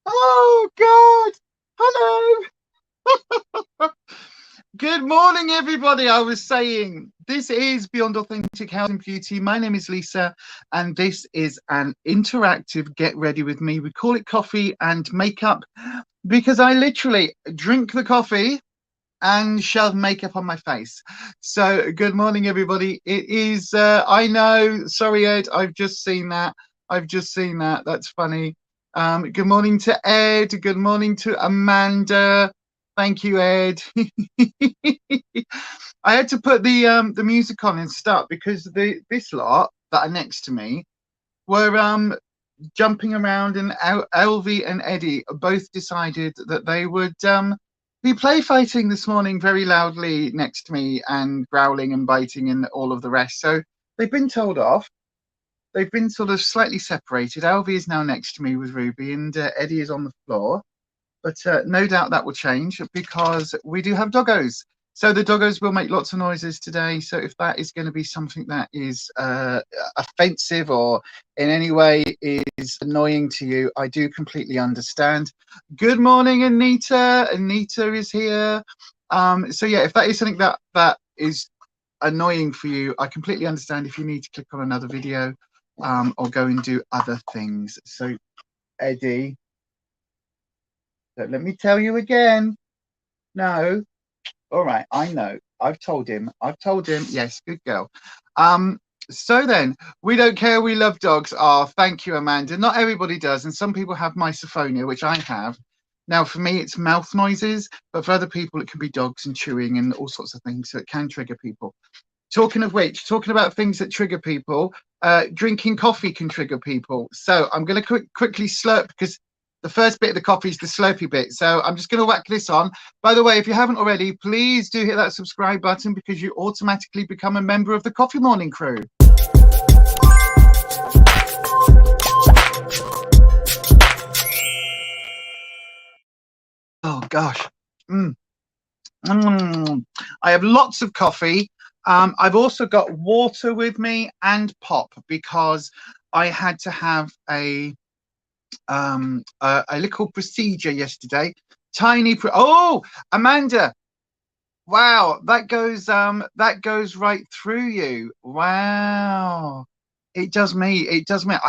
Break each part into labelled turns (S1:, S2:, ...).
S1: Oh God! Hello. Good morning, everybody. I was saying this is Beyond Authentic Health and Beauty. My name is Lisa, and this is an interactive Get Ready with Me. We call it coffee and makeup because I literally drink the coffee and shove makeup on my face. So good morning, everybody. It is I know, sorry Ed, I've just seen that. That's funny. Good morning to Ed. Good morning to Amanda. Thank you, Ed. I had to put the music on and start because this lot that are next to me were jumping around, and Elvie and Eddie both decided that they would be play fighting this morning very loudly next to me and growling and biting and all of the rest. So they've been told off. They've been sort of slightly separated. Elvie is now next to me with Ruby, and Eddie is on the floor. But no doubt that will change because we do have doggos. So the doggos will make lots of noises today. So if that is going to be something that is offensive or in any way is annoying to you, I do completely understand. Good morning, Anita. Anita is here. So yeah, if that is something that is annoying for you, I completely understand if you need to click on another video or go and do other things. So Eddie, so let me tell you again. No. All right, I know. I've told him. Yes, good girl. So then, we don't care. We love dogs. Oh, thank you, Amanda. Not everybody does, and some people have misophonia, which I have. Now, for me, it's mouth noises, but for other people, it can be dogs and chewing and all sorts of things, so it can trigger people. Talking of which, talking about things that trigger people, drinking coffee can trigger people. So I'm going to quickly slurp because the first bit of the coffee is the slurpy bit. So I'm just going to whack this on. By the way, if you haven't already, please do hit that subscribe button because you automatically become a member of the Coffee Morning crew. Oh, gosh. I have lots of coffee. I've also got water with me and pop because I had to have a little procedure yesterday. Oh, Amanda, wow, that goes right through you. Wow, it does me. I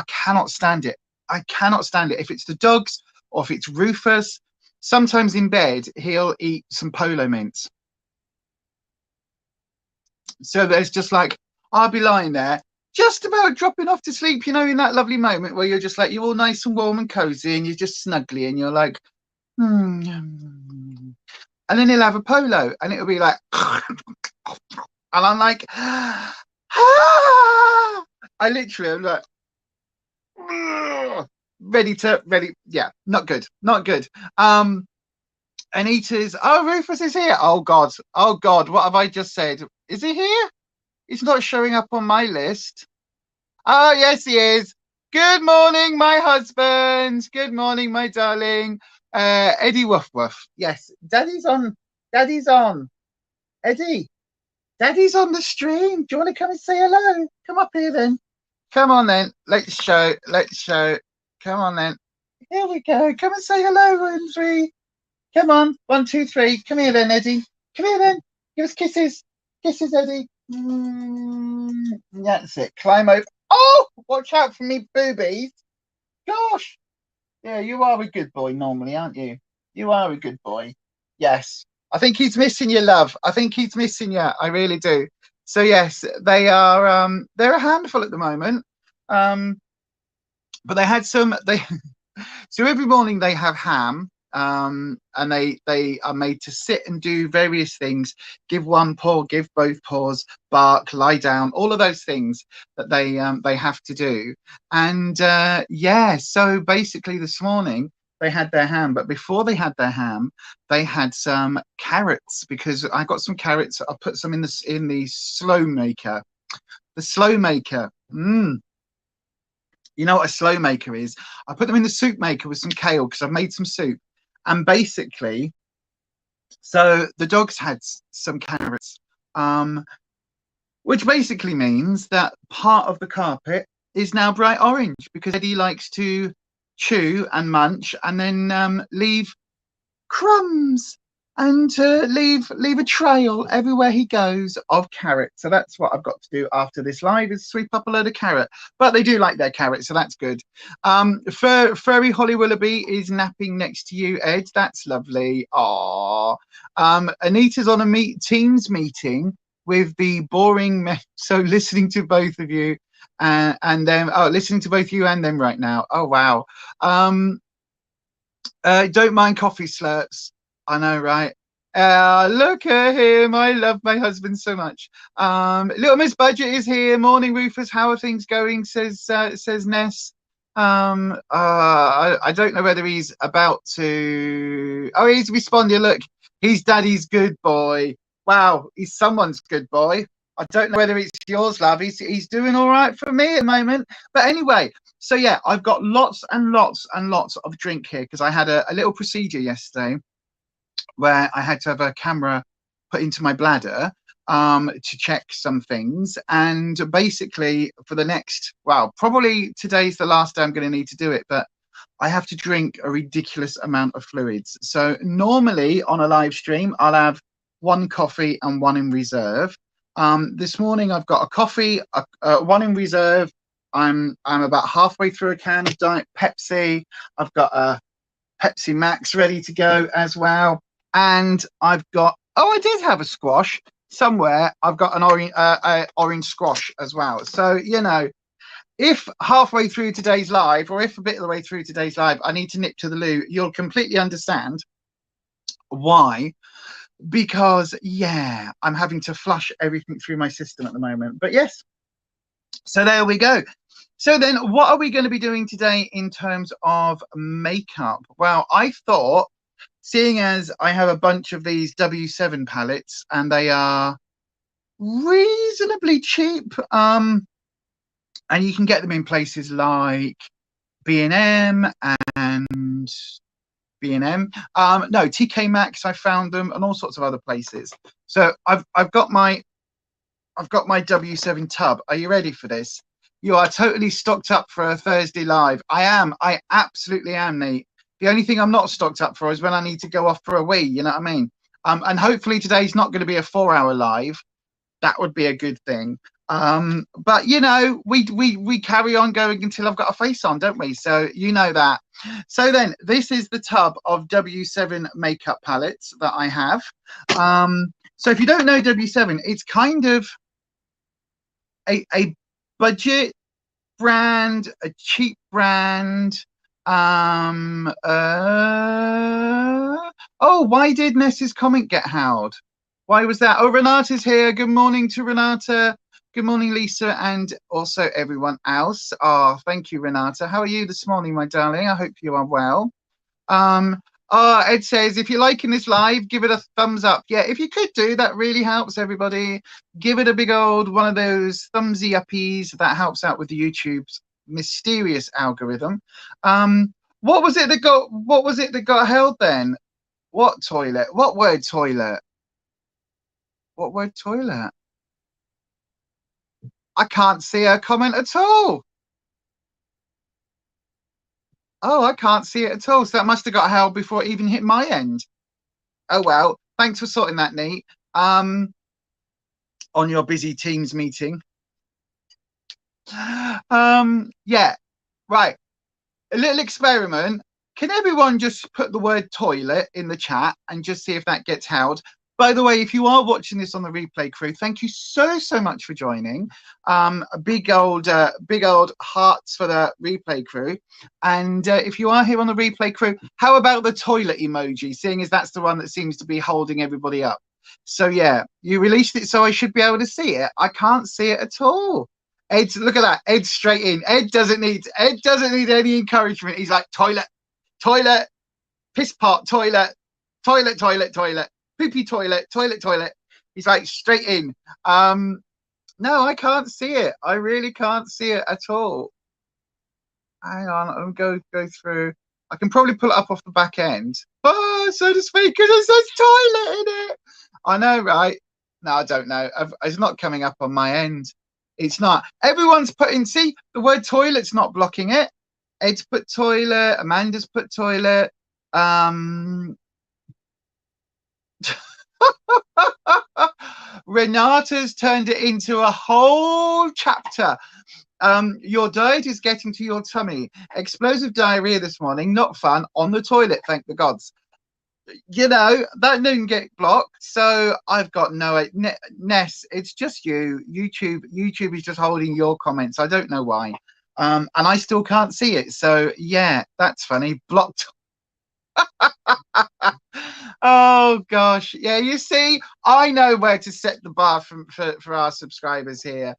S1: cannot stand it. If it's the dogs or if it's Rufus. Sometimes in bed he'll eat some polo mints, so there's just like I'll be lying there just about dropping off to sleep, you know, in that lovely moment where you're just like, you're all nice and warm and cozy and you're just snuggly and you're like, and then he'll have a polo and it'll be like, and I'm like, ah! I literally am like, ready. Yeah, not good. Anita's, oh, Rufus is here. Oh God, what have I just said? Is he here? He's not showing up on my list. Oh, yes, he is. Good morning, my husband. Good morning, my darling. Eddie Woof Woof. Yes, Daddy's on. Eddie, Daddy's on the stream. Do you want to come and say hello? Come up here then. Come on then. Let's show. Come on then. Here we go. Come and say hello, 1, 3. Come on. 1, 2, 3. Come here then, Eddie. Come here then. Give us kisses. Kisses, Eddie. That's it. Climb over. Oh, watch out for me boobies. Gosh. Yeah, you are a good boy normally, aren't you? You are a good boy. Yes. I think he's missing you, love. I think he's missing you. I really do. So yes, they are they're a handful at the moment. But they had some so every morning they have ham. And they are made to sit and do various things, give one paw, give both paws, bark, lie down, all of those things that they have to do. And yeah, so basically this morning they had their ham, but before they had their ham they had some carrots because I got some carrots. I put some in the slow maker. You know what a slow maker is? I put them in the soup maker with some kale because I've made some soup. And basically, so the dogs had some carrots, which basically means that part of the carpet is now bright orange because Eddie likes to chew and munch and then leave crumbs and leave a trail everywhere he goes of carrot. So that's what I've got to do after this live, is sweep up a load of carrot. But they do like their carrot, so that's good. Furry Holly Willoughby is napping next to you, Ed. That's lovely. Aww. Anita's on a Teams meeting with the boring so listening to both of you and then listening to both you and them right now. Oh wow. Don't mind coffee slurps. I know, right? Look at him. I love my husband so much. Little Miss Budget is here. Morning, Rufus. How are things going? Says Ness. I don't know whether he's about to. Oh, he's responding. Look, he's Daddy's good boy. Wow, he's someone's good boy. I don't know whether it's yours, love. He's doing all right for me at the moment. But anyway, so yeah, I've got lots and lots and lots of drink here because I had a little procedure yesterday where I had to have a camera put into my bladder to check some things. And basically for the next, well, probably today's the last day I'm going to need to do it, but I have to drink a ridiculous amount of fluids. So normally on a live stream, I'll have one coffee and one in reserve. This morning I've got a coffee, one in reserve. I'm about halfway through a can of Diet Pepsi. I've got a Pepsi Max ready to go as well. And I've got, I did have a squash somewhere. I've got an orange squash as well. So, you know, if halfway through today's live, or if a bit of the way through today's live, I need to nip to the loo, you'll completely understand why. Because, yeah, I'm having to flush everything through my system at the moment. But yes, so there we go. So then what are we going to be doing today in terms of makeup? Well, I thought, seeing as I have a bunch of these W7 palettes and they are reasonably cheap, and you can get them in places like B&M and B&M. No, TK Maxx, I found them, and all sorts of other places. So I've got my W7 tub. Are you ready for this? You are totally stocked up for a Thursday live. I absolutely am, Nate. The only thing I'm not stocked up for is when I need to go off for a wee, you know what I mean? And hopefully today's not going to be a 4-hour live. That would be a good thing. But you know, we carry on going until I've got a face on, don't we? So you know that. So then this is the tub of W7 makeup palettes that I have. So if you don't know W7, it's kind of a budget brand, a cheap brand. Oh, why did Ness's comment get howled? Why was that? Oh, Renata's here. Good morning to Renata. Good morning, Lisa, and also everyone else. Oh, thank you, Renata. How are you this morning, my darling? I hope you are well. Ed says, if you're liking this live, give it a thumbs up. Yeah, if you could do, that really helps, everybody. Give it a big old one of those thumbsy uppies. That helps out with the YouTube's mysterious algorithm. What was it that got held then? What toilet? What word toilet? What word toilet? I can't see her comment at all. Oh, I can't see it at all. So that must have got held before it even hit my end. Oh, well, thanks for sorting that, Nate. On your busy Teams meeting. Yeah, right. A little experiment. Can everyone just put the word toilet in the chat and just see if that gets held? By the way, if you are watching this on the replay crew, thank you so much for joining. Big old hearts for the replay crew. And if you are here on the replay crew, how about the toilet emoji, seeing as that's the one that seems to be holding everybody up? So yeah, you released it so I should be able to see it. I can't see it at all. Ed, look at that. Ed's straight in. Ed doesn't need any encouragement. He's like, toilet, toilet, piss pot, toilet, toilet, toilet, toilet. Poopy toilet, toilet, toilet. He's like straight in. No, I can't see it. I really can't see it at all. Hang on, I'll go through. I can probably pull it up off the back end. Oh, so to speak, because it says toilet in it. I know, right? No, I don't know. It's not coming up on my end. It's not. Everyone's putting, see, the word toilet's not blocking it. Ed's put toilet, Amanda's put toilet. Renata's turned it into a whole chapter. Your diet is getting to your tummy. Explosive diarrhea this morning, not fun. On the toilet, thank the gods. You know, that didn't get blocked, so I've got no Ness, it's just you. YouTube is just holding your comments. I don't know why. And I still can't see it. So yeah, that's funny. Blocked. Oh gosh. Yeah, you see, I know where to set the bar for our subscribers here.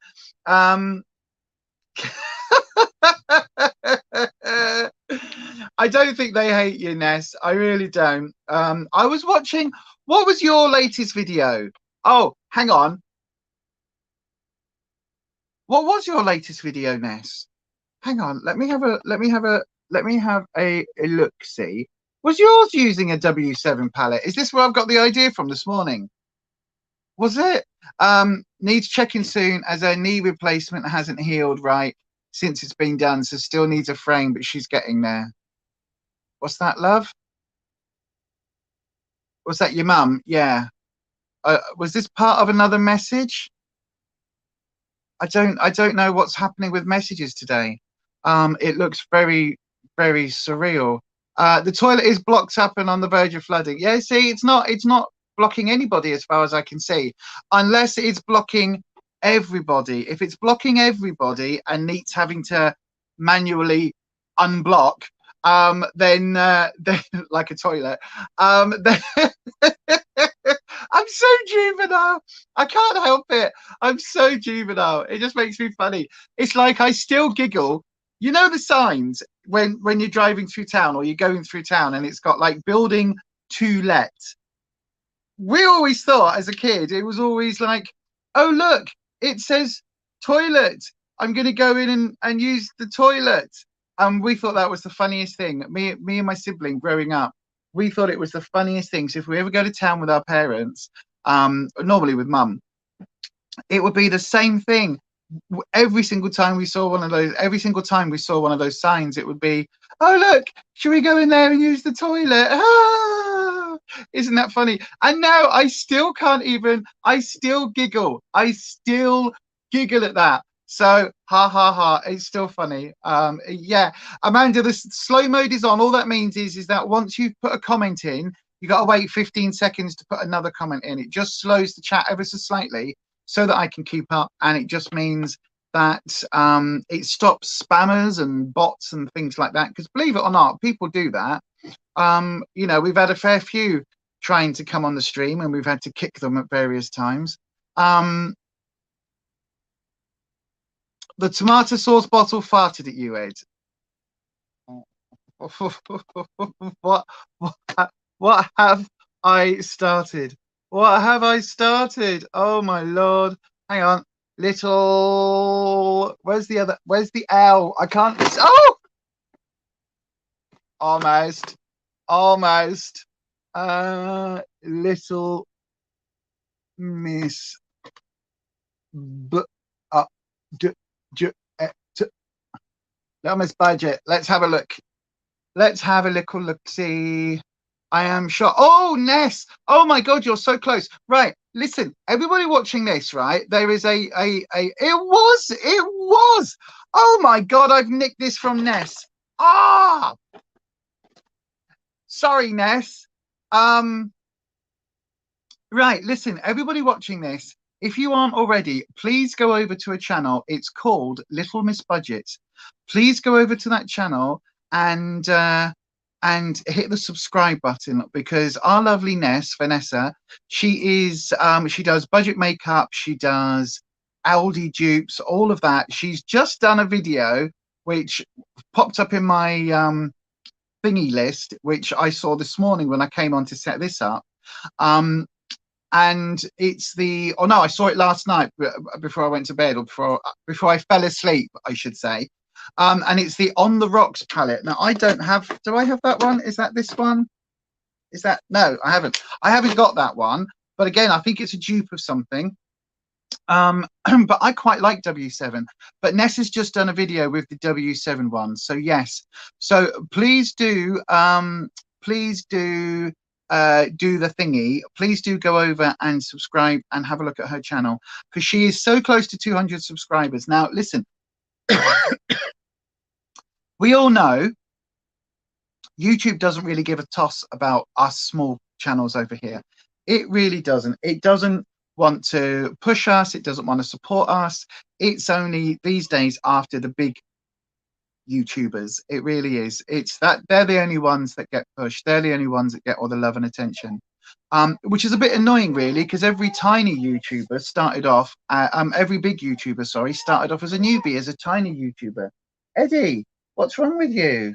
S1: I don't think they hate you, Ness. I really don't. I was watching. What was your latest video? Oh, hang on. What was your latest video, Ness? Hang on. Let me have a look. See, was yours using a W7 palette? Is this where I've got the idea from this morning? Was it? Needs checking soon as her knee replacement hasn't healed right since it's been done, so still needs a frame, but she's getting there. What's that, love? Was that your mum? Yeah. Was this part of another message? I don't know what's happening with messages today. It looks very, very surreal. The toilet is blocked up and on the verge of flooding. Yeah, see, it's not blocking anybody as far as I can see, unless it's blocking everybody. If it's blocking everybody and Neat's having to manually unblock, then like a toilet, then I'm so juvenile. I can't help it. I'm so juvenile. It just makes me funny. It's like I still giggle. You know the signs when you're driving through town or you're going through town and it's got like building to let. We always thought as a kid, it was always like, oh, look, it says toilet. I'm going to go in and use the toilet. And we thought that was the funniest thing. Me and my sibling growing up, we thought it was the funniest thing. So if we ever go to town with our parents, normally with mum, it would be the same thing. Every single time we saw one of those signs, it would be, oh, look, should we go in there and use the toilet? Ah! Isn't that funny? And now I still giggle. I still giggle at that. So ha ha ha, it's still funny. Yeah, Amanda, the slow mode is on. All that means is that once you put a comment in, you got to wait 15 seconds to put another comment in. It just slows the chat ever so slightly so that I can keep up, and it just means that it stops spammers and bots and things like that, because believe it or not, people do that. You know, we've had a fair few trying to come on the stream and we've had to kick them at various times. The tomato sauce bottle farted at you, Ed. What have I started? What have I started? Oh my lord. Hang on. Little, where's the L? I can't. Oh, almost. Little Miss Little Miss Budget. Let's have a look. Let's have a little look. See, I am sure. Oh, Ness. Oh my God, you're so close. Right. Listen, everybody watching this, right? There is it was. Oh my God, I've nicked this from Ness. Ah, sorry, Ness. Right. Listen, everybody watching this, if you aren't already, please go over to a channel. It's called Little Miss Budget. Please go over to that channel and hit the subscribe button, because our lovely Vanessa, she does budget makeup, she does Aldi dupes, all of that. She's just done a video which popped up in my thingy list, which I saw this morning when I came on to set this up. And it's I saw it last night before I went to bed, or before I fell asleep, I should say. And it's the On the Rocks palette. Now, do I have that one? Is that this one? No, I haven't got that one. But again, I think it's a dupe of something. But I quite like W7. But Ness has just done a video with the W7 one. So yes. So please do do the thingy. Please do go over and subscribe and have a look at her channel, because she is so close to 200 subscribers. Now listen, we all know YouTube doesn't really give a toss about us small channels over here. It really doesn't. It doesn't want to push us. It doesn't want to support us. It's only these days after the big YouTubers. It really is. It's that they're the only ones that get pushed. They're the only ones that get all the love and attention. Which is a bit annoying, really, because every tiny YouTuber started off, every big YouTuber, sorry, started off as a newbie, as a tiny YouTuber. Eddie, what's wrong with you?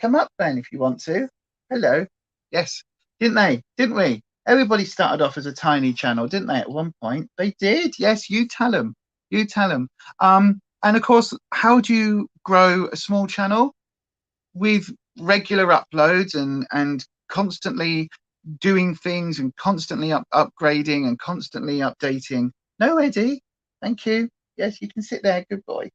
S1: Come up then if you want to. Hello. Yes, didn't they? Didn't we? Everybody started off as a tiny channel, didn't they? At one point, they did. Yes, you tell them. You tell them. And of course, how do you grow a small channel? With regular uploads and constantly doing things and constantly upgrading and constantly updating. No, Eddie. Thank you. Yes, you can sit there. Good boy.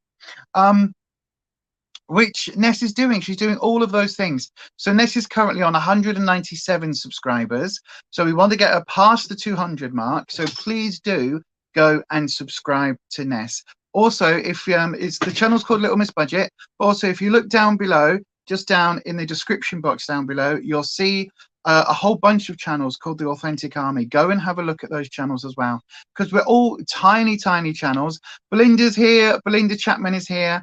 S1: Which Ness is doing. She's doing all of those things. So Ness is currently on 197 subscribers. So we want to get her past the 200 mark. So please do go and subscribe to Ness. Also, if it's the channel's called Little Miss Budget. Also, if you look down below, just down in the description box down below, you'll see a whole bunch of channels called the Authentic Army. Go and have a look at those channels as well, because we're all tiny channels. Belinda's here. Belinda Chapman is here.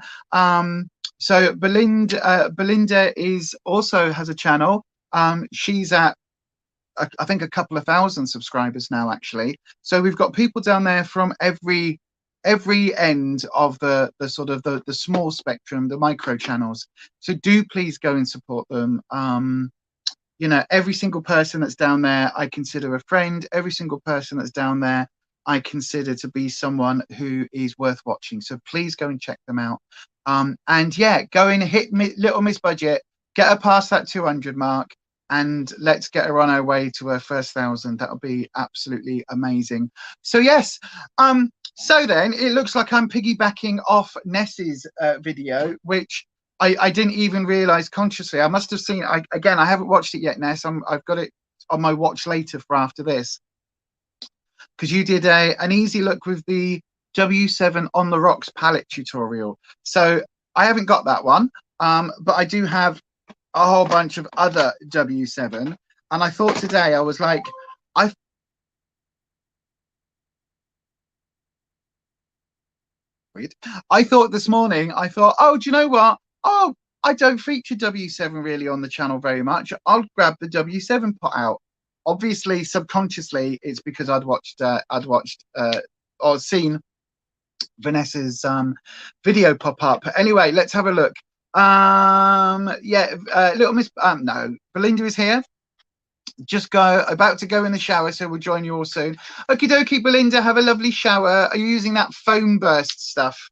S1: So Belinda is also has a channel. She's at I think a couple of thousand subscribers now, actually. So we've got people down there from every end of the sort of the small spectrum, the micro channels. So do please go and support them. You know, every single person that's down there I consider a friend. Every single person that's down there I consider to be someone who is worth watching. So please go and check them out. And yeah, go and hit Little Miss Budget, get her past that 200 mark, and let's get her on our way to her first 1,000. That'll be absolutely amazing. So yes, so then it looks like I'm piggybacking off Ness's video, which I didn't even realize consciously. I must have seen. Again, I haven't watched it yet, Ness. I've got it on my watch later for after this, because you did an easy look with the W7 on the rocks palette tutorial. So I haven't got that one, but I do have a whole bunch of other W7. And I thought today, I was like, I thought this morning, I thought, oh, do you know what? Oh, I don't feature W7 really on the channel very much. I'll grab the W7 pot out. Obviously, subconsciously, it's because I'd watched or seen Vanessa's video pop up. Anyway, let's have a look. Yeah, Little Miss no, Belinda is here. Just about to go in the shower, so we'll join you all soon. Okie dokie, Belinda, have a lovely shower. Are you using that foam burst stuff?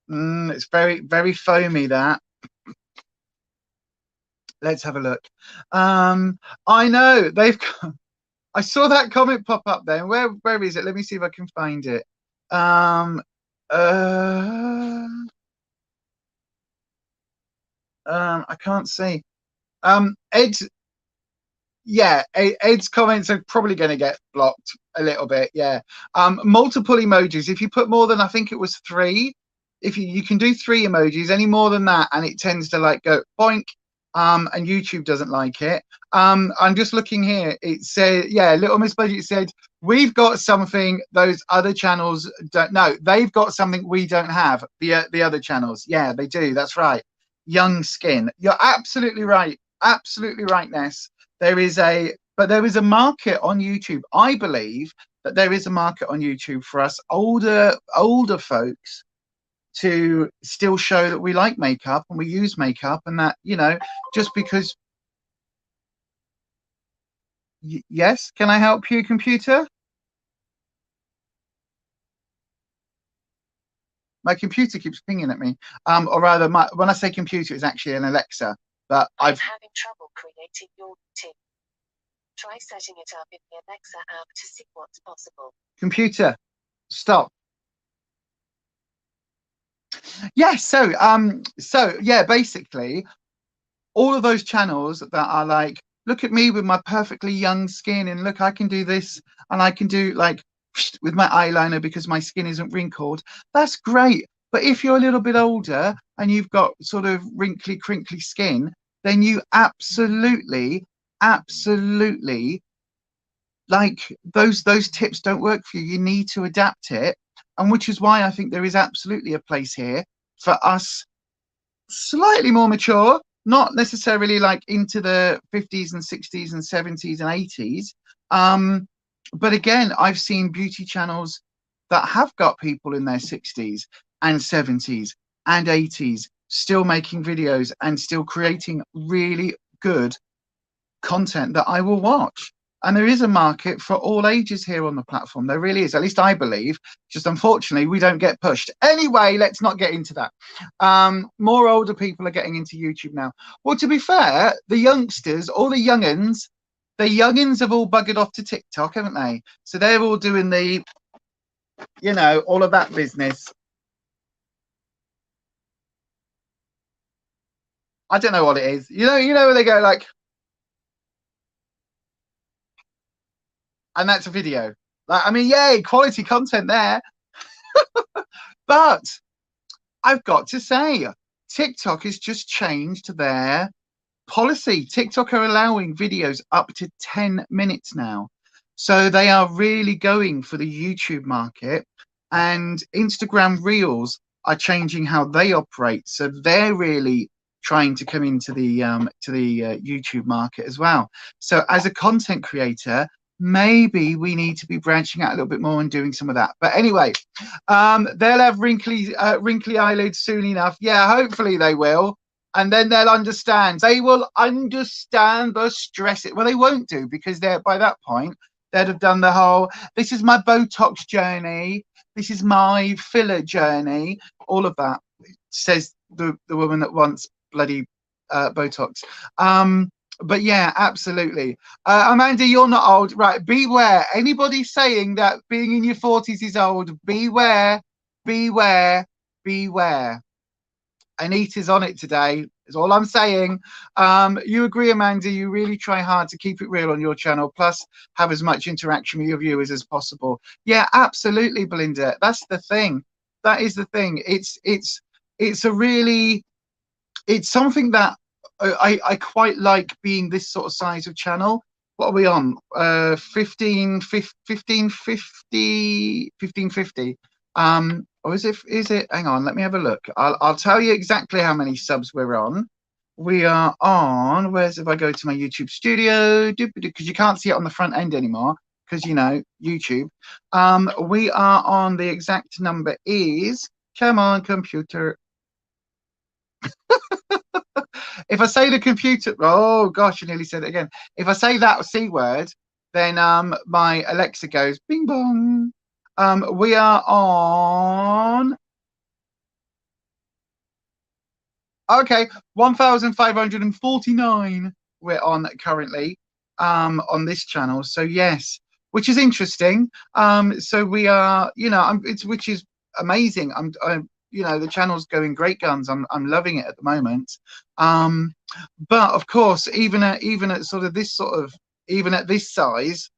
S1: It's very foamy, that. Let's have a look. I know they've I saw that comment pop up then. Where is it? Let me see if I can find it. I can't see. Ed's comments are probably going to get blocked a little bit. Yeah. Multiple emojis. If you put more than, I think it was 3, if you can do 3 emojis, any more than that, and it tends to like go boink. And YouTube doesn't like it. I'm just looking here. It said, yeah, Little Miss Budget said, we've got something those other channels don't know. They've got something we don't have. The other channels. Yeah, they do. That's right. Young skin. You're absolutely right. Absolutely right, Ness. There is a market on YouTube. I believe that there is a market on YouTube for us older folks to still show that we like makeup and we use makeup, and that, you know, just because. Yes, can I help you, computer? My computer keeps pinging at me, or rather, when I say computer, it's actually an Alexa. But I'm
S2: having trouble creating your routine. Try setting it up in the Alexa app to see what's possible.
S1: Computer, Stop. Yes. So yeah, basically, all of those channels that are like, look at me with my perfectly young skin, and look, I can do this, and I can do like with my eyeliner because my skin isn't wrinkled. That's great. But if you're a little bit older and you've got sort of wrinkly, crinkly skin, then you absolutely, absolutely, like those tips don't work for you. You need to adapt it. And which is why I think there is absolutely a place here for us slightly more mature, not necessarily like into the 50s and 60s and 70s and 80s. But again, I've seen beauty channels that have got people in their 60s and 70s and 80s still making videos and still creating really good content that I will watch. And there is a market for all ages here on the platform. There really is. At least I believe. Just unfortunately, we don't get pushed. Anyway, let's not get into that. More older people are getting into YouTube now. Well, to be fair, the youngsters, all the youngins have all buggered off to TikTok, haven't they? So they're all doing the, you know, all of that business. I don't know what it is. You know where they go like, and that's a video. Like, I mean, yay, quality content there. But I've got to say, TikTok has just changed their policy. TikTok are allowing videos up to 10 minutes now. So they are really going for the YouTube market, and Instagram Reels are changing how they operate. So they're really trying to come into the YouTube market as well. So as a content creator, maybe we need to be branching out a little bit more and doing some of that. But anyway, they'll have wrinkly eyelids soon enough. Yeah, hopefully they will. And then they'll understand. They will understand the stress. Well, they won't do, because they're by that point they'd have done the whole. This is my Botox journey. This is my filler journey. All of that, says the woman that wants bloody Botox. But yeah, absolutely. Amanda, you're not old, right? Beware. Anybody saying that being in your 40s is old, beware, beware, beware. Anita's on it today, is all I'm saying. You agree, Amanda? You really try hard to keep it real on your channel, plus have as much interaction with your viewers as possible. Yeah, absolutely, Belinda. That's the thing. That is the thing. It's a really, it's something that I quite like, being this sort of size of channel. What are we on? 1550. Or is it, hang on, let me have a look. I'll tell you exactly how many subs we're on. We are on, if I go to my YouTube studio, because you can't see it on the front end anymore, because, you know, YouTube. We are on, the exact number is, come on, computer. If I say the computer, oh gosh, I nearly said it again. If I say that C word, then my Alexa goes bing bong. We are on, okay, 1,549 we're on currently on this channel. So yes, which is interesting. So we are, you know, which is amazing. I'm you know, the channel's going great guns. I'm loving it at the moment. But of course, even at sort of this even at this size,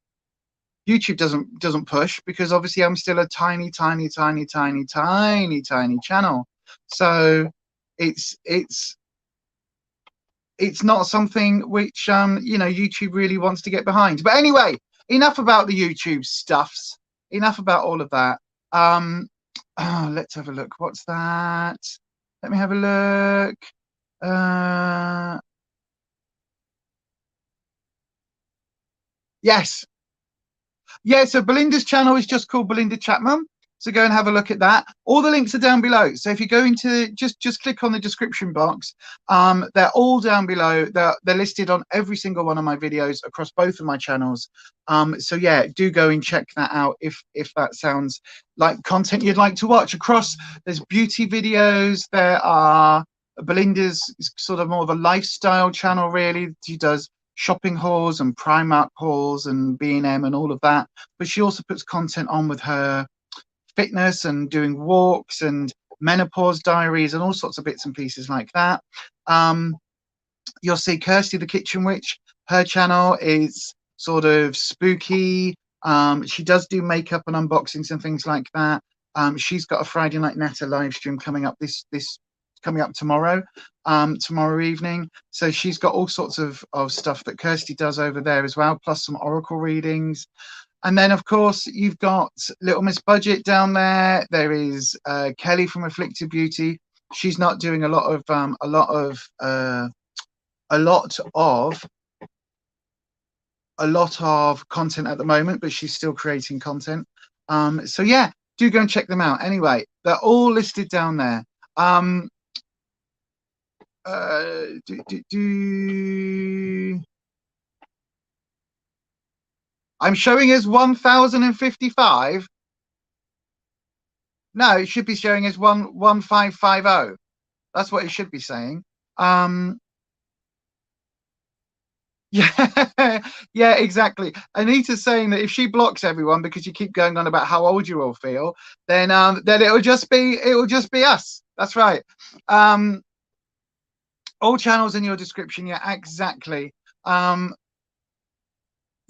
S1: YouTube doesn't push, because obviously I'm still a tiny channel. So it's not something which you know, YouTube really wants to get behind. But anyway, enough about the YouTube stuffs. Enough about all of that. Let's have a look. What's that? Let me have a look. Yes. Yeah, so Belinda's channel is just called Belinda Chapman. So go and have a look at that. All the links are down below. So if you go into, just click on the description box. They're all down below. They're listed on every single one of my videos across both of my channels. So yeah, do go and check that out if that sounds like content you'd like to watch. Across, there's beauty videos. There are, Belinda's sort of more of a lifestyle channel, really. She does shopping hauls and Primark hauls and B&M and all of that. But she also puts content on with her fitness and doing walks and menopause diaries and all sorts of bits and pieces like that. You'll see Kirsty the Kitchen Witch. Her channel is sort of spooky. She does do makeup and unboxings and things like that. She's got a Friday Night Natter live stream coming up coming up tomorrow evening. So she's got all sorts of stuff that Kirsty does over there as well, plus some oracle readings. And then, of course, you've got Little Miss Budget down there. There is Kelly from Afflicted Beauty. She's not doing a lot of content at the moment, but she's still creating content. So yeah, do go and check them out. Anyway, they're all listed down there. I'm showing as 1055. No, it should be showing as 1550. That's what it should be saying. Yeah, yeah, exactly. Anita's saying that if she blocks everyone because you keep going on about how old you all feel, then it'll just be us. That's right. All channels in your description. Yeah, exactly.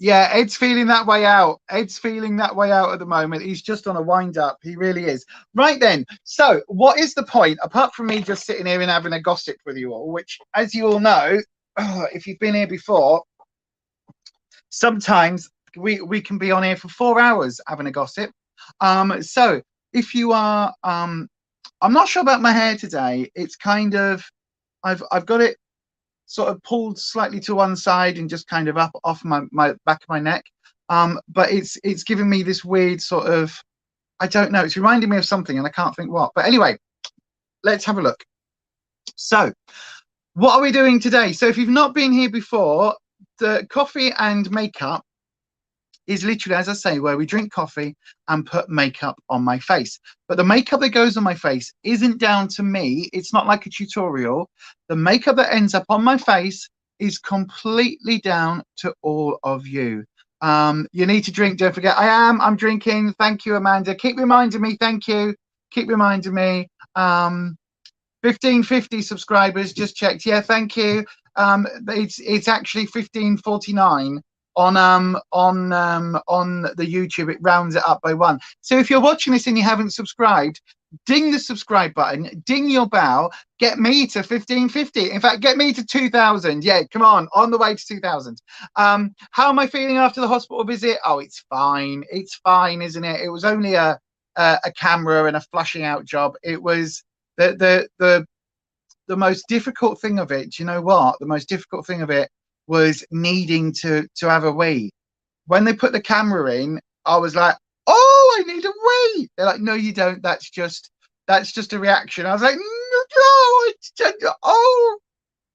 S1: Yeah, Ed's feeling that way out. Ed's feeling that way out at the moment. He's just on a wind up. He really is. Right then. So what is the point, apart from me just sitting here and having a gossip with you all, which, as you all know, if you've been here before, sometimes we can be on here for 4 hours having a gossip. So if you are, I'm not sure about my hair today. It's kind of, I've got it sort of pulled slightly to one side and just kind of up off my back of my neck. But it's giving me this weird sort of, I don't know, it's reminding me of something and I can't think what. But anyway, let's have a look. So what are we doing today? So if you've not been here before, the coffee and makeup is literally, as I say, where we drink coffee and put makeup on my face. But the makeup that goes on my face isn't down to me. It's not like a tutorial. The makeup that ends up on my face is completely down to all of you. You need to drink. Don't forget, I'm drinking. Thank you, Amanda. Keep reminding me. Thank you. Keep reminding me. 1550 subscribers just checked. Yeah, thank you. It's actually 1549 on the YouTube. It rounds it up by 1. So if you're watching this and you haven't subscribed, ding the subscribe button, ding your bell, get me to 1550. In fact, get me to 2000. Yeah, come on the way to 2000. How am I feeling after the hospital visit? Oh, it's fine. It's fine, isn't it? It was only a camera and a flushing out job. It was the most difficult thing of it. Do you know what? The most difficult thing of it was needing to have a wee. When they put the camera in, I was like, oh, I need a wee. They're like, no, you don't. That's just a reaction. I was like, no,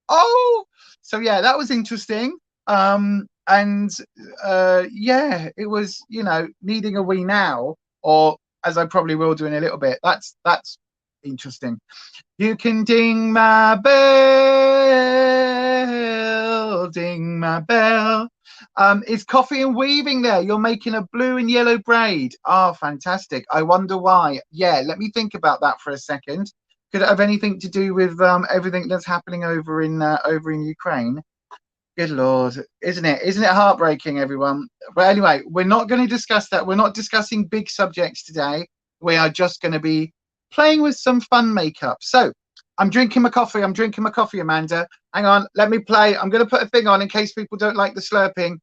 S1: oh. So yeah, that was interesting. Yeah, it was, needing a wee now, or as I probably will do in a little bit. That's interesting. You can ding my bell, ding my bell. Is coffee and weaving there? You're making a blue and yellow braid. Oh, fantastic. I wonder why. Yeah, let me think about that for a second. Could it have anything to do with everything that's happening over in Ukraine? Good Lord, isn't it heartbreaking, everyone? But anyway, we're not going to discuss that. We're not discussing big subjects today. We are just going to be playing with some fun makeup. So I'm drinking my coffee, Amanda. Hang on, let me play. I'm going to put a thing on in case people don't like the slurping.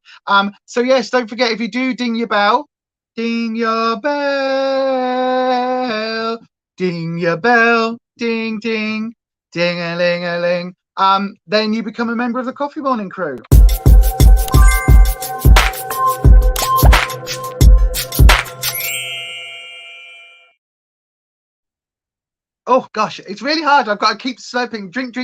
S1: So yes, don't forget, if you do ding your bell, ding your bell, ding your bell, ding, ding, ding-a-ling-a-ling. Then you become a member of the Coffee Morning crew. Oh gosh, it's really hard. I've got to keep slurping. Drink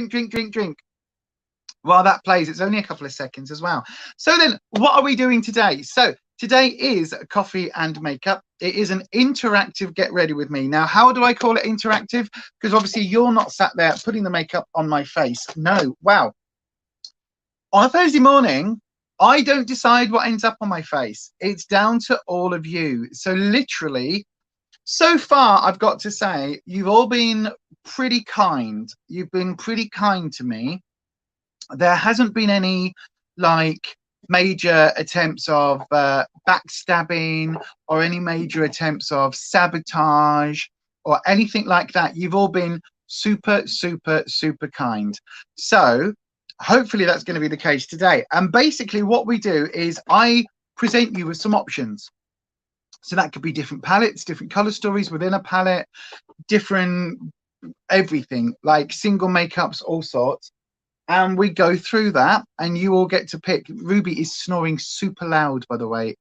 S1: while that plays. It's only a couple of seconds as well. So then, what are we doing today? So today is coffee and makeup. It is an interactive get ready with me. Now, how do I call it interactive? Because obviously you're not sat there putting the makeup on my face. No. Wow. On a Thursday morning, I don't decide what ends up on my face. It's down to all of you. So literally, So far, I've got to say, you've all been pretty kind. You've been pretty kind to me. There hasn't been any like major attempts of backstabbing or any major attempts of sabotage or anything like that. You've all been super, super, super kind. So hopefully that's going to be the case today. And basically what we do is I present you with some options. So that could be different palettes, different color stories within a palette, different everything, like single makeups, all sorts. And we go through that and you all get to pick. Ruby is snoring super loud, by the way.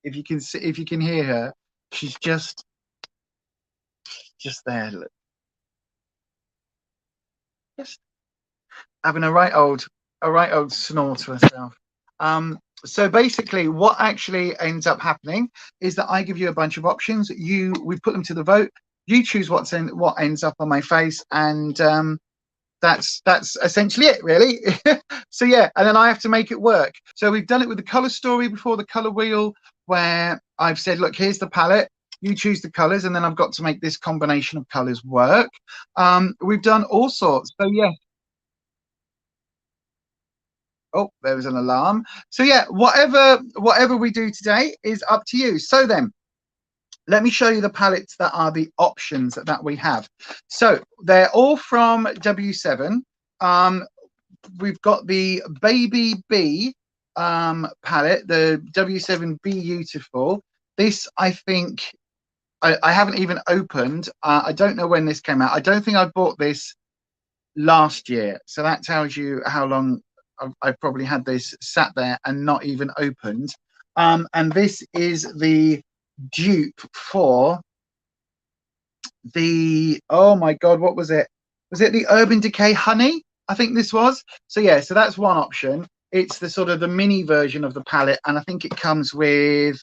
S1: If you can see, if you can hear her, she's just there. Look. Just having a right old snore to herself. So basically what actually ends up happening is that I give you a bunch of options. We put them to the vote. You choose what ends up on my face, and that's essentially it, really. So yeah, and then I have to make it work. So we've done it with the color story before, the color wheel, where I've said, look, here's the palette, you choose the colors, and then I've got to make this combination of colors work. We've done all sorts. So yeah. Oh, there was an alarm. So yeah, whatever we do today is up to you. So then let me show you the palettes that are the options that we have. So they're all from W7. We've got the Baby B palette, the W7 Beautiful. This, I think, I haven't even opened. I don't know when this came out. I don't think I bought this last year. So that tells you how long I've probably had this sat there and not even opened. And this is the dupe for the, oh my god, what was it? Was it the Urban Decay Honey? I think this was. So yeah, so that's one option. It's the sort of the mini version of the palette, and I think it comes with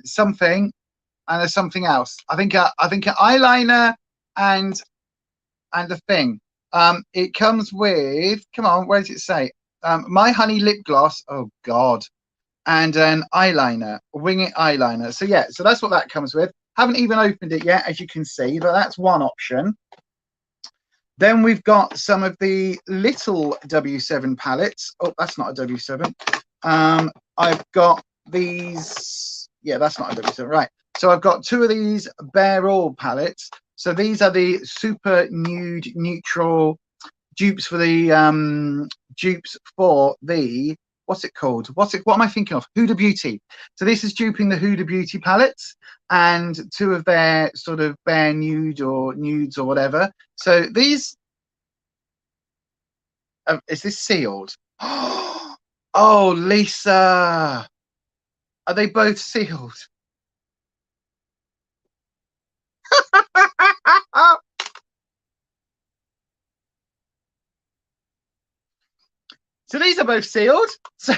S1: something, and there's something else. I think an eyeliner and a thing. It comes with, come on, where does it say? My Honey lip gloss. Oh god. And an eyeliner, wing it eyeliner. So yeah, so that's what that comes with. Haven't even opened it yet, as you can see, but that's one option. Then we've got some of the little W7 palettes. Oh, that's not a W7. I've got these. Yeah, that's not a W7. Right. So I've got two of these Bare All palettes. So these are the super nude neutral dupes for the what's it called? What am I thinking of? Huda Beauty. So this is duping the Huda Beauty palettes and two of their sort of bare nude or nudes or whatever. So these, is this sealed? Oh, Lisa, are they both sealed? So these are both sealed. So,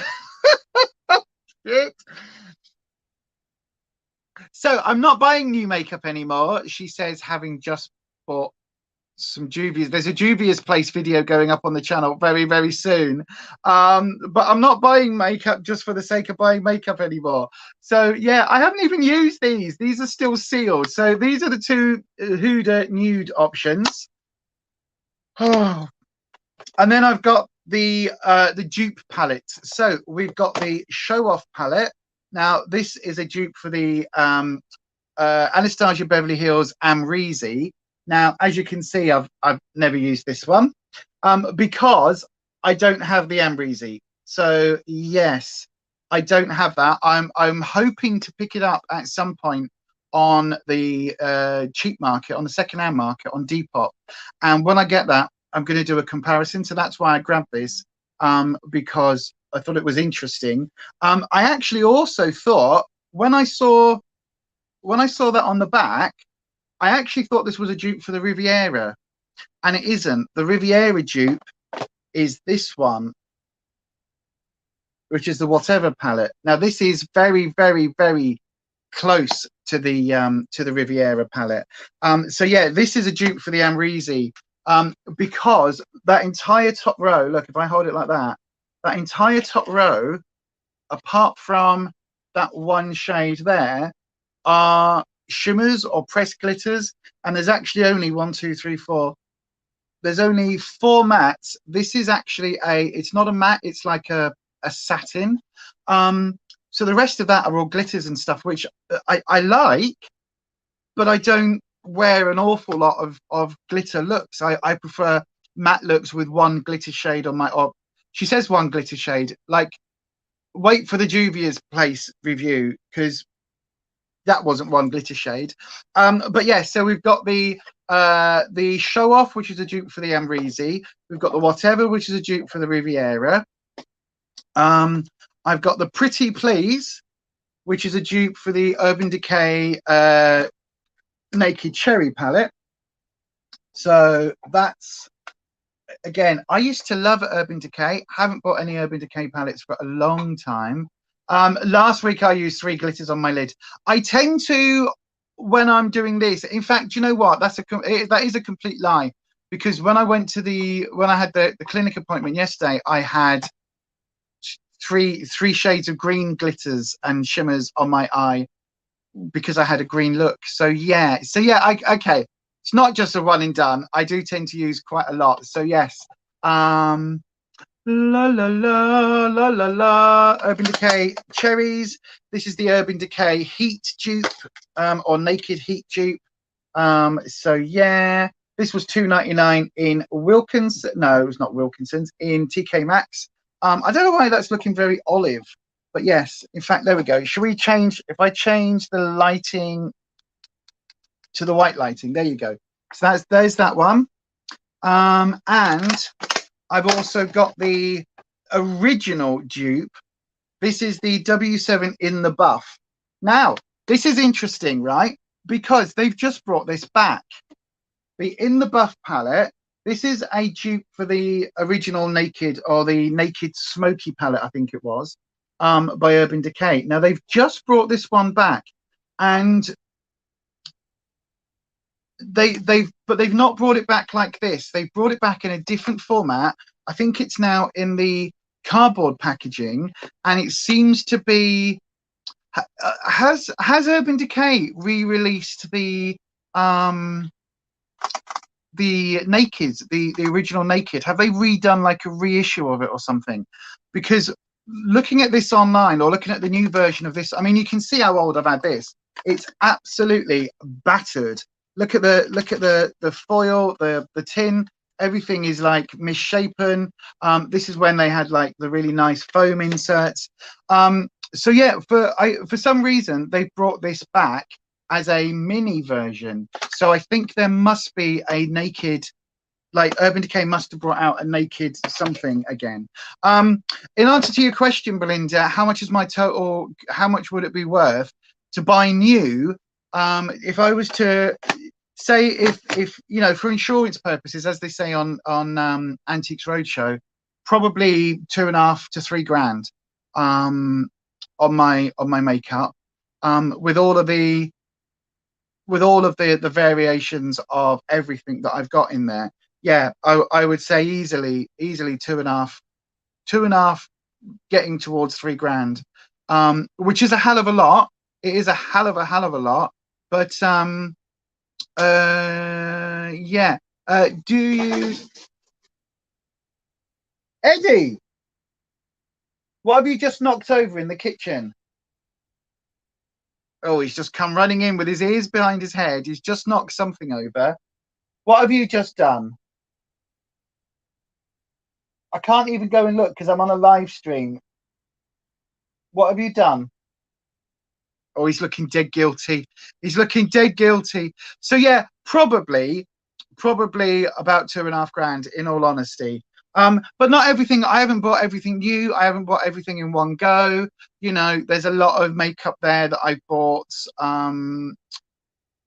S1: so I'm not buying new makeup anymore, she says, having just bought some Juvia's. There's a Juvia's Place video going up on the channel very, very soon. But I'm not buying makeup just for the sake of buying makeup anymore. So yeah, I haven't even used these. These are still sealed. So these are the two Huda nude options. Oh. And then I've got the dupe palettes. So we've got the Show Off palette. Now this is a dupe for the Anastasia Beverly Hills Amrezy. Now, as you can see, I've never used this one because I don't have the Amrezy. So yes, I don't have that. I'm hoping to pick it up at some point on the cheap market, on the secondhand market, on Depop. And when I get that, I'm going to do a comparison. So that's why I grabbed this, because I thought it was interesting. I actually also thought when I saw that on the back, I actually thought this was a dupe for the Riviera, and it isn't. The Riviera dupe is this one, which is the Whatever palette. Now this is very, very, very close to the Riviera palette. So yeah, this is a dupe for the Amrezy, because that entire top row, look, if I hold it like that, that entire top row, apart from that one shade there are shimmers or pressed glitters, and there's actually only 1, 2, 3, 4. There's only 4 mattes. This is actually it's not a matte, it's like a satin. So the rest of that are all glitters and stuff, which I like, but I don't wear an awful lot of glitter looks. I prefer matte looks with one glitter shade on my, or she says one glitter shade, like wait for the Juvia's Place review, because that wasn't one glitter shade. But yeah, so we've got the Show Off, which is a dupe for the Ambrisi. We've got the Whatever, which is a dupe for the Riviera. I've got the Pretty Please, which is a dupe for the Urban Decay Naked Cherry palette. So that's, again, I used to love Urban Decay. Haven't bought any Urban Decay palettes for a long time. Last week I used 3 glitters on my lid. I tend to, when I'm doing this, in fact, you know what, that is a complete lie, because when I went to when I had the clinic appointment yesterday, I had three shades of green glitters and shimmers on my eye because I had a green look. So yeah, okay, it's not just a one and done. I do tend to use quite a lot. So yes, la la la la la la. Urban Decay Cherries. This is the Urban Decay Heat dupe, or Naked Heat dupe. So yeah, this was $2.99 in Wilkins. No, it was not Wilkinson's. In TK Maxx. I don't know why that's looking very olive, but yes, in fact, there we go. Should we change? If I change the lighting to the white lighting, there you go. So there's that one. And I've also got the original dupe. This is the W7 in the buff. Now, this is interesting, right? Because they've just brought this back. The In the Buff palette. This is a dupe for the original Naked, or the Naked Smoky palette, I think it was, by Urban Decay. Now, they've just brought this one back, and they've not brought it back like this. They've brought it back in a different format. I think it's now in the cardboard packaging, and it seems to be, has Urban Decay re-released the Naked, the original Naked? Have they redone like a reissue of it or something? Because looking at this online, or looking at the new version of this, I mean, you can see how old I've had this. It's absolutely battered. Look at the foil, the tin. Everything is like misshapen. This is when they had like the really nice foam inserts. So yeah, for some reason they brought this back as a mini version. So I think there must be a Naked, like Urban Decay must have brought out a Naked something again. In answer to your question, Belinda, how much is my total? How much would it be worth to buy new? If I was to say, if you know, for insurance purposes, as they say on Antiques Roadshow, probably $2.5 to $3 grand on my makeup, with all of the variations of everything that I've got in there. Yeah, I would say easily $2.5, getting towards $3 grand, which is a hell of a lot. It is a hell of a lot. But yeah. Do you, Eddie? What have you just knocked over in the kitchen? Oh, he's just come running in with his ears behind his head. He's just knocked something over. What have you just done? I can't even go and look because I'm on a live stream. What have you done? Oh, he's looking dead guilty. He's looking dead guilty. So yeah, probably about $2.5 grand, in all honesty. But not everything. I haven't bought everything new. I haven't bought everything in one go. You know, there's a lot of makeup there that I bought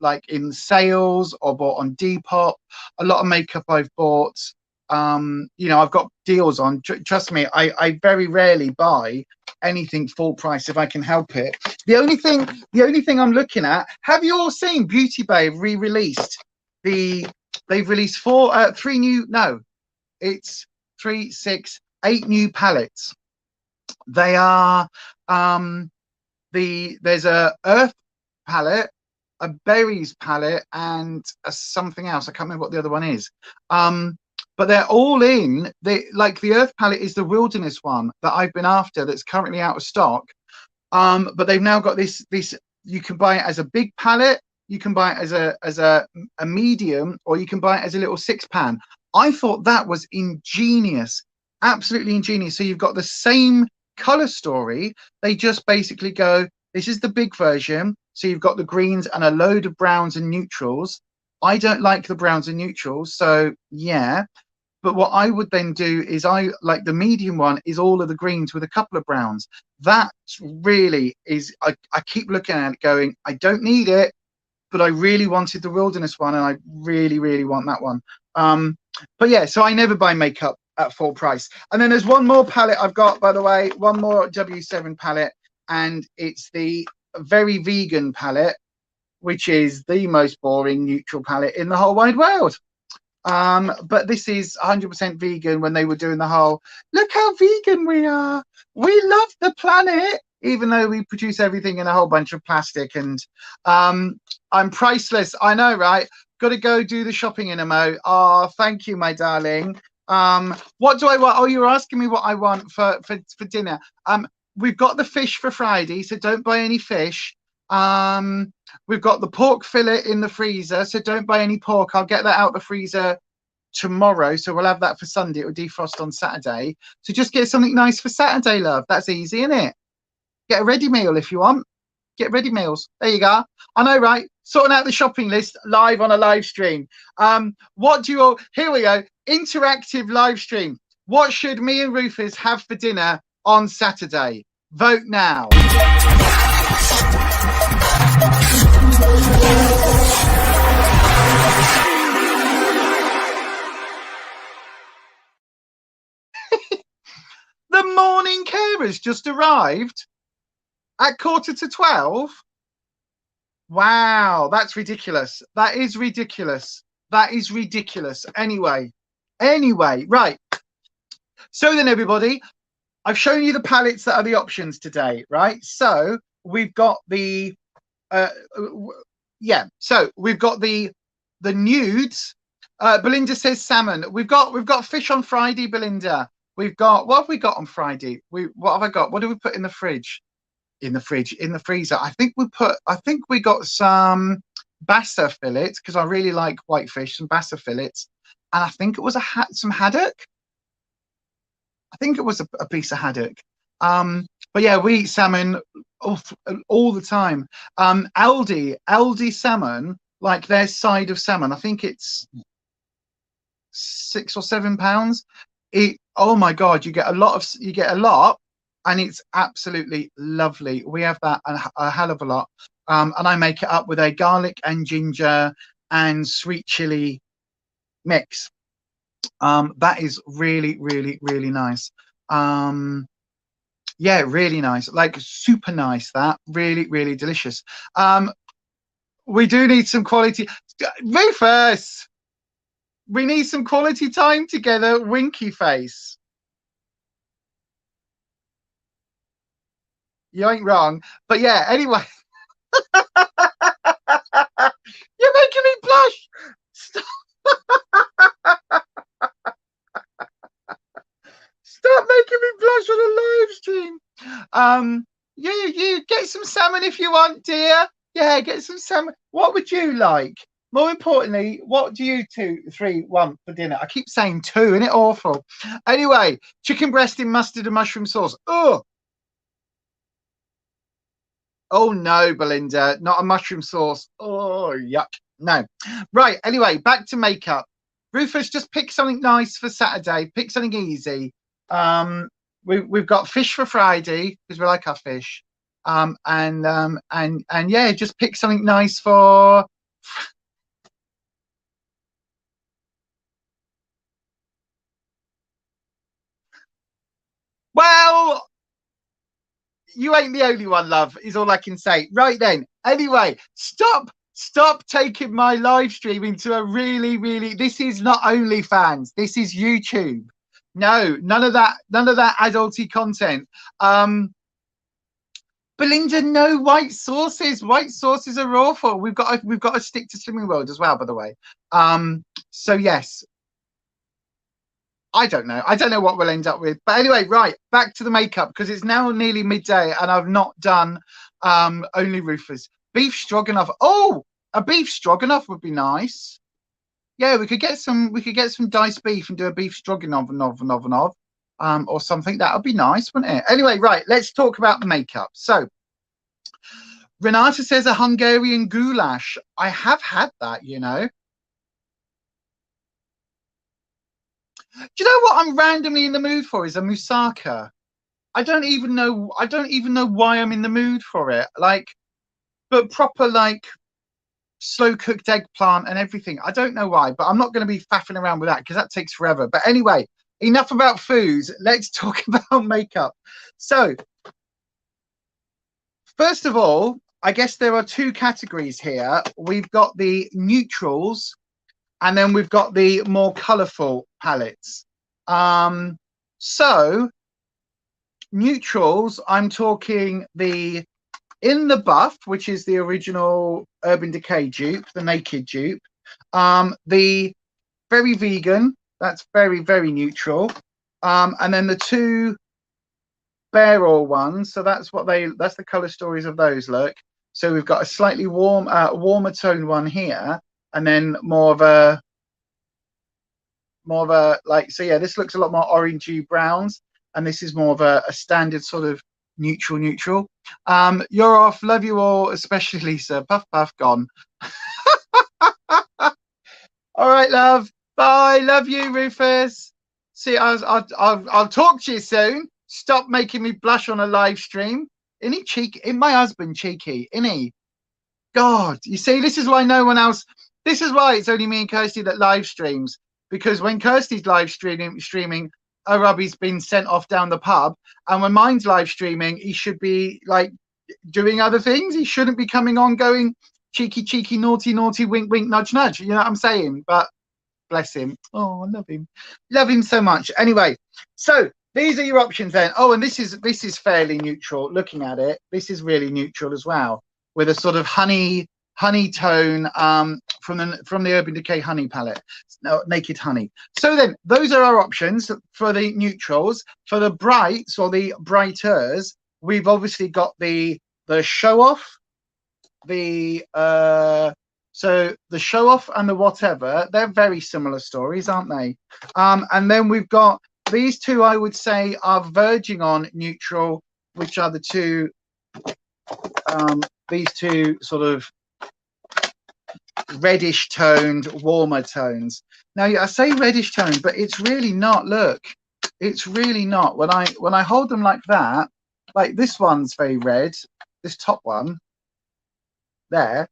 S1: like in sales or bought on Depop. A lot of makeup I've bought, you know, I've got deals on. Trust me, I very rarely buy anything full price if I can help it. The only thing I'm looking at, have you all seen Beauty Bay re-released they've released 3 new, no, it's 3, 6, 8 new palettes. They are there's a earth palette, a berries palette, and something else. I can't remember what the other one is. But they're all in. Like the earth palette is the wilderness one that I've been after, that's currently out of stock. But they've now got this. You can buy it as a big palette, you can buy it as a medium, or you can buy it as a little 6-pan. I thought that was ingenious, absolutely ingenious. So you've got the same color story. They just basically go, this is the big version. So you've got the greens and a load of browns and neutrals. I don't like the browns and neutrals, so yeah. But what I would then do is I like the medium one is all of the greens with a couple of browns. That really is, I keep looking at it going, I don't need it, but I really wanted the wilderness one, and I really, really want that one. But yeah, so I never buy makeup at full price. And then there's one more palette I've got, by the way, one more W7 palette, and it's the very vegan palette, which is the most boring neutral palette in the whole wide world. But this is 100% vegan. When they were doing the whole, look how vegan we are, we love the planet, even though we produce everything in a whole bunch of plastic. And I'm priceless, I know, right? Got to go do the shopping in a mo. Oh, thank you, my darling. What do I want? Oh, you're asking me what I want for dinner. We've got the fish for Friday, so don't buy any fish. We've got the pork fillet in the freezer, so don't buy any pork. I'll get that out the freezer tomorrow, so we'll have that for Sunday. It will defrost on Saturday. So just get something nice for Saturday, love. That's easy, isn't it? Get a ready meal if you want. Get ready meals. There you go. I know, right? Sorting out the shopping list live on a live stream. What do you all? Here we go. Interactive live stream. What should me and Rufus have for dinner on Saturday? Vote now. The morning carers just arrived at 11:45. Wow, that's ridiculous. That is ridiculous. That is ridiculous. Anyway, right. So then, everybody, I've shown you the palettes that are the options today, right? So we've got the so we've got the nudes. Belinda says salmon. We've got fish on Friday, Belinda. We've got, what have we got on Friday? What have I got? What do we put in the fridge? In the freezer. I think we got some bassa fillets, because I really like whitefish, some bassa fillets, and I think it was some haddock. I think it was a piece of haddock. But yeah, we eat salmon all the time. Aldi salmon, like their side of salmon, I think it's £6 or £7. Oh my god, you get a lot, and it's absolutely lovely. We have that a hell of a lot. And I make it up with a garlic and ginger and sweet chili mix. That is really, really, really nice. Yeah, really nice, like super nice. That really, really delicious. We do need some quality. Rufus, we need some quality time together. Winky face. You ain't wrong. But yeah, anyway. You're making me blush. Stop. Stop making me blush on a live stream. You get some salmon if you want, dear. Yeah, get some salmon. What would you like? More importantly, what do you 2, 3 want for dinner? I keep saying 2, isn't it awful? Anyway, chicken breast in mustard and mushroom sauce. Oh no, Belinda, not a mushroom sauce. Oh, yuck. No. Right, anyway, back to makeup. Rufus, just pick something nice for Saturday. Pick something easy. We've got fish for Friday, because we like our fish. And yeah, just pick something nice for... Well, you ain't the only one, love, is all I can say. Right then. Anyway, stop taking my live stream into a really, really, this is not OnlyFans, this is YouTube. No, none of that adulty content. Belinda, no white sauces. White sauces are awful. We've got to stick to Slimming World as well, by the way. So yes, I don't know. I don't know what we'll end up with. But anyway, right, back to the makeup because it's now nearly midday and I've not done only Rufus. Beef stroganoff. Oh, a beef stroganoff would be nice. Yeah, we could get some diced beef and do a beef stroganoff or something. That would be nice, wouldn't it? Anyway, right, let's talk about makeup. So Renata says a Hungarian goulash. I have had that, you know. Do you know what I'm randomly in the mood for is a moussaka. I don't even know why I'm in the mood for it. Like, but proper like slow cooked eggplant and everything. I don't know why, but I'm not going to be faffing around with that because that takes forever. But anyway, enough about foods. Let's talk about makeup. So, first of all, I guess there are two categories here. We've got the neutrals and then we've got the more colourful palettes. So neutrals, I'm talking the In the Buff, which is the original Urban Decay dupe, the naked dupe. The Very Vegan, that's very, very neutral. And then the two Bare All ones, so that's the colour stories of those look. So we've got a slightly warmer tone one here, and then more of a like, so yeah, this looks a lot more orangey browns, and this is more of a standard sort of neutral. You're off, love you all, especially Lisa. Puff gone. All right, love, bye, love you, Rufus. See, I'll talk to you soon. Stop making me blush on a live stream. Isn't he cheeky? Isn't my husband cheeky? Isn't he? God, you see, this is why no one else. This is why it's only me and Kirsty that live streams. Because when Kirsty's live streaming, Arabi's been sent off down the pub, and when mine's live streaming, he should be like doing other things. He shouldn't be coming on going cheeky, naughty, wink, nudge. You know what I'm saying? But bless him. Oh, I love him so much. Anyway, so these are your options then. Oh, and this is fairly neutral. Looking at it, this is really neutral as well, with a sort of honey tone from the Urban Decay honey palette, no, Naked Honey. So then those are our options for the neutrals. For the brights or the brighters, we've obviously got the Show Off, so the Show Off and the Whatever. They're very similar stories, aren't they? And then we've got these two, I would say, are verging on neutral, which are the two these two sort of reddish toned, warmer tones. Now I say reddish tone, but it's really not. Look, it's really not. When I hold them like that, like this one's very red, this top one there,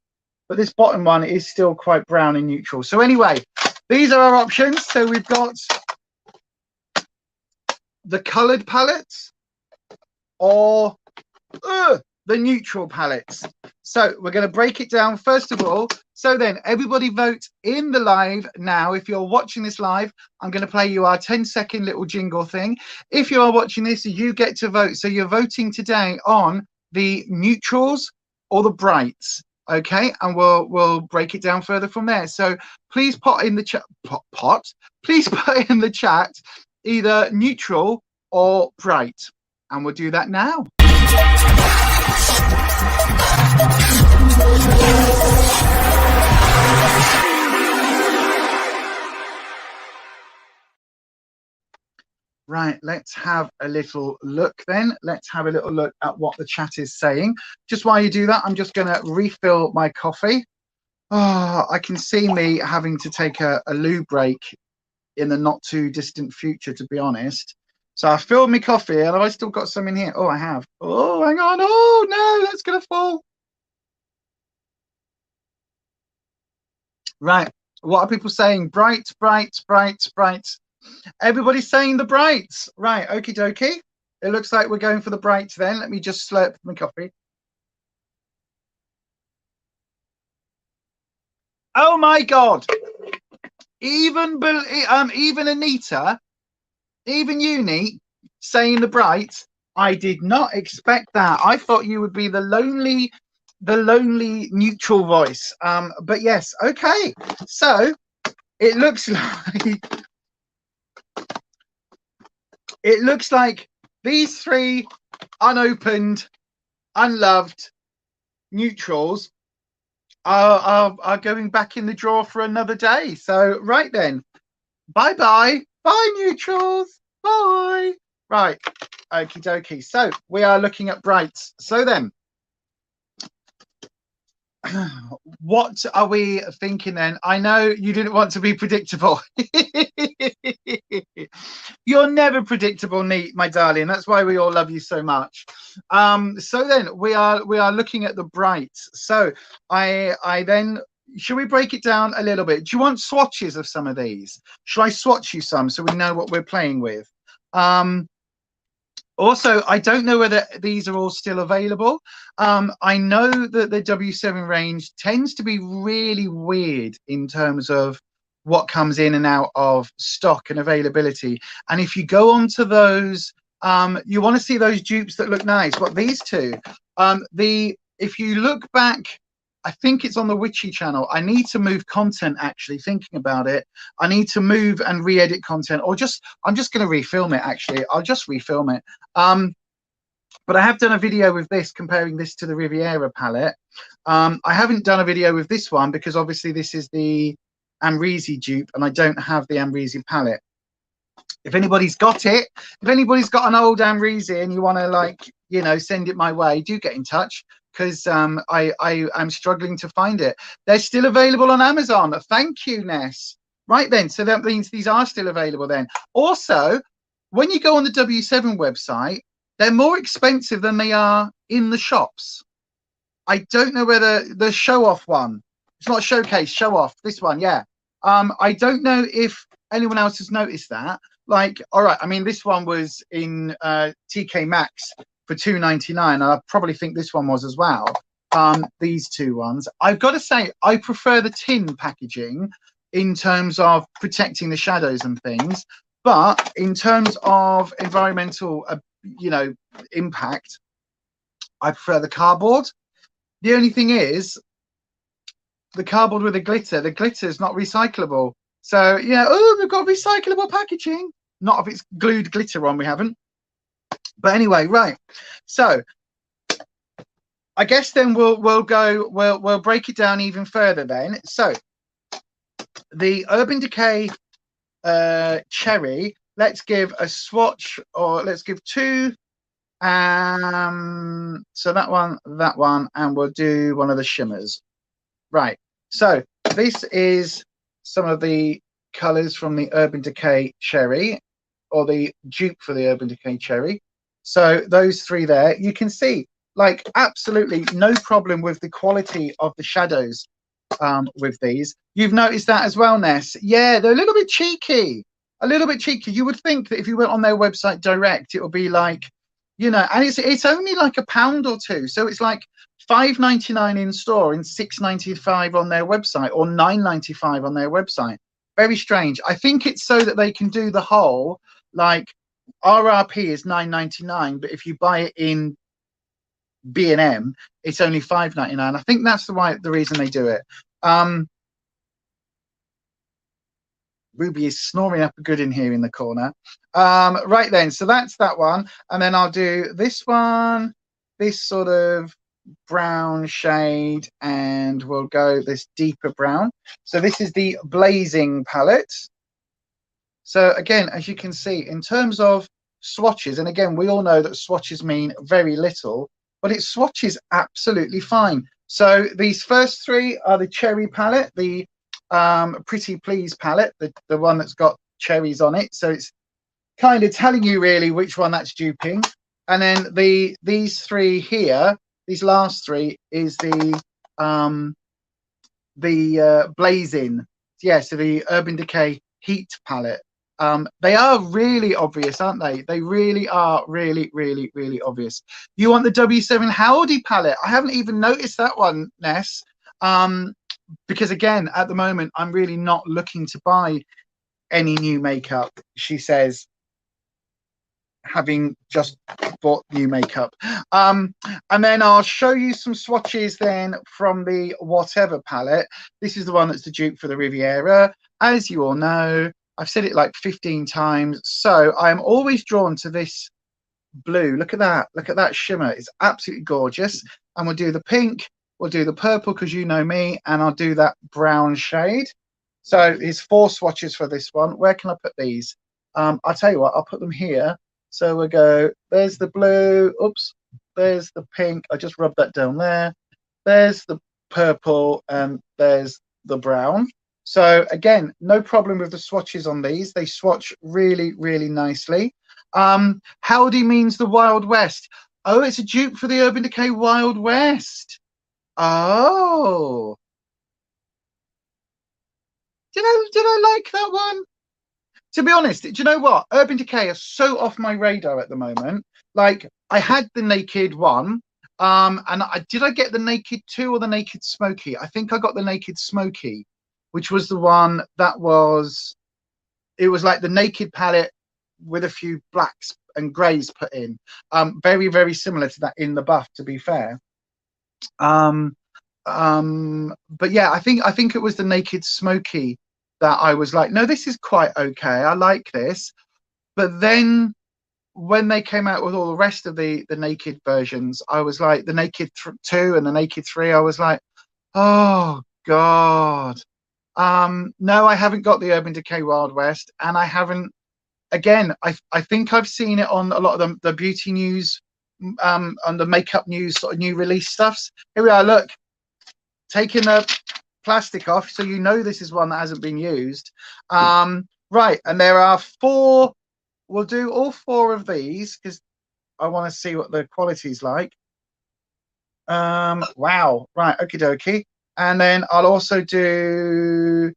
S1: but this bottom one is still quite brown and neutral. So anyway, these are our options. So we've got the coloured palettes or the neutral palettes. So we're going to break it down first of all. So then everybody vote in the live now. If you're watching this live, I'm going to play you our 10-second little jingle thing. If you are watching this, you get to vote. So you're voting today on the neutrals or the brights. Okay, and we'll break it down further from there. So please put in the chat please put in the chat either neutral or bright, and we'll do that now. Right, let's have a little look then. Let's have a little look at what the chat is saying. Just while you do that, I'm just going to refill my coffee. Oh, I can see me having to take a loo break in the not too distant future, to be honest. So I filled my coffee, and have I still got some in here? Oh, I have. Oh, hang on. Oh, no, that's going to fall. Right, what are people saying? Bright. Everybody's saying the brights. Right, okie dokie. It looks like we're going for the brights then. Let me just slurp my coffee. Oh my God. Even Anita, even Uni saying the brights. I did not expect that. I thought you would be the lonely neutral voice. But yes, okay. So it looks like these three unopened, unloved neutrals are going back in the drawer for another day. So right then, bye neutrals, bye. Right, okie dokie. So we are looking at brights. So then, what are we thinking then? I know you didn't want to be predictable. You're never predictable, Neat, my darling. That's why we all love you so much. So then we are looking at the brights. So I then, should we break it down a little bit? Do you want swatches of some of these? Shall I swatch you some so we know what we're playing with? Also, I don't know whether these are all still available. I know that the W7 range tends to be really weird in terms of what comes in and out of stock and availability. And if you go onto those, you want to see those dupes that look nice. What these two, if you look back, I think it's on the Witchy channel. I need to move content, actually, thinking about it. I need to move and re-edit content, or I'm just going to refilm it, actually. I'll just refilm it. But I have done a video with this, comparing this to the Riviera palette. I haven't done a video with this one because obviously this is the Amrezy dupe and I don't have the Amrezy palette. If anybody's got it, if anybody's got an old Amrezy and you want to, like, you know, send it my way, do get in touch, because I'm struggling to find it. They're still available on Amazon. Thank you, Ness. Right then, so that means these are still available then. Also, when you go on the W7 website, they're more expensive than they are in the shops. I don't know whether the show off one, it's not showcase, show off, this one, yeah. I don't know if anyone else has noticed that. Like, all right, I mean, this one was in TK Maxx for $2.99, and I probably think this one was as well. These two ones, I've got to say, I prefer the tin packaging in terms of protecting the shadows and things, but in terms of environmental, you know, impact, I prefer the cardboard. The only thing is, the cardboard with the glitter is not recyclable. So yeah, oh, we've got recyclable packaging. Not if it's glued glitter on, we haven't. But anyway, right. So I guess then we'll break it down even further then. So the Urban Decay Cherry, let's give a swatch, or let's give two. So that one, and we'll do one of the shimmers. Right. So this is some of the colors from the Urban Decay Cherry, or the dupe for the Urban Decay Cherry. So those three there, you can see, like, absolutely no problem with the quality of the shadows with these. You've noticed that as well, Ness? Yeah, they're a little bit cheeky. A little bit cheeky. You would think that if you went on their website direct, it would be like, you know, and it's only like £1 or two. So it's like $5.99 in store and $6.95 on their website, or $9.95 on their website. Very strange. I think it's so that they can do the whole, like, RRP is $9.99, but if you buy it in B&M, it's only $5.99. I think that's the reason they do it. Ruby is snoring up a good in here in the corner. Right then, so that's that one, and then I'll do this one, this sort of brown shade, and we'll go this deeper brown. So this is the Blazing palette. So again, as you can see, in terms of swatches, and again, we all know that swatches mean very little, but it swatches absolutely fine. So these first three are the Cherry palette, the Pretty Please palette, the one that's got cherries on it. So it's kind of telling you really which one that's duping. And then these three here, these last three, is the Blazing. Yeah, so the Urban Decay Heat palette. They are really obvious, aren't they? They really are really, really, really obvious. You want the W7 Howdy palette? I haven't even noticed that one, Ness. Because again, at the moment, I'm really not looking to buy any new makeup, she says. having just bought new makeup. And then I'll show you some swatches then from the Whatever palette. This is the one that's the dupe for the Riviera. As you all know, I've said it like 15 times. So I'm always drawn to this blue. Look at that. Look at that shimmer. It's absolutely gorgeous. And we'll do the pink. We'll do the purple because you know me. And I'll do that brown shade. So it's 4 swatches for this one. Where can I put these? I'll tell you what. I'll put them here. So we'll go, there's the blue. Oops. There's the pink. I just rubbed that down there. There's the purple. And there's the brown. So again, no problem with the swatches on these. They swatch really, really nicely. Howdy means the Wild West. Oh, it's a dupe for the Urban Decay Wild West. Oh. Did I like that one? To be honest, do you know what? Urban Decay are so off my radar at the moment. Like, I had the Naked one. And did I get the Naked 2 or the Naked Smoky? I think I got the Naked Smoky, which was the one that was, it was like the Naked palette with a few blacks and greys put in. Very, very similar to that in the buff, to be fair. But yeah, I think it was the Naked Smoky that I was like, no, this is quite okay. I like this. But then when they came out with all the rest of the Naked versions, I was like, the Naked 2 and the Naked 3, I was like, oh God. No, I haven't got the Urban Decay Wild West, and I haven't. Again, I think I've seen it on a lot of the beauty news, on the makeup news sort of new release stuffs. Here we are. Look, taking the plastic off, so you know this is one that hasn't been used. Right, and there are 4. We'll do all 4 of these because I want to see what the quality's like. Wow. Right. Okie dokie. And then I'll also do,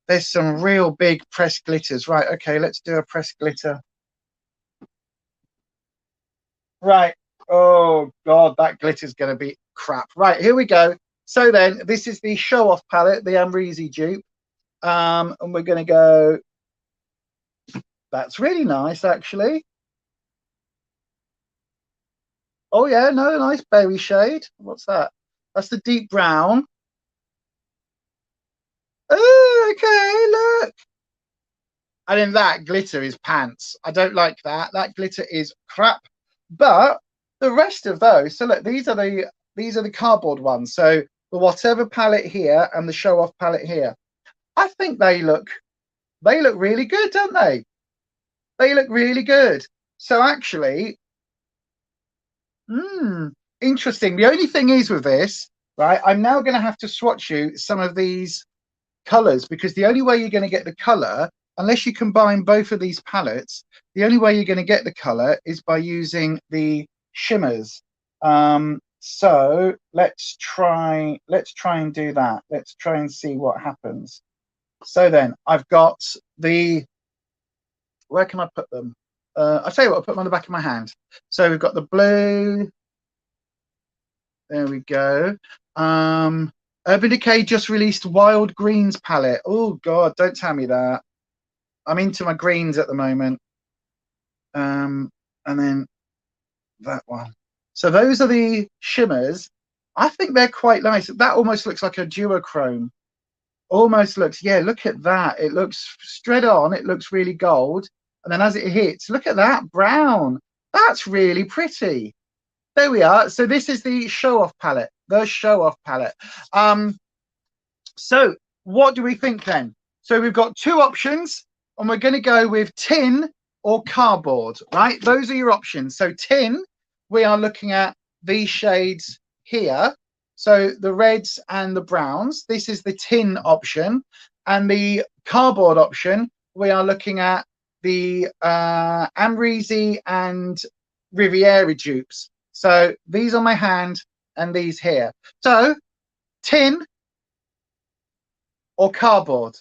S1: there's some real big pressed glitters. Right. Okay. Let's do a pressed glitter. Right. Oh God, that glitter's going to be crap. Right. Here we go. So then this is the Show Off palette, the Amrezy dupe. And we're going to go, that's really nice, actually. Oh yeah, no, nice berry shade. What's that? That's the deep brown. Oh, okay, look. And then that glitter is pants. I don't like that. That glitter is crap. But the rest of those, so look, these are the cardboard ones. So the Whatever palette here and the Show Off palette here. I think they look really good, don't they? They look really good. So actually, interesting. The only thing is with this, right, I'm now going to have to swatch you some of these colors, because the only way you're going to get the color, unless you combine both of these palettes, the only way you're going to get the color is by using the shimmers. So let's try and do that. Let's try and see what happens. So then I've got the, where can I put them? I'll tell you what, I'll put them on the back of my hand. So we've got the blue. There we go. Urban Decay just released Wild Greens palette. Oh God, don't tell me that. I'm into my greens at the moment. And then that one. So those are the shimmers. I think they're quite nice. That almost looks like a duochrome. Almost looks, yeah, look at that. It looks straight on. It looks really gold. And then as it hits, look at that brown. That's really pretty. There we are. So this is the Show Off palette. The Show Off palette. So what do we think then? So we've got 2 options, and we're going to go with tin or cardboard, right? Those are your options. So tin, we are looking at these shades here. So the reds and the browns. This is the tin option. And the cardboard option, we are looking at the Amrezy and Riviera dupes. So these on my hand and these here. So tin or cardboard.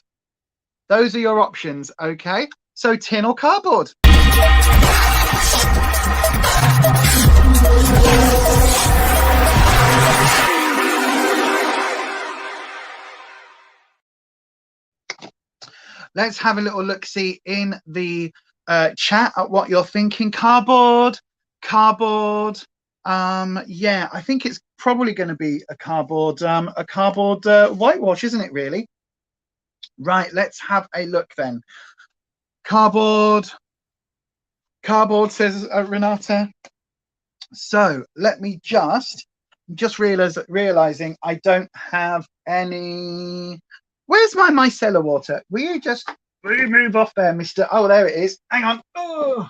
S1: Those are your options, okay? So tin or cardboard. Let's have a little look-see in the chat at what you're thinking. Cardboard. Yeah, I think it's probably going to be a cardboard whitewash, isn't it? Really? Right. Let's have a look then. Cardboard, says Renata. So let me just realizing I don't have any. Where's my micellar water? Will you just move off there, Mister? Oh, there it is. Hang on. Oh.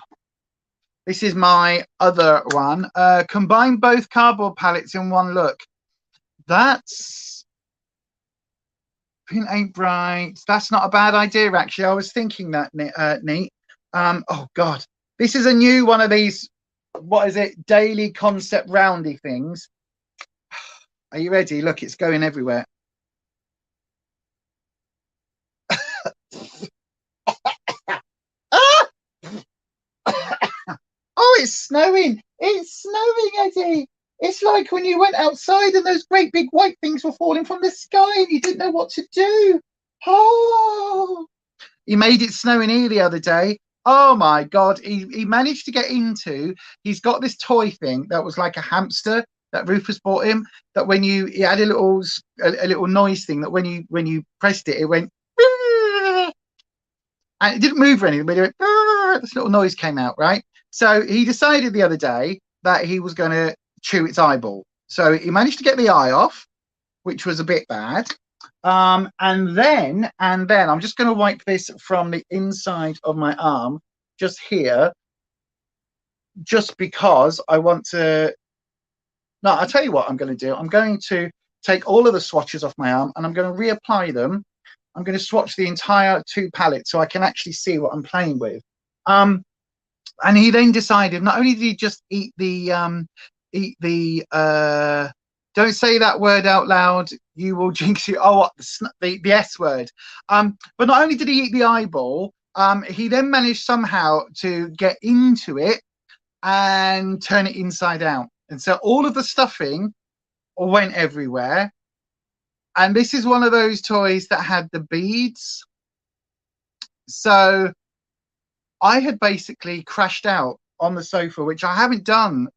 S1: This is my other one. Combine both cardboard palettes in one look. That's pink ain't bright. That's not a bad idea, actually. I was thinking that, neat. Oh God, this is a new one of these. What is it? Daily concept roundy things. Are you ready? Look, it's going everywhere. Ah! Oh, it's snowing. It's snowing, Eddie. It's like when you went outside and those great big white things were falling from the sky and you didn't know what to do. Oh, he made it snowing here the other day. Oh my God, he managed to get into, he's got this toy thing that was like a hamster that Rufus bought him, that when he had a little noise thing that when you pressed it, it went, and it didn't move or anything, but it went, this little noise came out, right? So he decided the other day that he was going to chew its eyeball. So he managed to get the eye off, which was a bit bad. And then I'm just going to wipe this from the inside of my arm, just here, just because I want to. No, I'll tell you what I'm going to do. I'm going to take all of the swatches off my arm and I'm going to reapply them. I'm going to swatch the entire 2 palettes so I can actually see what I'm playing with. And he then decided not only did he just eat the don't say that word out loud, you will jinx you. Oh, what, the S word. But not only did he eat the eyeball, he then managed somehow to get into it and turn it inside out. And so all of the stuffing went everywhere. And this is one of those toys that had the beads. So I had basically crashed out on the sofa, which I haven't done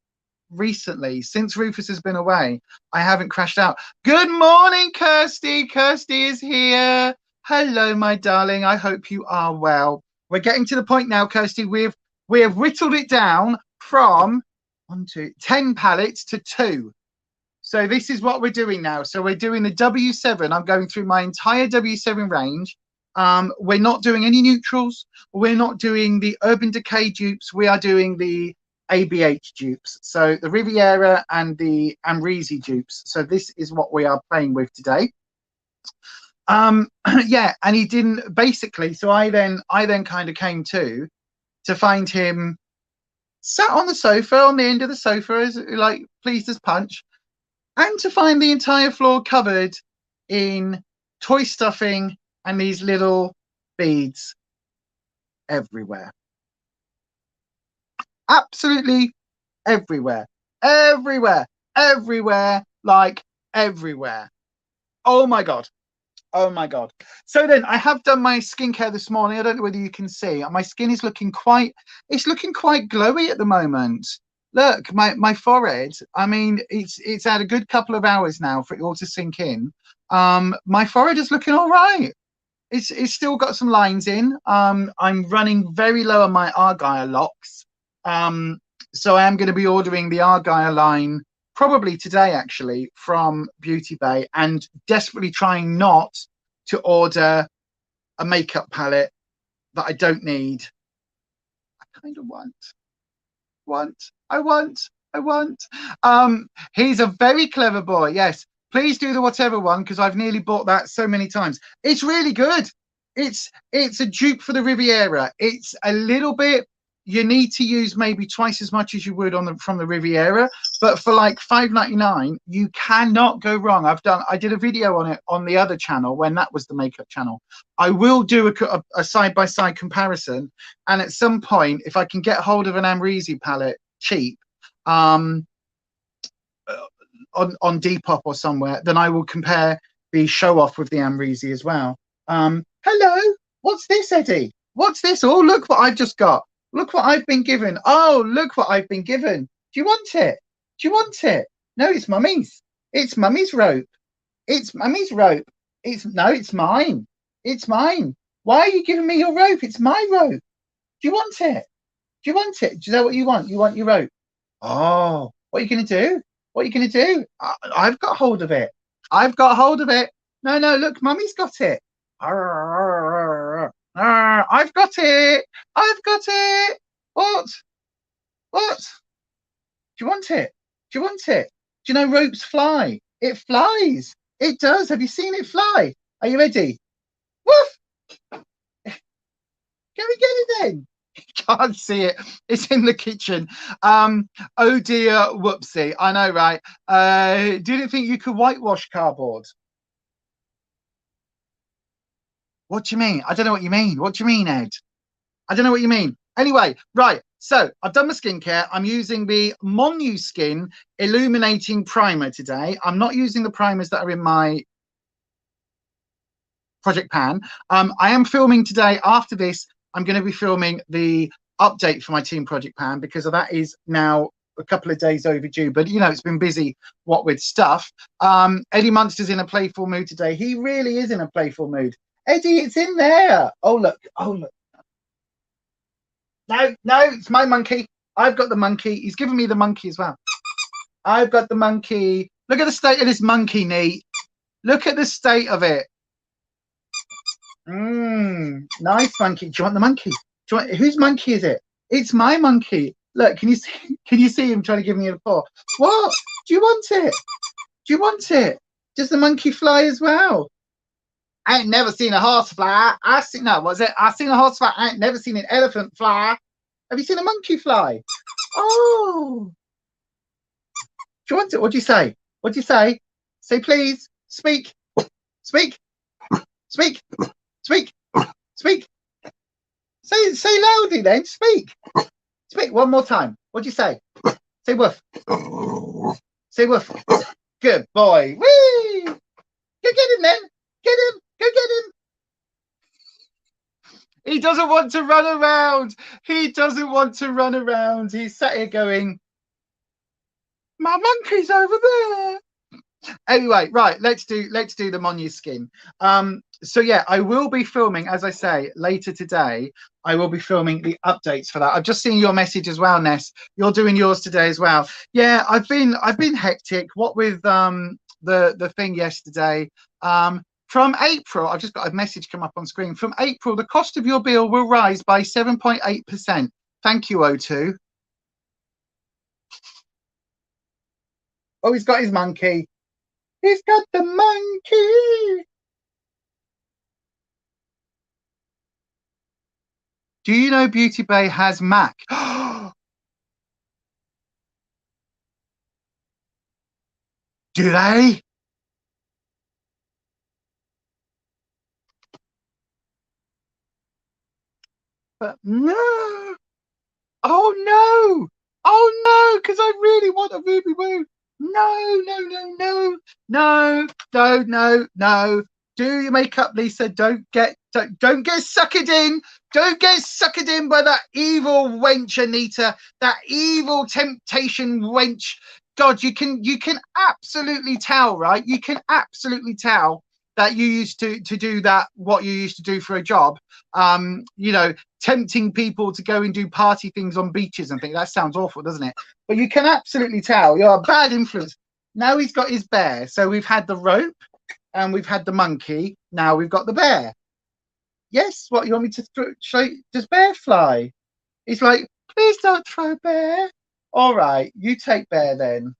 S1: recently. Since Rufus has been away, I haven't crashed out. Good morning, Kirsty. Kirsty is here. Hello, my darling. I hope you are well. We're getting to the point now, Kirsty. We have whittled it down from 10 palettes to 2. So this is what we're doing now. So we're doing the W7. I'm going through my entire W7 range. We're not doing any neutrals. We're not doing the Urban Decay dupes. We are doing the ABH dupes. So the Riviera and the Amrisi dupes. So this is what we are playing with today. Yeah, and he didn't basically. So I then kind of came to find him sat on the sofa, on the end of the sofa, as like pleased as punch, and to find the entire floor covered in toy stuffing and these little beads everywhere. Absolutely everywhere. Everywhere. Everywhere. Like everywhere. Oh my God. Oh my God. So then I have done my skincare this morning. I don't know whether you can see. My skin is looking quite glowy at the moment. Look, my forehead, I mean, it's had a good couple of hours now for it all to sink in. My forehead is looking all right. It's still got some lines in. I'm running very low on my Argyle locks. So I am going to be ordering the Argyle line probably today, actually, from Beauty Bay, and desperately trying not to order a makeup palette that I don't need. I kind of I want. He's a very clever boy. Yes, please do the whatever one, because I've nearly bought that so many times. It's really good. It's a dupe for the Riviera. It's a little bit, you need to use maybe twice as much as you would from the Riviera, but for like $5.99 you cannot go wrong. I did a video on it on the other channel when that was the makeup channel. I will do a side-by-side comparison, and at some point, if I can get hold of an Amrisi palette cheap on Depop or somewhere, then I will compare the show off with the Amrisi as well. Hello, what's this, Eddie? What's this? Oh, look what I've just got. Look what I've been given. Oh, look what I've been given. Do you want it? Do you want it? No, it's mummy's. It's mummy's rope. It's mummy's rope. It's no, it's mine. It's mine. Why are you giving me your rope? It's my rope. Do you want it? Do you want it? Do you know what you want? You want your rope. Oh, what are you going to do? What are you going to do? I've got hold of it. I've got hold of it. No, no, look, mummy's got it. I've got it. I've got it. What? What? Do you want it? Do you want it? Do you know ropes fly? It flies. It does. Have you seen it fly? Are you ready? Woof! Can we get it then? Can't see it. It's in the kitchen. Oh dear, whoopsie. I know, right? Didn't think you could whitewash cardboard. What do you mean? I don't know what you mean. What do you mean, Ed? I don't know what you mean. Anyway, right. So I've done my skincare. I'm using the Monu Skin Illuminating Primer today. I'm not using the primers that are in my Project Pan. I am filming today. After this, I'm going to be filming the update for my Team Project Pan because that is now a couple of days overdue. But, you know, it's been busy, what with stuff. Eddie Munster's in a playful mood today. He really is in a playful mood. Eddie, it's in there. Oh, look. Oh, look. No, no, it's my monkey. I've got the monkey. He's given me the monkey as well. I've got the monkey. Look at the state of this monkey, Neat. Look at the state of it. Nice monkey. Do you want the monkey? Do you want, whose monkey is it? It's my monkey. Look, can you see? Can you see him trying to give me a paw? What? Do you want it? Do you want it? Does the monkey fly as well? I ain't never seen a horse fly. I've seen a horse fly. I ain't never seen an elephant fly. Have you seen a monkey fly? Oh. Do you want it? What do you say? What do you say? Say please. Speak. Speak. Speak. Speak. Speak. Say loudly then. Speak. Speak one more time. What do you say? Say woof. Say woof. Good boy. Whee! Go get him then. Get him. Go get him. He doesn't want to run around. He doesn't want to run around. He's sat here going, my monkey's over there. Anyway, right, let's do the Monu Skin. So yeah, I will be filming, as I say, later today. I will be filming the updates for that. I've just seen your message as well, Ness. You're doing yours today as well. Yeah, I've been hectic. What with the thing yesterday. From April, I've just got a message come up on screen. From April, the cost of your bill will rise by 7.8%. Thank you, O2. Oh, he's got his monkey. He's got the monkey. Do you know Beauty Bay has Mac? Do they? But no. Oh no. Oh no, because I really want a Ruby Woo. No, no, no, no, no, no, no, no. Do your makeup, Lisa. Don't get suckered in. Don't get suckered in by that evil wench, Anita. That evil temptation wench. God, you can absolutely tell, right? You can absolutely tell that you used to do that, what you used to do for a job. You know, tempting people to go and do party things on beaches and things. That sounds awful, doesn't it? But you can absolutely tell you're a bad influence. Now he's got his bear. So we've had the rope and we've had the monkey. Now we've got the bear. Yes, what, you want me to show? Does bear fly? He's like, please don't throw bear. All right, you take bear then.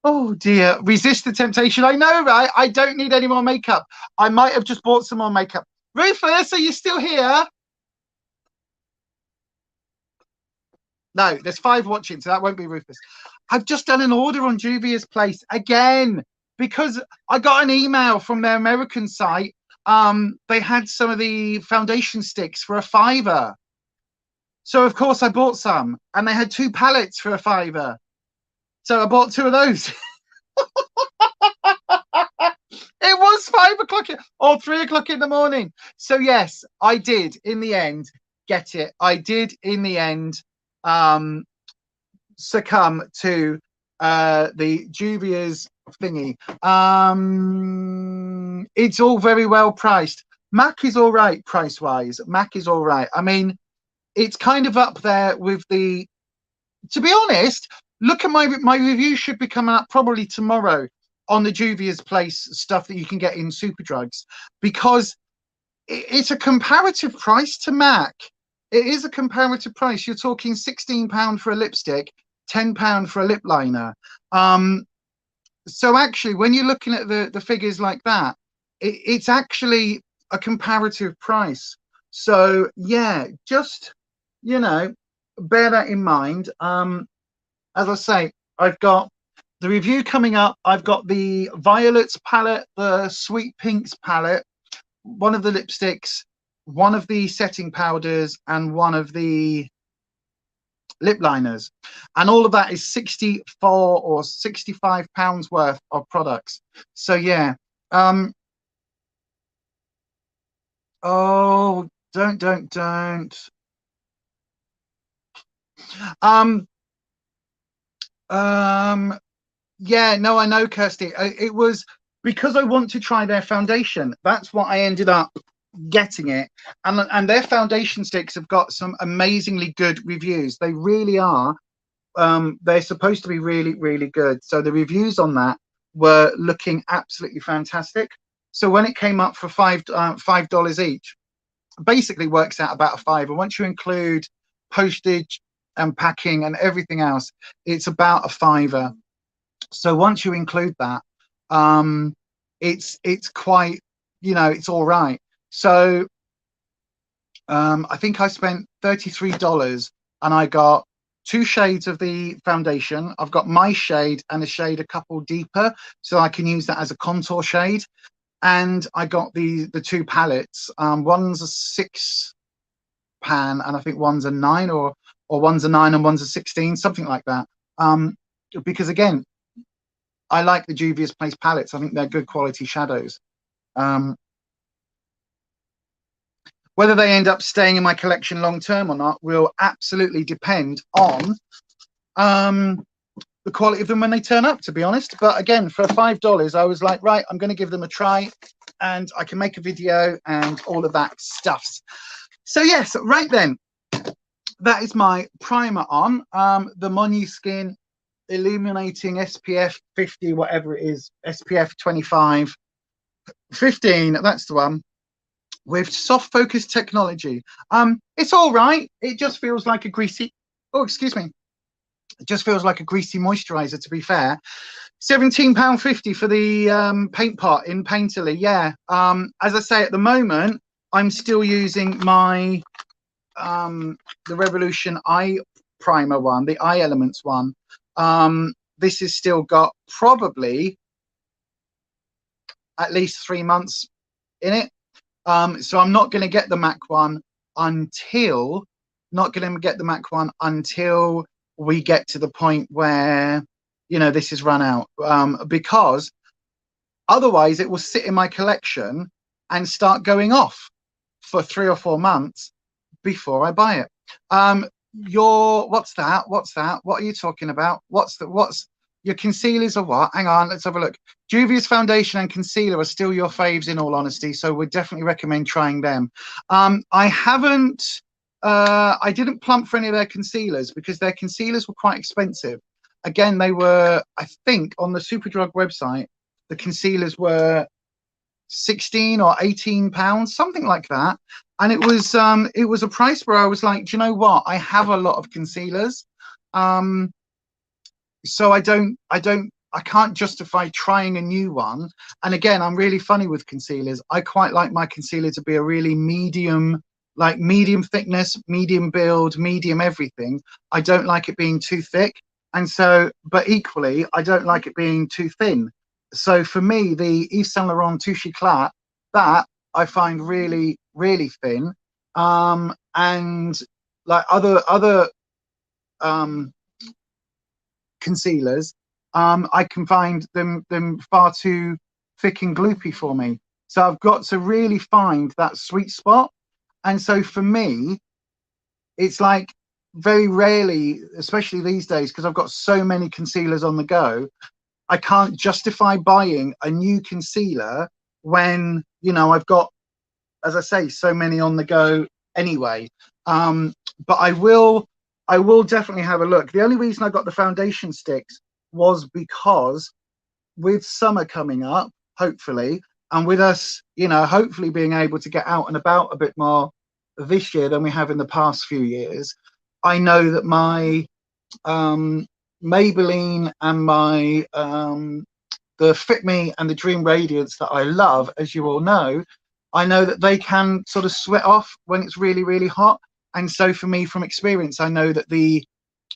S1: Oh dear, resist the temptation. I know, right? I don't need any more makeup. I might have just bought some more makeup. Rufus, are you still here? No, there's 5 watching, so that won't be Rufus. I've just done an order on Juvia's Place again because I got an email from their American site. They had some of the foundation sticks for a £5. So of course I bought some, and they had 2 pallets for a £5. So I bought 2 of those. It was 5 o'clock or 3 o'clock in the morning. So yes, I did in the end get it. I did in the end succumb to the Juvia's thingy. It's all very well priced. Mac is all right price wise. Mac is all right. I mean, it's kind of up there with the. To be honest, look at my review should be coming up probably tomorrow on the Juvia's Place stuff that you can get in Superdrugs, because it's a comparative price to Mac. It is a comparative price. You're talking £16 for a lipstick, £10 for a lip liner. So actually, when you're looking at the figures like that, it's actually a comparative price. So yeah, just, you know, bear that in mind. As I say, I've got the review coming up. I've got the Violets palette, the Sweet Pinks palette, one of the lipsticks, one of the setting powders, and one of the lip liners, and all of that is 64 or 65 pounds worth of products. So yeah. Oh, don't. Yeah, no, I know, Kirsty. It was because I want to try their foundation. That's what I ended up getting it. And their foundation sticks have got some amazingly good reviews. They really are. They're supposed to be really, really good. So the reviews on that were looking absolutely fantastic. So when it came up for $5 each, basically works out about a £5. Once you include postage and packing and everything else, it's about a £5. So once you include that, it's quite, you know, it's all right. So I think I spent $33 and I got 2 shades of the foundation. I've got my shade and a shade a couple deeper, so I can use that as a contour shade. And I got the 2 palettes. One's a 6 pan, and I think one's a 9, or one's a 9 and one's a 16, something like that. Because again, I like the Juvia's Place palettes. I think they're good quality shadows. Whether they end up staying in my collection long term or not will absolutely depend on the quality of them when they turn up, to be honest. But again, for $5, I was like, right, I'm going to give them a try, and I can make a video and all of that stuff. So yes, right then, that is my primer on. The Monuskin Illuminating SPF 50, whatever it is, SPF 25, 15, that's the one, with soft focus technology. It's all right. It just feels like a greasy, oh, excuse me. It just feels like a greasy moisturizer, to be fair. £17.50 for the paint pot in Painterly. Yeah. As I say, at the moment, I'm still using my the Revolution Eye Primer one, the Eye Elements one. This has still got probably at least 3 months in it. So I'm not going to get the MAC one until we get to the point where, you know, this is run out, because otherwise it will sit in my collection and start going off for 3 or 4 months before I buy it. What's that? What are you talking about? What's your concealers are what? Hang on, let's have a look. Juvia's foundation and concealer are still your faves, in all honesty, so would definitely recommend trying them. I didn't plump for any of their concealers because their concealers were quite expensive. Again, they were, I think, on the Superdrug website, the concealers were 16 or 18 pounds, something like that. And it was a price where I was like, do you know what? I have a lot of concealers. So I can't justify trying a new one. And again, I'm really funny with concealers. I quite like my concealer to be a really medium, like medium thickness, medium build, medium everything. I don't like it being too thick. And so, but equally, I don't like it being too thin. So for me, the Yves Saint Laurent Touche Éclat, that I find really, really thin. And like other concealers, I can find them far too thick and gloopy for me. So I've got to really find that sweet spot. And so for me, it's like very rarely, especially these days, because I've got so many concealers on the go, I can't justify buying a new concealer when, you know, I've got, as I say, so many on the go anyway. But I will definitely have a look. The only reason I got the foundation sticks was because with summer coming up, hopefully, and with us, you know, hopefully being able to get out and about a bit more this year than we have in the past few years, I know that my Maybelline and my the Fit Me and the Dream Radiance that I love, as you all I know that they can sort of sweat off when it's really, really hot. And so for me, from experience, I know that the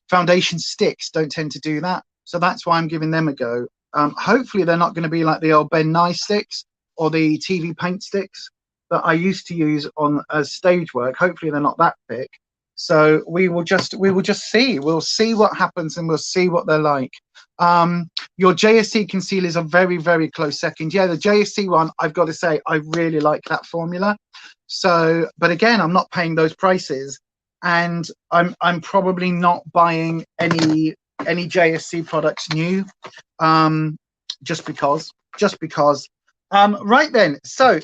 S1: foundation sticks don't tend to do that. So that's why I'm giving them a go. Hopefully they're not going to be like the old Ben Nye sticks or the TV paint sticks that I used to use on as stage work. Hopefully they're not that thick. So we will just see. We'll see what happens and we'll see what they're like. Your JSC concealers are very, very close second. Yeah, the JSC one, I've got to say, I really like that formula. So, but again, I'm not paying those prices, and I'm probably not buying any JSC products new, just because. Right then, so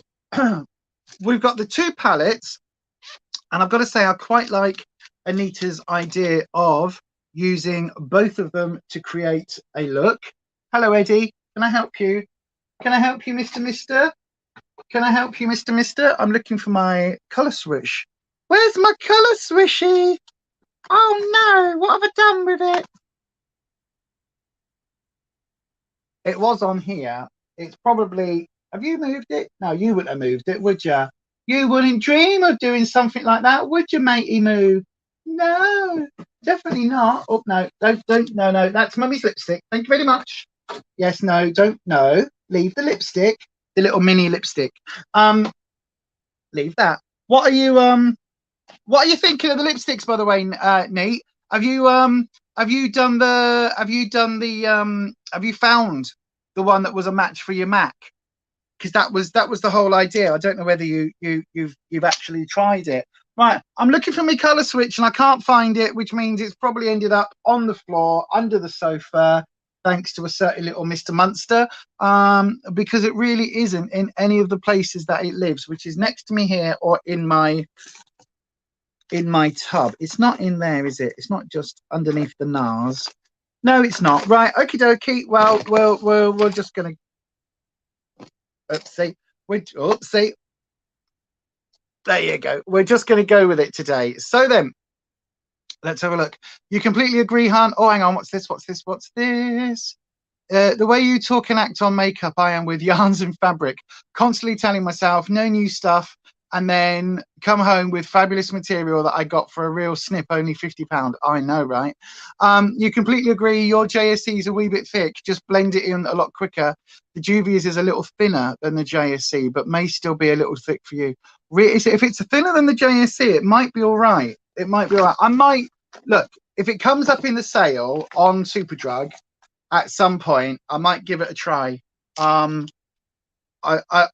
S1: we've got the two palettes, and I've got to say I quite like Anita's idea of using both of them to create a look. Hello, Eddie. Can I help you? Can I help you, Mr. Mister? Can I help you, Mr. Mister? I'm looking for my colour switch. Where's my colour swishy? Oh no, what have I done with it? It was on here. It's probably, have you moved it? No, you wouldn't have moved it, would you? You wouldn't dream of doing something like that, would you, matey moo? No, definitely not. Oh, no, no, that's mummy's lipstick. Thank you very much. Yes, no, don't, no. Leave the lipstick, the little mini lipstick. Leave that. What are you thinking of the lipsticks, by the way, Nate? Have you found the one that was a match for your Mac? Because that was the whole idea. I don't know whether you've actually tried it. Right, I'm looking for my color switch and I can't find it, which means it's probably ended up on the floor under the sofa, thanks to a certain little Mr. Munster, because it really isn't in any of the places that it lives, which is next to me here or in my tub. It's not in there, is it? It's not just underneath the NARS. No, it's not. Right, okie dokie. Well, we're just gonna oopsie. There you go. We're just going to go with it today. So then, let's have a look. You completely agree, Han? Oh, hang on. What's this? The way you talk and act on makeup, I am with yarns and fabric, constantly telling myself no new stuff, and then come home with fabulous material that I got for a real snip, only £50. I know, right? You completely agree. Your JSC is a wee bit thick. Just blend it in a lot quicker. The Juvia's is a little thinner than the JSC, but may still be a little thick for you. If it's thinner than the JSC, it might be all right. It might be all right. I might look if it comes up in the sale on Superdrug at some point. I might give it a try. I'm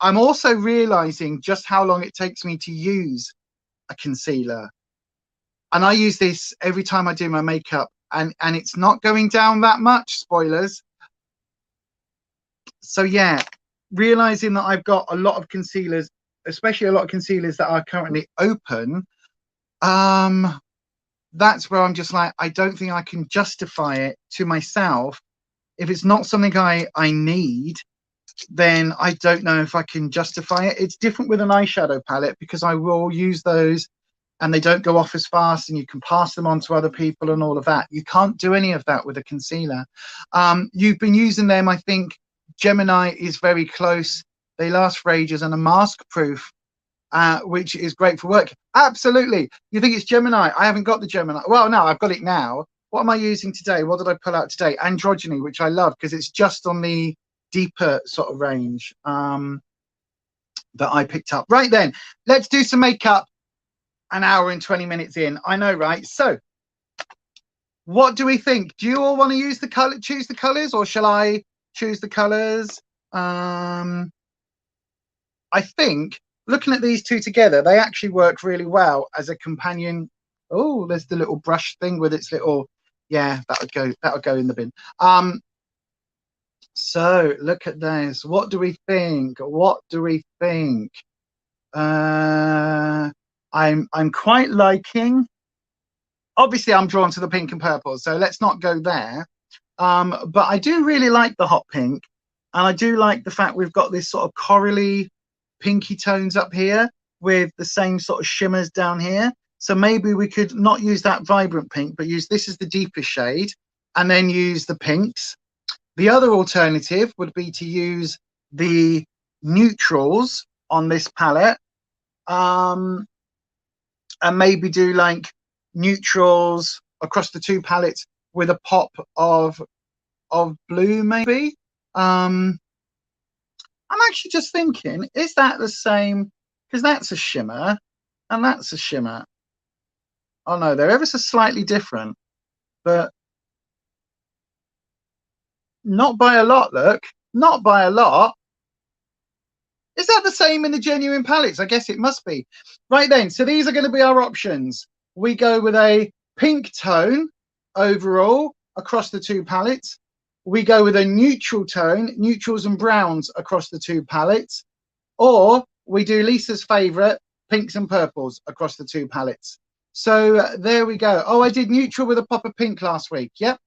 S1: also realizing just how long it takes me to use a concealer, and I use this every time I do my makeup, and it's not going down that much. Spoilers. So yeah, realizing that I've got a lot of concealers, especially a lot of concealers that are currently open, that's where I'm just like, I don't think I can justify it to myself. If it's not something I need, then I don't know if I can justify it. It's different with an eyeshadow palette because I will use those and they don't go off as fast and you can pass them on to other people and all of that. You can't do any of that with a concealer. You've been using them, I think Gemini is very close. They last for ages and are mask proof, which is great for work. Absolutely. You think it's Gemini? I haven't got the Gemini. Well, no, I've got it now. What am I using today? What did I pull out today? Androgyny, which I love because it's just on the deeper sort of range that I picked up. Right then, let's do some makeup. An hour and 20 minutes in. I know, right? So what do we think? Do you all want to choose the colors, or shall I choose the colors? I think looking at these two together, they actually work really well as a companion Oh, there's the little brush thing with its little, yeah, that'll go in the bin. So look at this. What do we think? What do we think? I'm quite liking, obviously I'm drawn to the pink and purple, so let's not go there. But I do really like the hot pink, and I do like the fact we've got this sort of corally pinky tones up here with the same sort of shimmers down here. So maybe we could not use that vibrant pink, but use this as the deepest shade and then use the pinks. The other alternative would be to use the neutrals on this palette, and maybe do like neutrals across the two palettes with a pop of blue, maybe. I'm actually just thinking, is that the same? Because that's a shimmer and that's a shimmer. Oh no, they're ever so slightly different, but not by a lot. Look, not by a lot. Is that the same in the genuine palettes? I guess it must be. Right then, so these are going to be our options. We go with a pink tone overall across the two palettes. We go with a neutral tone, neutrals and browns across the two palettes. Or we do Lisa's favourite, pinks and purples across the two palettes. So there we go. Oh, I did neutral with a pop of pink last week. Yep.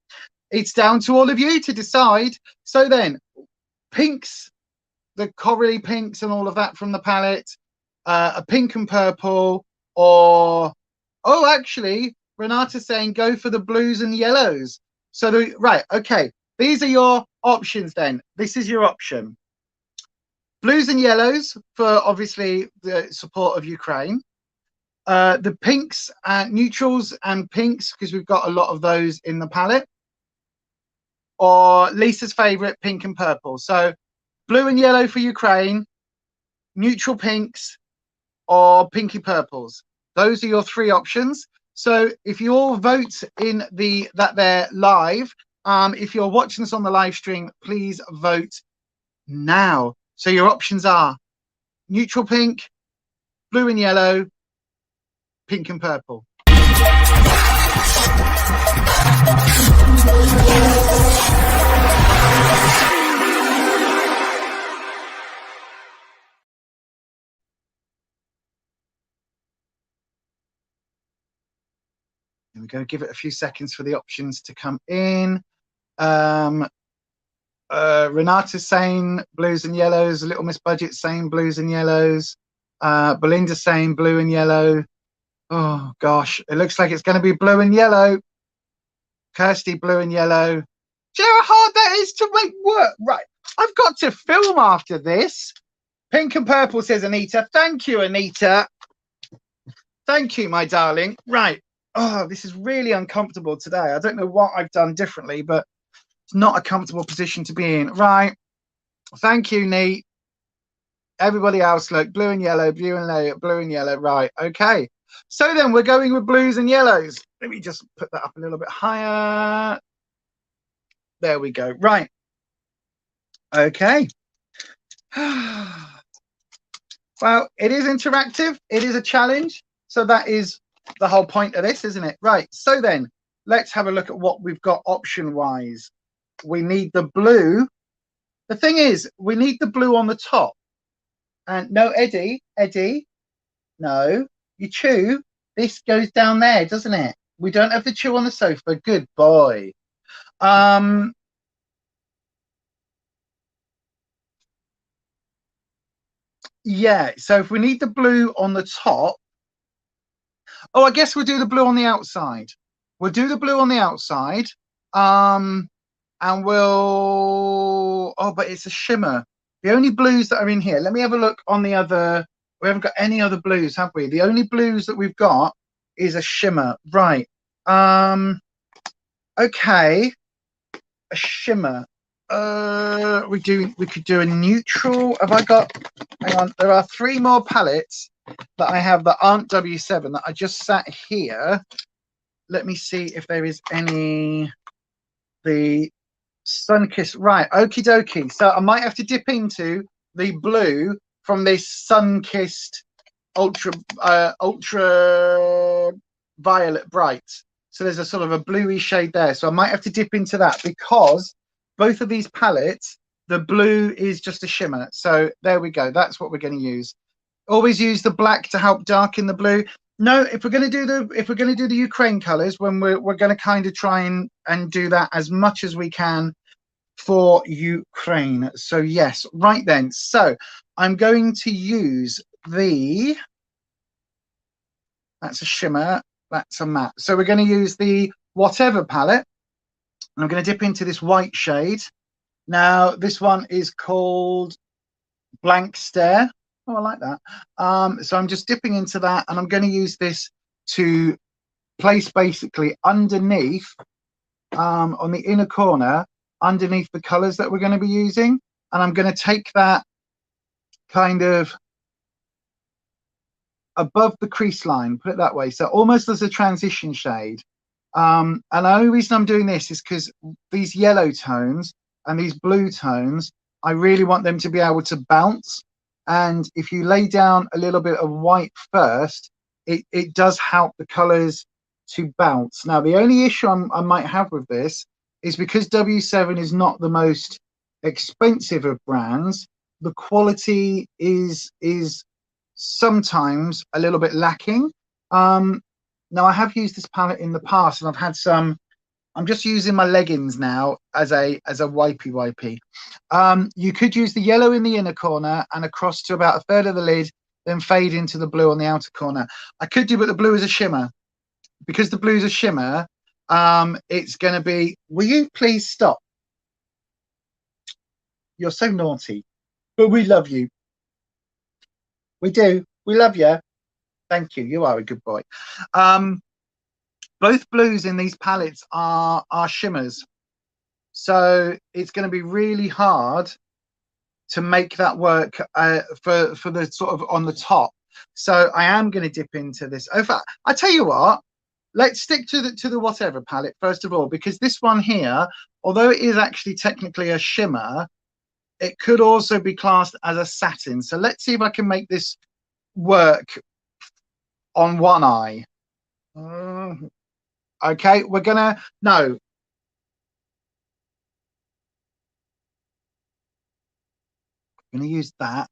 S1: It's down to all of you to decide. So then, pinks, the corally pinks and all of that from the palette, a pink and purple, or, oh, actually, Renata's saying go for the blues and yellows. So, right, okay. These are your options then. This is your option. Blues and yellows for, obviously, the support of Ukraine. The pinks, neutrals and pinks, because we've got a lot of those in the palette. Or Lisa's favourite, pink and purple. So blue and yellow for Ukraine, neutral pinks, or pinky purples. Those are your three options. So if you all vote in that they're live, if you're watching this on the live stream, please vote now. So your options are neutral pink, blue and yellow, pink and purple. Here we go. Give it a few seconds for the options to come in. Renata's saying blues and yellows. Little Miss Budget saying blues and yellows. Belinda saying blue and yellow. Oh gosh, it looks like it's going to be blue and yellow. Kirsty, blue and yellow. Do you know how hard that is to make work? Right, I've got to film after this. Pink and purple, says Anita. Thank you, Anita. Thank you, my darling. Right. Oh, this is really uncomfortable today. I don't know what I've done differently, but it's not a comfortable position to be in. Right. Thank you, Neat. Everybody else, look, blue and yellow, blue and yellow. Right. Okay. So then we're going with blues and yellows. Let me just put that up a little bit higher. There we go. Right. Okay. Well, it is interactive. It is a challenge. So that is the whole point of this, isn't it? Right. So then let's have a look at what we've got option wise. We need the blue. The thing is, we need the blue on the top. And no, Eddie, no, you chew. This goes down there, doesn't it? We don't have to chew on the sofa. Good boy. Yeah, so if we need the blue on the top, oh, I guess we'll do the blue on the outside. We'll do the blue on the outside. And we'll, oh, but it's a shimmer. The only blues that are in here, let me have a look on the other. We haven't got any other blues, have we? The only blues that we've got is a shimmer. Right. Okay. A shimmer. We could do a neutral. Have I got, hang on, there are 3 more palettes that I have that aren't W7 that I just sat here. Let me see if there is any. The Sunkissed, right, okie dokie. So I might have to dip into the blue from this Sunkissed ultra violet bright. So there's a sort of a bluey shade there. So I might have to dip into that because both of these palettes, the blue is just a shimmer. So there we go. That's what we're going to use. Always use the black to help darken the blue. No, if we're going to do the Ukraine colors, when we're going to kind of try and do that as much as we can for Ukraine. So yes, right then. So I'm going to use that's a shimmer, that's a matte. So we're going to use the whatever palette. I'm going to dip into this white shade. Now this one is called Blank Stare. Oh, I like that. So I'm just dipping into that, and I'm going to use this to place basically underneath, on the inner corner, underneath the colors that we're going to be using. And I'm going to take that kind of above the crease line, put it that way. So almost as a transition shade. And the only reason I'm doing this is because these yellow tones and these blue tones, I really want them to be able to bounce. And if you lay down a little bit of white first, it does help the colors to bounce. Now, the only issue I might have with this is because W7 is not the most expensive of brands, the quality is sometimes a little bit lacking. Now, I have used this palette in the past, and I've had some. I'm just using my leggings now as a wipey. You could use the yellow in the inner corner and across to about a third of the lid, then fade into the blue on the outer corner. I could do, but the blue is a shimmer. Because the blue is a shimmer, it's going to be. Will you please stop? You're so naughty, but we love you. We do. We love you. Thank you. You are a good boy. Both blues in these palettes are shimmers. So it's going to be really hard to make that work for the sort of on the top. So I am going to dip into this. In fact, I tell you what, let's stick to the whatever palette first of all, because this one here, although it is actually technically a shimmer, it could also be classed as a satin. So let's see if I can make this work on one eye. Okay, we're gonna no. I'm gonna use that.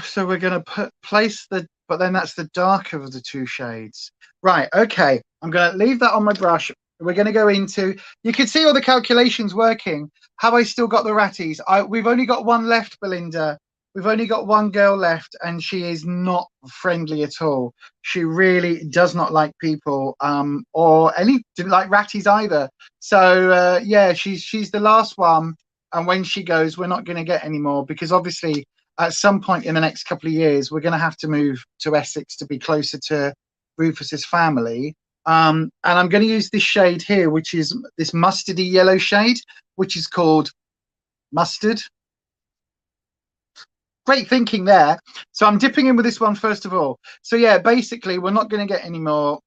S1: So we're gonna place the, but then that's the darker of the two shades. Right, okay. I'm gonna leave that on my brush. We're gonna go into, you can see all the calculations working. Have I still got the ratties? We've only got one left, Belinda. We've only got one girl left, and she is not friendly at all. She really does not like people, or didn't like ratties either. So yeah, she's the last one. And when she goes, we're not going to get any more, because obviously at some point in the next couple of years, we're going to have to move to Essex to be closer to Rufus's family. And I'm going to use this shade here, which is this mustardy yellow shade, which is called Mustard. Great thinking there. So I'm dipping in with this one first of all. So yeah, basically we're not going to get any more,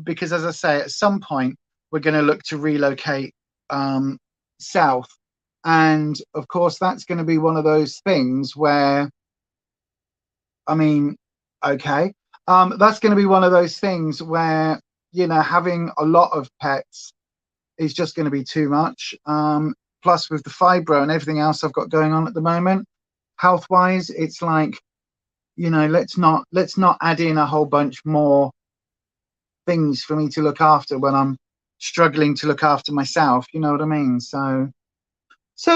S1: because as I say, at some point we're going to look to relocate south. And of course, that's going to be one of those things where, I mean, okay, that's going to be one of those things where, you know, having a lot of pets is just going to be too much. Plus with the fibro and everything else I've got going on at the moment, health wise, it's like, you know, let's not add in a whole bunch more things for me to look after when I'm struggling to look after myself. You know what I mean? So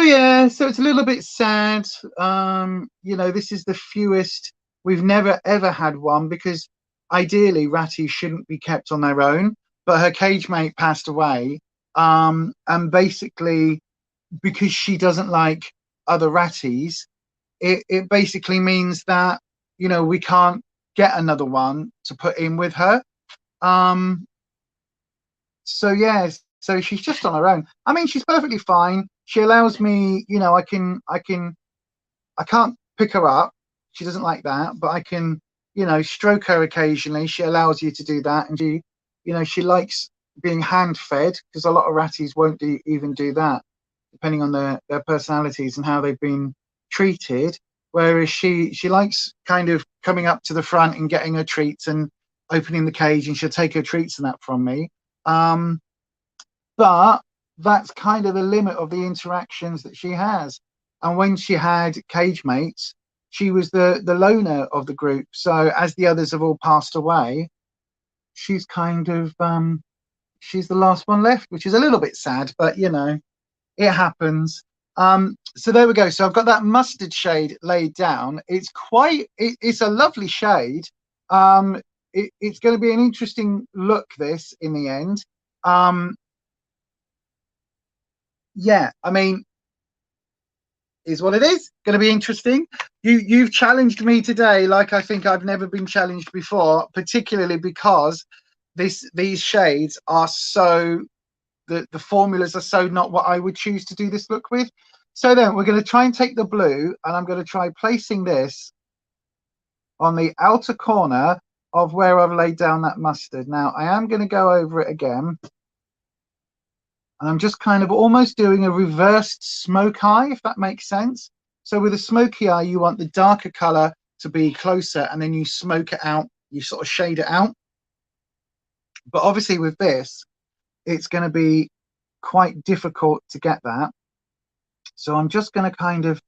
S1: yeah, so it's a little bit sad. You know, this is the fewest. We've never ever had one, because ideally ratties shouldn't be kept on their own, but her cage mate passed away. And basically, because she doesn't like other ratties, it basically means that, you know, we can't get another one to put in with her. So yeah, so she's just on her own. I mean, she's perfectly fine. She allows me, you know, I can't pick her up. She doesn't like that, but I can, you know, stroke her occasionally. She allows you to do that, and you know, she likes being hand fed, because a lot of ratties won't even do that. depending on their personalities and how they've been treated. Whereas she likes kind of coming up to the front and getting her treats and opening the cage, and she'll take her treats and that from me. But that's kind of the limit of the interactions that she has. And when she had cage mates, she was the loner of the group. So as the others have all passed away, she's kind of she's the last one left, which is a little bit sad, but you know, it happens. So there we go. So I've got that mustard shade laid down. It's it's a lovely shade. It's going to be an interesting look, this, in the end. Yeah, I mean, is what it is. Going to be interesting. You've challenged me today like I think I've never been challenged before, particularly because these shades are so, the formulas are so not what I would choose to do this look with. So then we're going to try and take the blue, and I'm going to try placing this on the outer corner of where I've laid down that mustard. Now I am going to go over it again, and I'm just kind of almost doing a reversed smoke eye, if that makes sense. So with a smoky eye, you want the darker color to be closer, and then you smoke it out, you sort of shade it out. But obviously with this, it's going to be quite difficult to get that. So I'm just going to kind of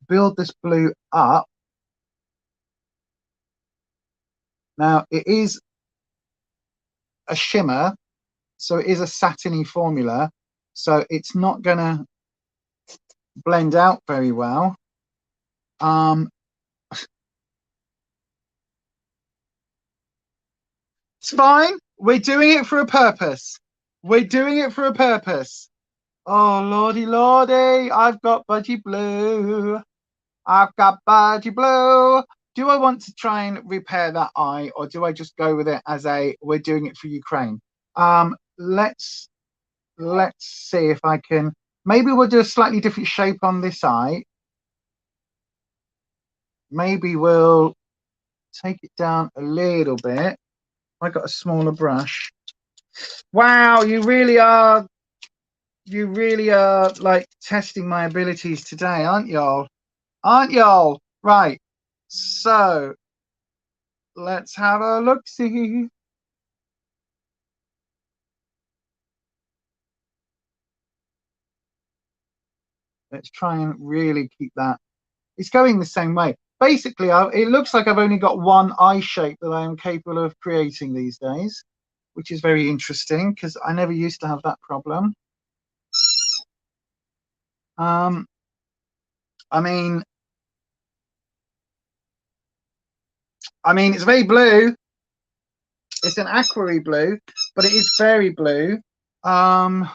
S1: build this blue up. Now it is a shimmer, so it is a satiny formula, so it's not going to blend out very well. It's fine. We're doing it for a purpose. We're doing it for a purpose. Oh, lordy, lordy, I've got budgie blue. I've got budgie blue. Do I want to try and repair that eye, or do I just go with it as a, we're doing it for Ukraine? Let's see if I can, maybe we'll do a slightly different shape on this eye. Maybe we'll take it down a little bit. I got a smaller brush. Wow, you really are like testing my abilities today, aren't y'all? Aren't y'all? Right, so let's have a look see. Let's try and really keep that. It's going the same way. Basically, it looks like I've only got one eye shape that I am capable of creating these days, which is very interesting because I never used to have that problem. I mean, it's very blue. It's an aquary blue, but it is very blue. Right,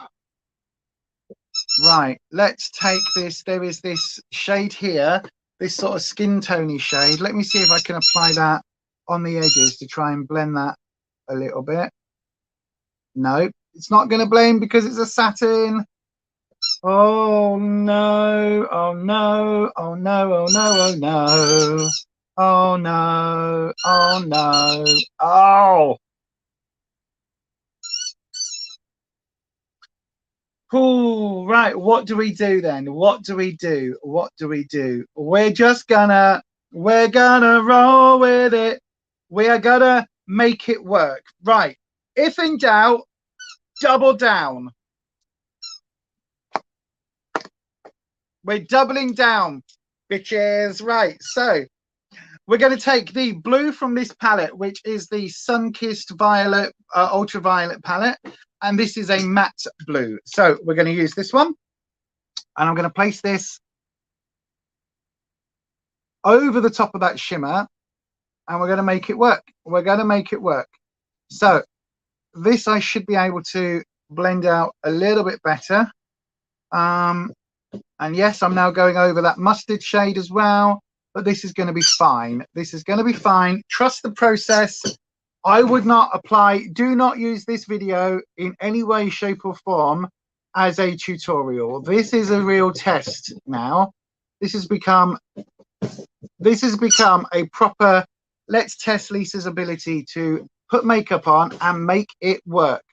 S1: let's take this. There is this shade here, this sort of skin tony shade. Let me see if I can apply that on the edges to try and blend that a little bit. No, it's not going to blend because it's a satin. Oh no, oh no, oh no, oh no, oh no. Oh no, oh no, oh. Cool, right, what do we do then? What do we do? What do we do? We're gonna roll with it. We are gonna make it work. Right, if in doubt, double down. We're doubling down, bitches. Right, so we're going to take the blue from this palette, which is the Sun-Kissed Violet, Ultraviolet palette. And this is a matte blue. So we're going to use this one. And I'm going to place this over the top of that shimmer. And we're going to make it work. We're going to make it work. So this I should be able to blend out a little bit better. And yes, I'm now going over that mustard shade as well. But this is going to be fine. This is going to be fine. Trust the process. I would not apply, do not use this video in any way, shape or form as a tutorial. This is a real test now. This has become a proper, let's test Lisa's ability to put makeup on and make it work.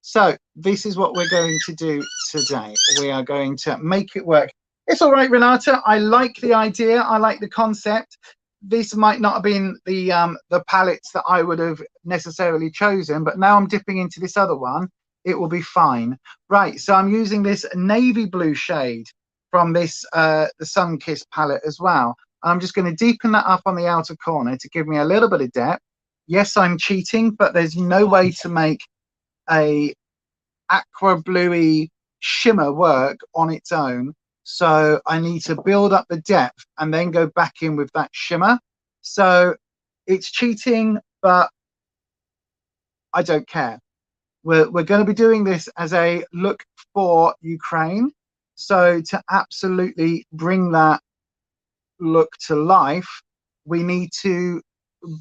S1: So this is what we're going to do today. We are going to make it work. It's all right, Renata. I like the idea. I like the concept. This might not have been the palettes that I would have necessarily chosen, but now I'm dipping into this other one. It will be fine. Right, so I'm using this navy blue shade from this the Sun Kiss palette as well. I'm just going to deepen that up on the outer corner to give me a little bit of depth. Yes, I'm cheating, but there's no way to make a aqua bluey shimmer work on its own. So I need to build up the depth and then go back in with that shimmer. So it's cheating, but I don't care. We're going to be doing this as a look for Ukraine. So to absolutely bring that look to life, we need to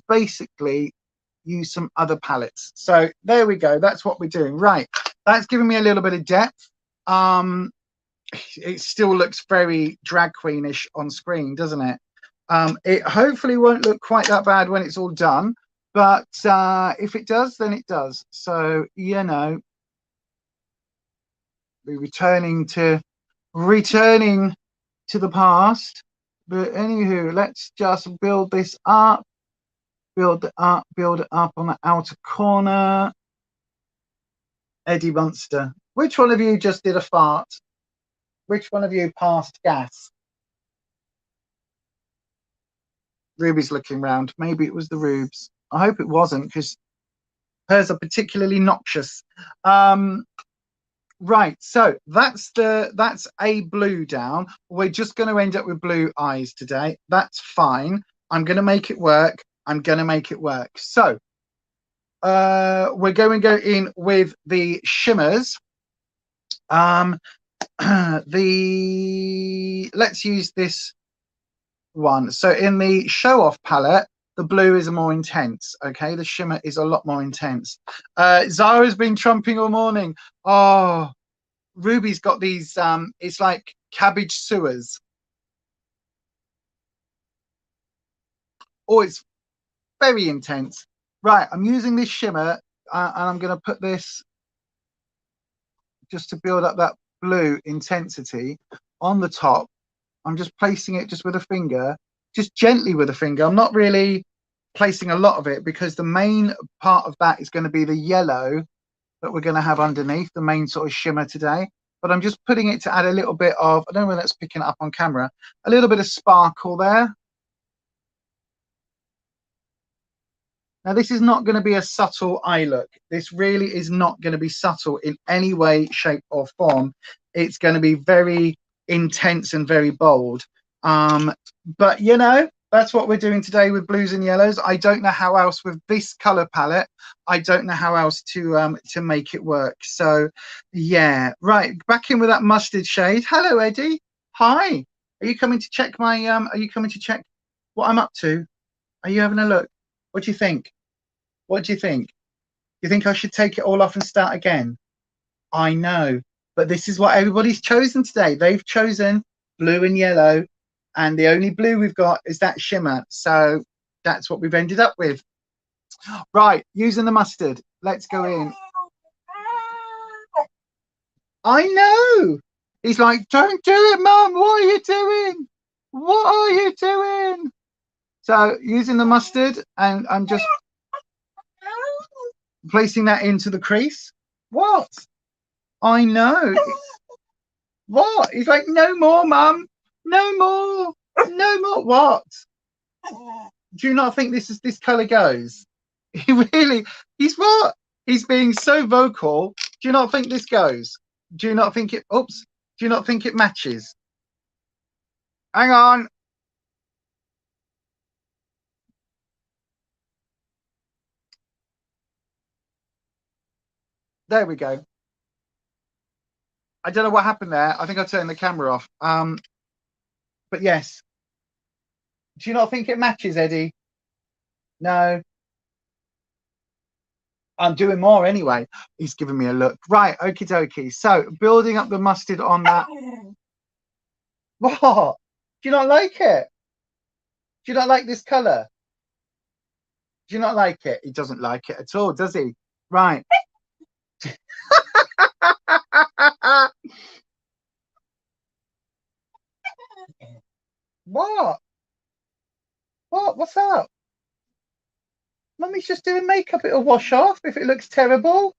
S1: basically use some other palettes. So there we go. That's what we're doing. Right. That's giving me a little bit of depth. It still looks very drag queenish on screen, doesn't it? It hopefully won't look quite that bad when it's all done. But if it does, then it does. So, you know, we're returning to the past. But anywho, let's just build this up. Build it up on the outer corner. Eddie Munster. Which one of you just did a fart? Which one of you passed gas? Ruby's looking round. Maybe it was the Rubes. I hope it wasn't, because hers are particularly noxious. Right, so that's a blue down. We're just going to end up with blue eyes today. That's fine. I'm going to make it work. So we're going to go in with the shimmers. Let's use this one. So in the show off palette, the blue is more intense. Okay, the shimmer is a lot more intense. Zara's been trumping all morning. Oh, Ruby's got these it's like cabbage sewers. Oh, it's very intense. Right, I'm using this shimmer and I'm going to put this just to build up that blue intensity on the top. I'm just placing it just with a finger, just gently with a finger. I'm not really placing a lot of it because the main part of that is going to be the yellow that we're going to have underneath, the main sort of shimmer today. But I'm just putting it to add a little bit of, I don't know whether that's picking it up on camera, a little bit of sparkle there. Now, this is not going to be a subtle eye look. This really is not going to be subtle in any way, shape or form. It's going to be very intense and very bold. But, you know, that's what we're doing today with blues and yellows. I don't know how else with this color palette. I don't know how else to make it work. So, yeah. Right, back in with that mustard shade. Hello, Eddie. Hi. Are you coming to check my, are you coming to check what I'm up to? Are you having a look? What do you think? What do you think? You think I should take it all off and start again? I know, but this is what everybody's chosen today. They've chosen blue and yellow, and the only blue we've got is that shimmer. So that's what we've ended up with. Right, using the mustard. Let's go in. I know. He's like, don't do it, Mum. What are you doing? What are you doing? So using the mustard, and I'm just placing that into the crease. What? I know. What? He's like, no more, Mum. No more. No more. What? Do you not think this colour goes? He really, he's what? He's being so vocal. Do you not think this goes? Do you not think it, oops. Do you not think it matches? Hang on. There we go. I don't know what happened there. I think I turned the camera off. But yes. Do you not think it matches, Eddie? No. I'm doing more anyway. He's giving me a look. Right, okie dokie. So building up the mustard on that. What? Do you not like it? Do you not like this colour? Do you not like it? He doesn't like it at all, does he? Right. What? What's up? Mummy's just doing makeup. It'll wash off if it looks terrible.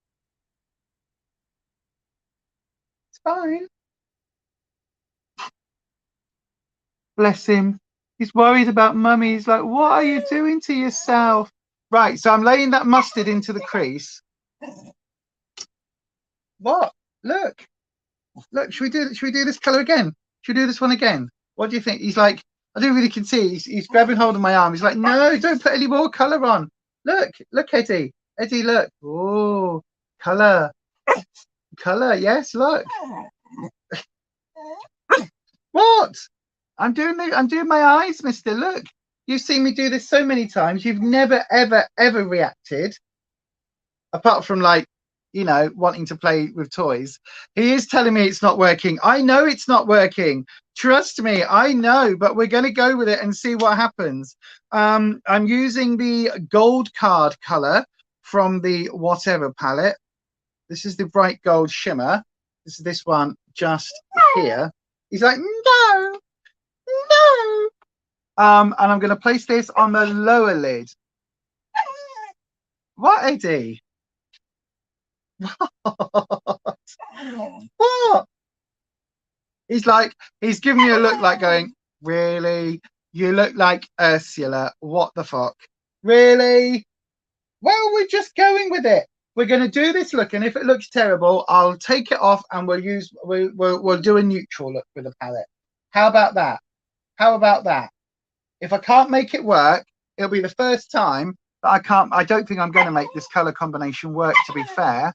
S1: It's fine. Bless him. He's worried about mummy. He's like, what are you doing to yourself? Right, so I'm laying that mustard into the crease. What? Look. Look, should we do this colour again? Should we do this one again? What do you think? He's like, I don't really can see. He's grabbing hold of my arm. He's like, no, don't put any more colour on. Look, Eddie. Eddie, look. Oh, colour. Colour, yes, look. What? I'm doing my eyes, mister. Look. You've seen me do this so many times. You've never, ever, ever reacted. Apart from like, you know, wanting to play with toys. He is telling me it's not working. I know it's not working. Trust me, I know, but we're going to go with it and see what happens. I'm using the gold card color from the whatever palette. This is the bright gold shimmer. This is this one just here. He's like, no, no. And I'm going to place this on the lower lid. What, Eddie? What? He's like, he's giving me a look like going, really? You look like Ursula. What the fuck? Really? Well, we're just going with it. We're going to do this look, and if it looks terrible, I'll take it off and we'll do a neutral look with the palette. How about that? How about that? If I can't make it work, it'll be the first time that I don't think I'm going to make this color combination work, to be fair.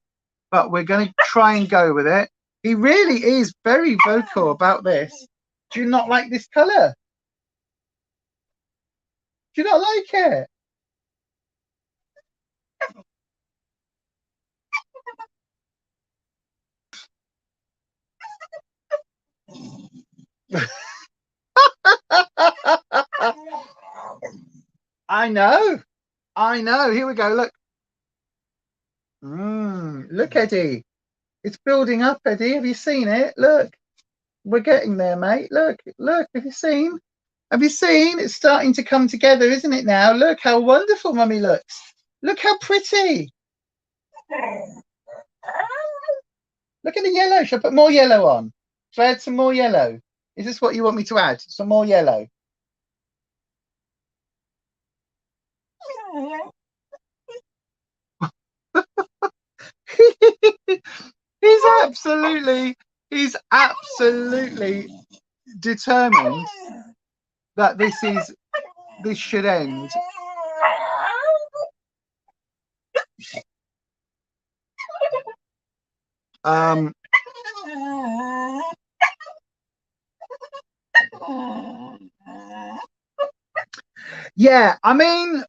S1: But we're going to try and go with it. He really is very vocal about this. Do you not like this color? Do you not like it? I know. Here we go. Look. Look, Eddie. It's building up, Eddie. Have you seen it? Look. We're getting there, mate. Look. Have you seen? Have you seen? It's starting to come together, isn't it now? Look how wonderful Mummy looks. Look how pretty. Look at the yellow. Should I put more yellow on? Should I add some more yellow? Is this what you want me to add? Some more yellow? He's absolutely determined that this should end. Yeah, I mean,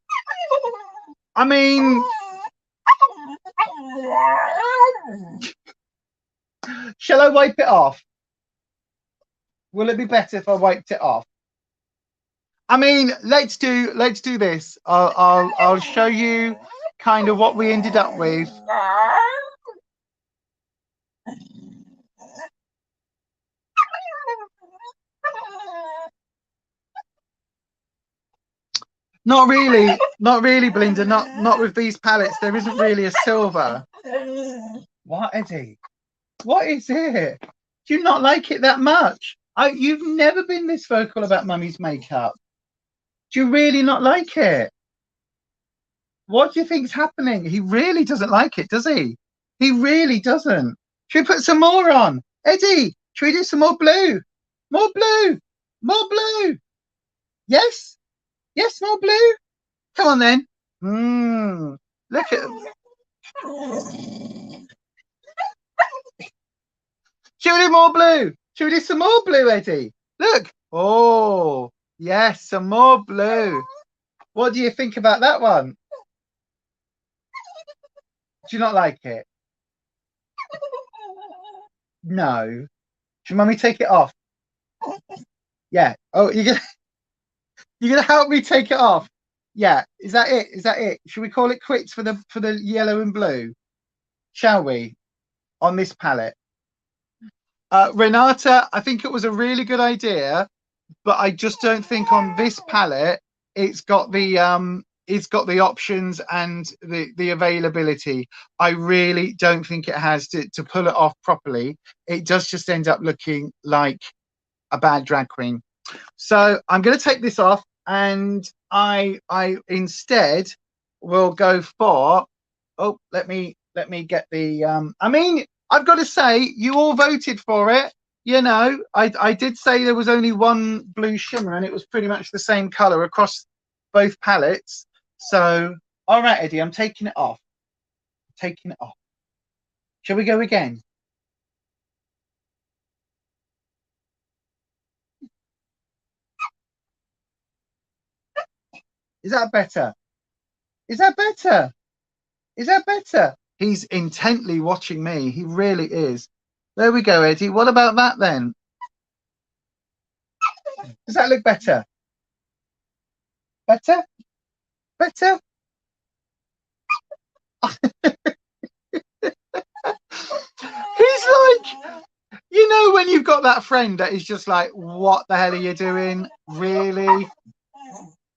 S1: shall I wipe it off? Will it be better if I wiped it off? I mean, let's do this. I'll show you kind of what we ended up with. Not really, Belinda. Not with these palettes. There isn't really a silver. What, Eddie? What is it? Do you not like it that much? You've never been this vocal about Mummy's makeup. Do you really not like it? What do you think's happening? He really doesn't like it, does he? He really doesn't. Should we put some more on? Eddie, should we do some more blue? More blue. More blue. Yes? Yes, more blue? Come on then. Look at... Should we do more blue? Should we do some more blue, Eddie? Look. Oh, yes, some more blue. What do you think about that one? Do you not like it? No. Should Mummy take it off? Yeah. Oh, you're gonna help me take it off? Yeah. Is that it? Should we call it quits for the yellow and blue? shall we, on this palette? Renata, I think it was a really good idea, but I just don't think on this palette it's got the options and the availability. I really don't think it has to pull it off properly. It does just end up looking like a bad drag queen. So I'm going to take this off, and I instead will go for. Oh, let me get the. I mean, I've got to say, you all voted for it. You know, I did say there was only one blue shimmer, and it was pretty much the same color across both palettes. So, all right, Eddie, I'm taking it off. Taking it off. Shall we go again? Is that better? Is that better? Is that better? He's intently watching me. He really is. There we go, Eddie. What about that then? Does that look better? Better? Better? He's like, you know, when you've got that friend that is just like, what the hell are you doing? Really?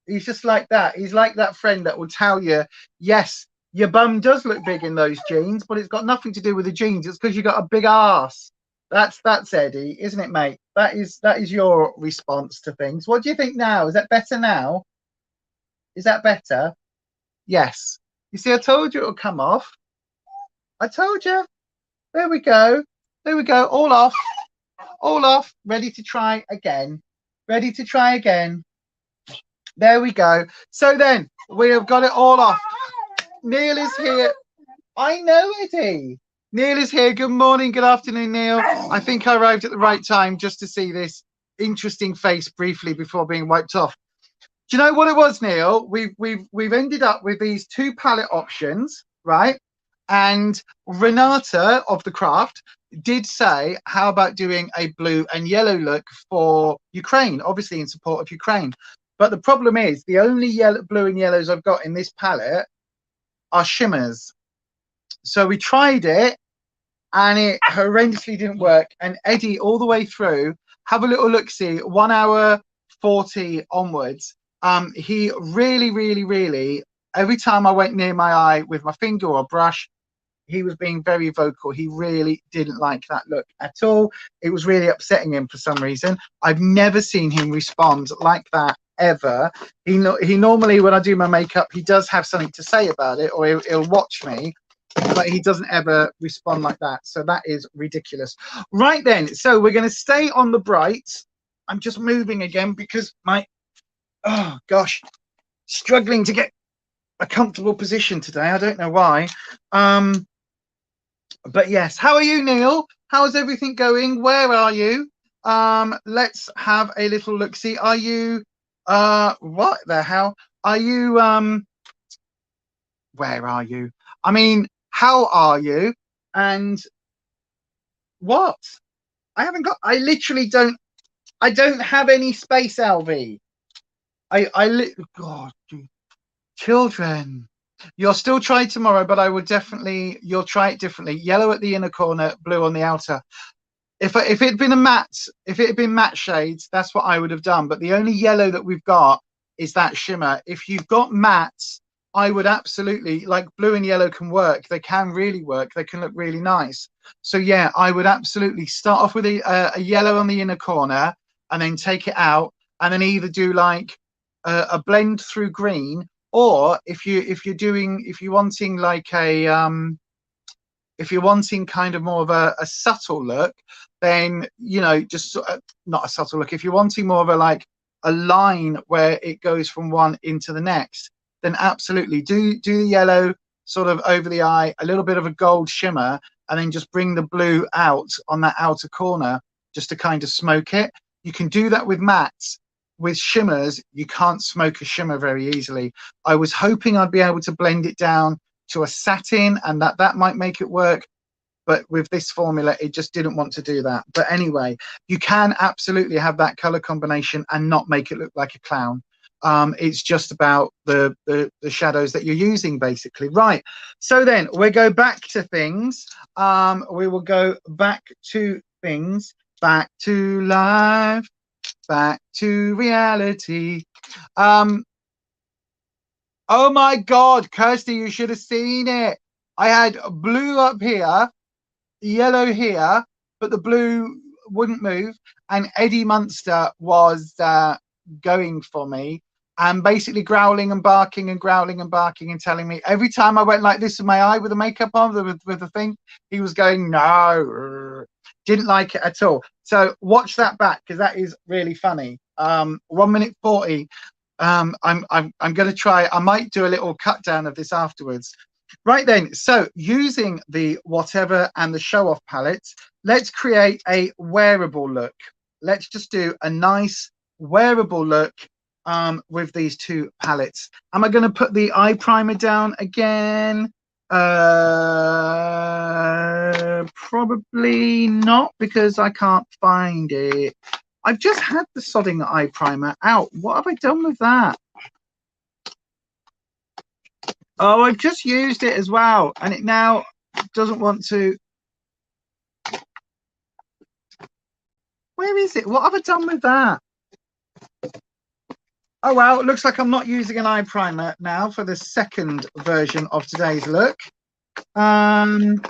S1: He's just like that. He's like that friend that will tell you, yes, your bum does look big in those jeans, but it's got nothing to do with the jeans. It's because you got a big ass. That's Eddie, isn't it, mate? That is your response to things. What do you think now? Is that better now? Is that better? Yes. You see, I told you it'll come off. I told you. There we go. There we go. All off. All off. Ready to try again. Ready to try again. There we go. So then we have got it all off. Neil is here. I know, Eddie. Neil is here. Good morning. Good afternoon, Neil. I think I arrived at the right time just to see this interesting face briefly before being wiped off. Do you know what it was, Neil? We've ended up with these two palette options, right? And Renata of the craft did say, how about doing a blue and yellow look for Ukraine, obviously in support of Ukraine. But the problem is the only blue and yellows I've got in this palette are shimmers. So we tried it and it horrendously didn't work. And Eddie, all the way through, have a little look-see, 1 hour 40 onwards. He really, every time I went near my eye with my finger or brush, he was being very vocal. He really didn't like that look at all. It was really upsetting him for some reason. I've never seen him respond like that ever. He normally, when I do my makeup, he does have something to say about it, or he'll watch me, but he doesn't ever respond like that. So that is ridiculous. Right then, so we're going to stay on the brights. I'm just moving again because oh gosh, struggling to get a comfortable position today. I don't know why. But yes, how are you, Neil? How's everything going? Where are you? Let's have a little look. See, are you what the hell? Are you where are you? I mean, how are you? And what? I literally don't have any space, LV. God, children. You'll still try tomorrow, but I would definitely, you'll try it differently. Yellow at the inner corner, blue on the outer. If it had been matte shades, that's what I would have done. But the only yellow that we've got is that shimmer. If you've got mattes, I would absolutely, like, blue and yellow can work. They can really work. They can look really nice. So yeah, I would absolutely start off with a yellow on the inner corner and then take it out and then either do like a blend through green, or if you're wanting like if you're wanting kind of more of a subtle look, then, you know, just not a subtle look. If you're wanting more of a line where it goes from one into the next, then absolutely do the yellow sort of over the eye, a little bit of a gold shimmer, and then just bring the blue out on that outer corner just to kind of smoke it. You can do that with mattes. With shimmers, you can't smoke a shimmer very easily. I was hoping I'd be able to blend it down to a satin and that might make it work, but with this formula it just didn't want to do that. But anyway, you can absolutely have that color combination and not make it look like a clown. It's just about the shadows that you're using, basically. Right. So then we go back to things. We will go back to things, back to life, back to reality. Oh my God, Kirsty, you should have seen it. I had blue up here, yellow here, but the blue wouldn't move. And Eddie Munster was going for me and basically growling and barking and growling and barking and telling me every time I went like this with my eye with the makeup on, with the thing, he was going, no, didn't like it at all. So watch that back because that is really funny. 1 minute 40. I'm going to try. I might do a little cut down of this afterwards. Right then, so using the whatever and the show off palettes, let's create a wearable look. Let's just do a nice wearable look with these two palettes. Am I going to put the eye primer down again? Probably not, because I can't find it. I've just had the sodding eye primer out. What have I done with that? Oh, I've just used it as well, and it now doesn't want to. Where is it? What have I done with that? Oh, well, it looks like I'm not using an eye primer now for the second version of today's look. Nope,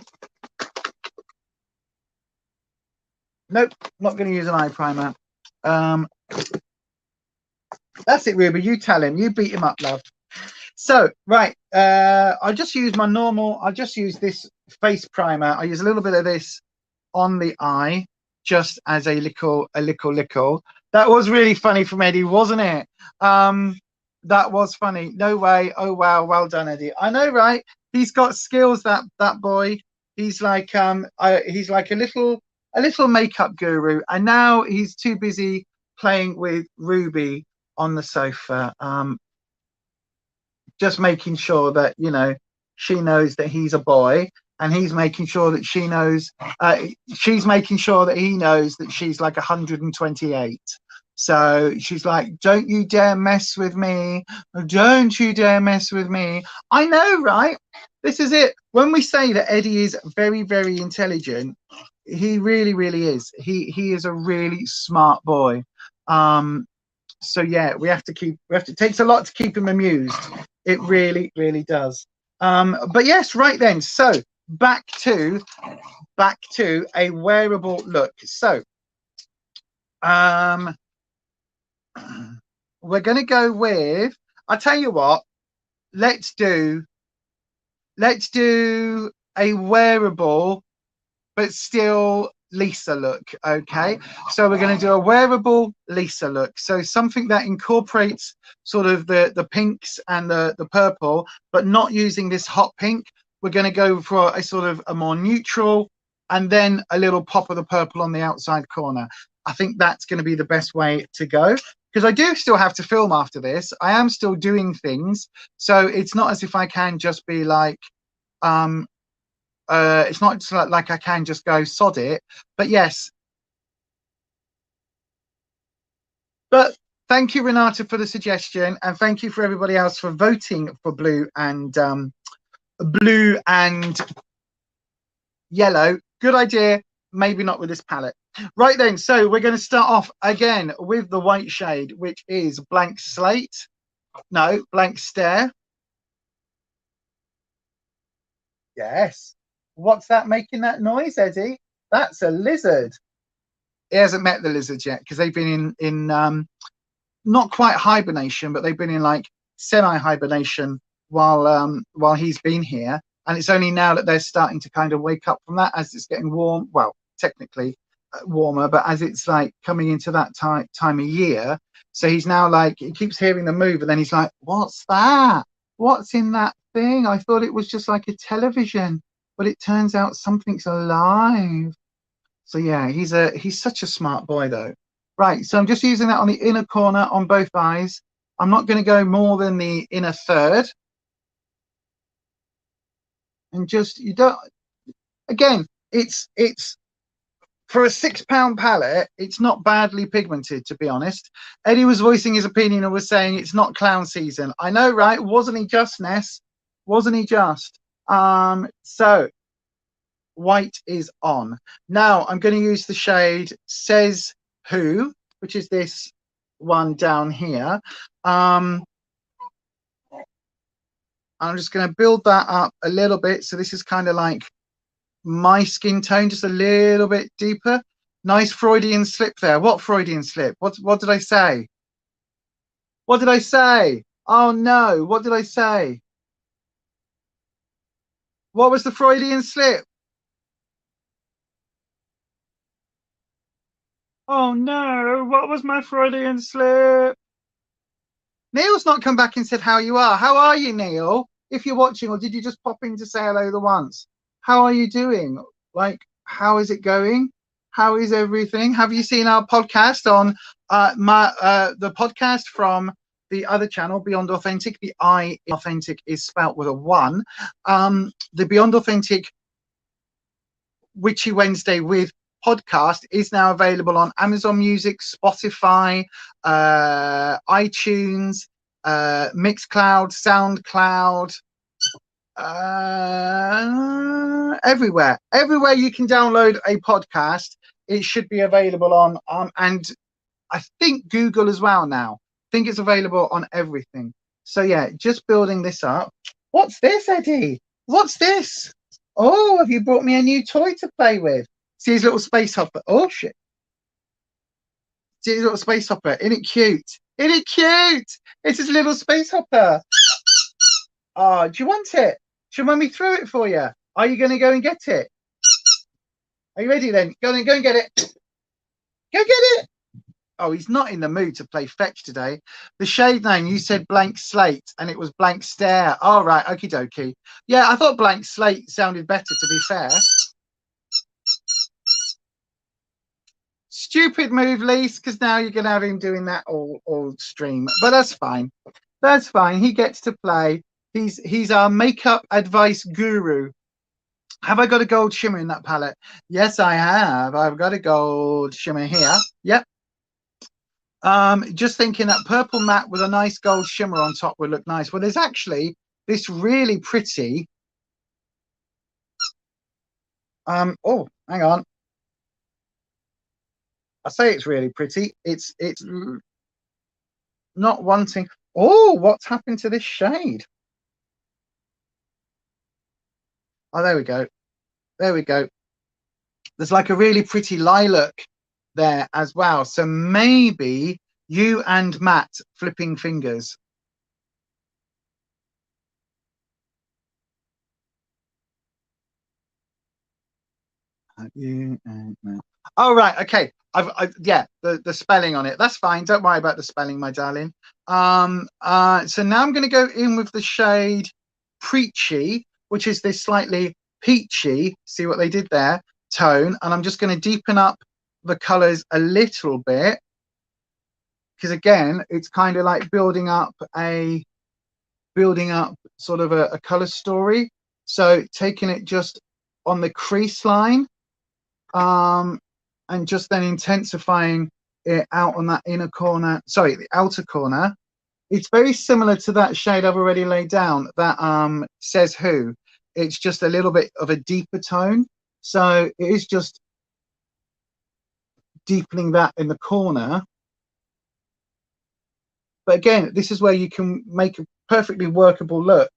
S1: not going to use an eye primer. That's it, Ruby. You tell him. You beat him up, love. So, right, I just use my normal, I just use this face primer. I use a little bit of this on the eye, just as a little. That was really funny from Eddie, wasn't it? That was funny. No way. Oh, wow. Well done, Eddie. I know, right? He's got skills, that boy. He's like, he's like a little makeup guru. And now he's too busy playing with Ruby on the sofa. Just making sure that, you know, she knows that he's a boy, and he's making sure that she knows, she's making sure that he knows that she's like 128. So she's like, don't you dare mess with me. Don't you dare mess with me. I know, right? This is it. When we say that Eddie is very, very intelligent, he really, really is. He is a really smart boy. So yeah, we have to, it takes a lot to keep him amused. It really, really does. But yes, right then. So back to a wearable look. So we're going to go with, I'll tell you what, let's do a wearable but still Lisa look. Okay, so we're going to do a wearable Lisa look, so something that incorporates sort of the pinks and the purple, but not using this hot pink. We're going to go for a sort of a more neutral, and then a little pop of the purple on the outside corner. I think that's going to be the best way to go, because I do still have to film after this. I am still doing things, so it's not as if I can just be like it's not just like I can just go sod it. But yes, but thank you, Renata, for the suggestion, and thank you for everybody else for voting for blue and yellow. Good idea. Maybe not with this palette. Right then, so we're going to start off again with the white shade, which is Blank Slate. No, Blank Stare. Yes. What's that making that noise, Eddie? That's a lizard. He hasn't met the lizards yet, because they've been in not quite hibernation, but they've been in like semi-hibernation while he's been here. And it's only now that they're starting to kind of wake up from that, as it's getting warm. Well, technically warmer, but as it's like coming into that time of year. So he's now like, he keeps hearing them move, and then he's like, what's that? What's in that thing? I thought it was just like a television, but it turns out something's alive. So yeah, he's such a smart boy though. Right, so I'm just using that on the inner corner on both eyes. I'm not going to go more than the inner third. And just, you don't, again, it's for a £6 palette, it's not badly pigmented, to be honest. Eddie was voicing his opinion and was saying it's not clown season. I know, right? Wasn't he just, Ness? Wasn't he just? So white is on. Now I'm going to use the shade Says Who, which is this one down here. I'm just going to build that up a little bit. So this is kind of like my skin tone, just a little bit deeper. Nice Freudian slip there. What Freudian slip? What did I say? What did I say? Oh no, what did I say? What was the Freudian slip? Oh no, what was my Freudian slip? Neil's not come back and said how you are. How are you, Neil? If you're watching, or did you just pop in to say hello the once? How are you doing? Like, how is it going? How is everything? Have you seen our podcast on the podcast from the other channel, Beyond Authentic? The I in Authentic is spelt with a 1. The Beyond Authentic Witchy Wednesday with podcast is now available on Amazon Music, Spotify, iTunes, Mixcloud, SoundCloud, everywhere you can download a podcast, it should be available on, and I think Google as well now. I think it's available on everything. So yeah, just building this up. What's this, Eddie? What's this? Oh, have you brought me a new toy to play with? See his little space hopper. Oh shit. See his little space hopper. Isn't it cute? Isn't it cute? It's his little space hopper. Oh, do you want it? Should Mummy throw it for you? Are you going to go and get it? Are you ready then? Go and get it. Go get it. Oh, he's not in the mood to play fetch today. The shade name, you said blank slate, and it was blank stare. All right, okie dokie. Yeah, I thought blank slate sounded better, to be fair. Stupid move, Lise, because now you're going to have him doing that all stream. But that's fine. That's fine. He gets to play. He's our makeup advice guru. Have I got a gold shimmer in that palette? Yes, I have. I've got a gold shimmer here. Yep. Just thinking that purple matte with a nice gold shimmer on top would look nice. Well, there's actually this really pretty. Oh, hang on. I say it's really pretty. It's not wanting. Oh, what's happened to this shade? Oh, there we go. There we go. There's like a really pretty lilac there as well. So maybe you and Matt flipping fingers. You and Matt. Oh, right. Okay. Yeah, the spelling on it. That's fine. Don't worry about the spelling, my darling. So now I'm going to go in with the shade Preachy, which is this slightly peachy, see what they did there, tone. And I'm just going to deepen up the colors a little bit, because again, it's kind of like building up sort of a color story. So taking it just on the crease line, and just then intensifying it out on that inner corner, sorry, the outer corner. It's very similar to that shade I've already laid down, that Says Who. It's just a little bit of a deeper tone. So it is just deepening that in the corner. But again, this is where you can make a perfectly workable look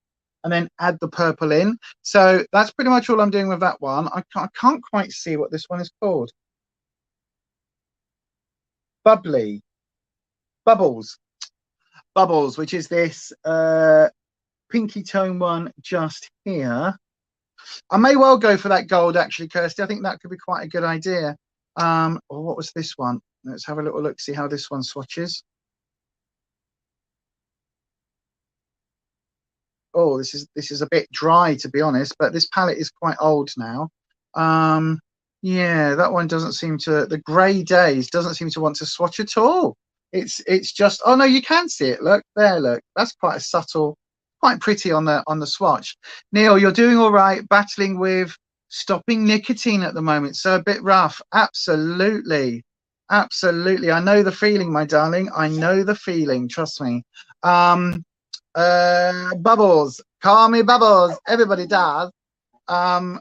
S1: and then add the purple in. So that's pretty much all I'm doing with that one. I can't quite see what this one is called. Bubbly. Bubbles, which is this pinky tone one just here. I may well go for that gold, actually, Kirsty. I think that could be quite a good idea. Or what was this one? Let's have a little look, see how this one swatches. Oh, this is a bit dry, to be honest, but this palette is quite old now. Yeah, that one doesn't seem to, the grey days doesn't seem to want to swatch at all. It's just, oh no, you can see it. Look there, look. That's quite a subtle, quite pretty on the swatch. Neil, you're doing all right, battling with stopping nicotine at the moment, so a bit rough. Absolutely, absolutely. I know the feeling, my darling. I know the feeling. Trust me. Bubbles, call me Bubbles. Everybody does. A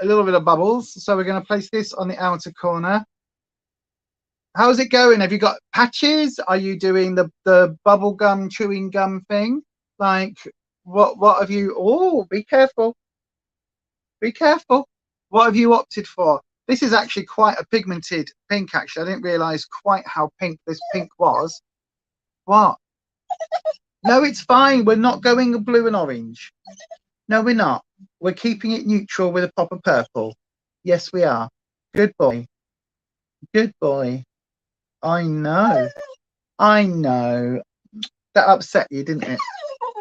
S1: little bit of bubbles. So we're going to place this on the outer corner. How's it going? Have you got patches? Are you doing the bubble gum chewing gum thing? Like what have you? Oh, be careful. Be careful. What have you opted for? This is actually quite a pigmented pink, actually. I didn't realize quite how pink this pink was. What? No, it's fine. We're not going blue and orange. No, we're not. We're keeping it neutral with a pop of purple. Yes, we are. Good boy. Good boy. I know. I know. That upset you, didn't it?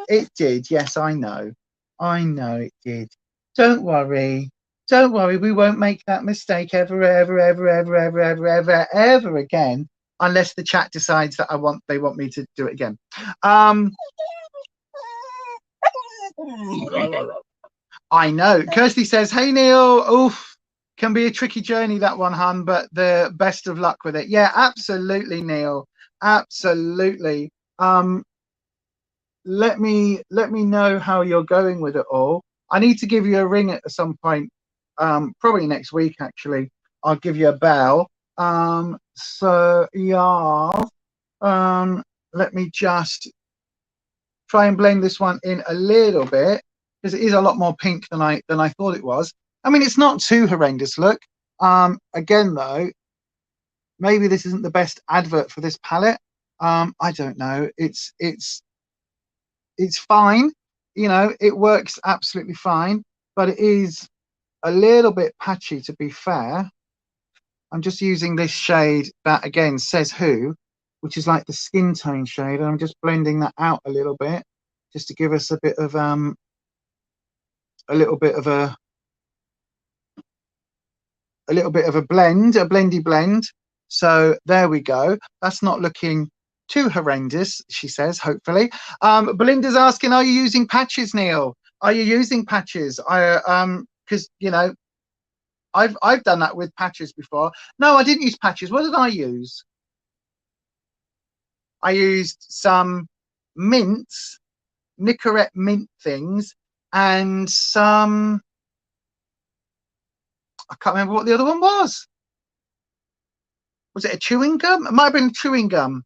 S1: It did. Yes, I know. I know it did. Don't worry. Don't worry. We won't make that mistake ever, ever, ever, ever, ever, ever, ever, ever again, unless the chat decides that they want me to do it again. I know. Kirsty says, "Hey Neil, oof, can be a tricky journey that one, hun, but the best of luck with it." Yeah, absolutely, Neil. Absolutely. Let me know how you're going with it all. I need to give you a ring at some point, probably next week actually. I'll give you a bell. So yeah, let me just try and blend this one in a little bit, because it is a lot more pink than I thought it was. I mean, it's not too horrendous. Look, again though, maybe this isn't the best advert for this palette. I don't know. It's fine, you know, it works absolutely fine, but it is a little bit patchy, to be fair. I'm just using this shade that again says Who, which is like the skin tone shade, and I'm just blending that out a little bit just to give us a bit of a blend, a blendy blend. So there we go. That's not looking too horrendous, she says, hopefully. Belinda's asking, are you using patches, Neil? Are you using patches? Because you know, I've done that with patches before. No, I didn't use patches. What did I use? I used some mints, Nicorette mint things, and some, I can't remember what the other one was. Was it a chewing gum? It might have been chewing gum.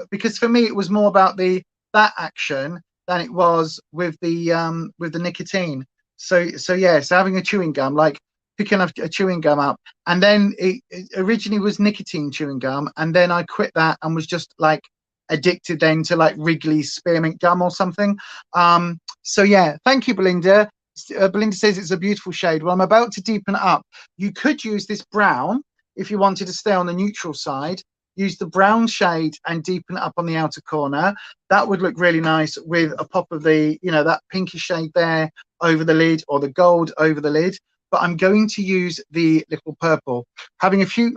S1: Because for me it was more about that action than it was with the nicotine. So yeah, so having a chewing gum, like picking up a chewing gum up, and then it originally was nicotine chewing gum, and then I quit that and was just like addicted then to like Wrigley's spearmint gum or something. So yeah, thank you, Belinda. Belinda says it's a beautiful shade. Well, I'm about to deepen it up. You could use this brown if you wanted to stay on the neutral side. Use the brown shade and deepen it up on the outer corner. That would look really nice with a pop of the, you know, that pinkish shade there over the lid, or the gold over the lid. But I'm going to use the little purple. Having a few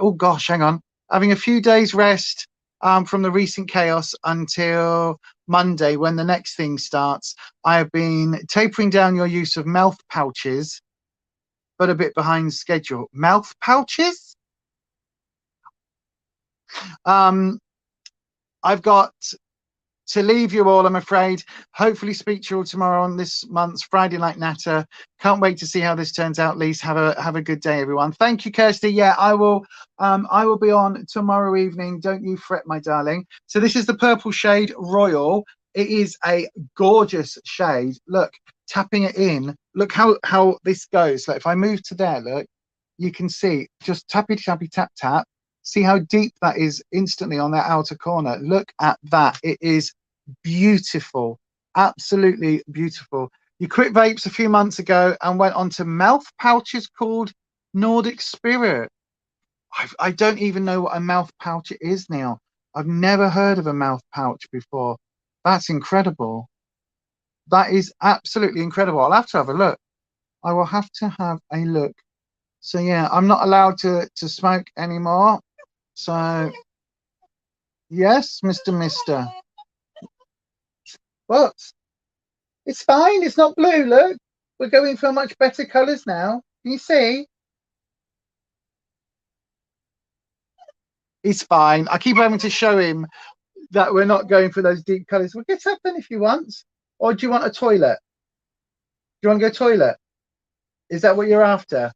S1: days rest from the recent chaos until Monday, when the next thing starts. I have been tapering down your use of mouth pouches, but a bit behind schedule. Mouth pouches? I've got to leave you all, I'm afraid. Hopefully speak to you all tomorrow on this month's Friday Night Natter. Can't wait to see how this turns out. Lise, have a good day, everyone. Thank you, Kirsty. Yeah, I will be on tomorrow evening. Don't you fret, my darling. So this is the purple shade Royal. It is a gorgeous shade. Look, tapping it in. Look how this goes. Like if I move to there, look, you can see just tappy tappy tap tap. See how deep that is instantly on that outer corner. Look at that. It is beautiful. Absolutely beautiful. You quit vapes a few months ago and went on to mouth pouches called Nordic Spirit. I don't even know what a mouth pouch is now. I've never heard of a mouth pouch before. That's incredible. That is absolutely incredible. I'll have to have a look. I will have to have a look. So yeah, I'm not allowed to smoke anymore. So, yes, Mister. What? It's fine. It's not blue. Look, we're going for much better colours now. Can you see? He's fine. I keep having to show him that we're not going for those deep colours. Well, get up then if you want. Or do you want a toilet? Do you want to go toilet? Is that what you're after?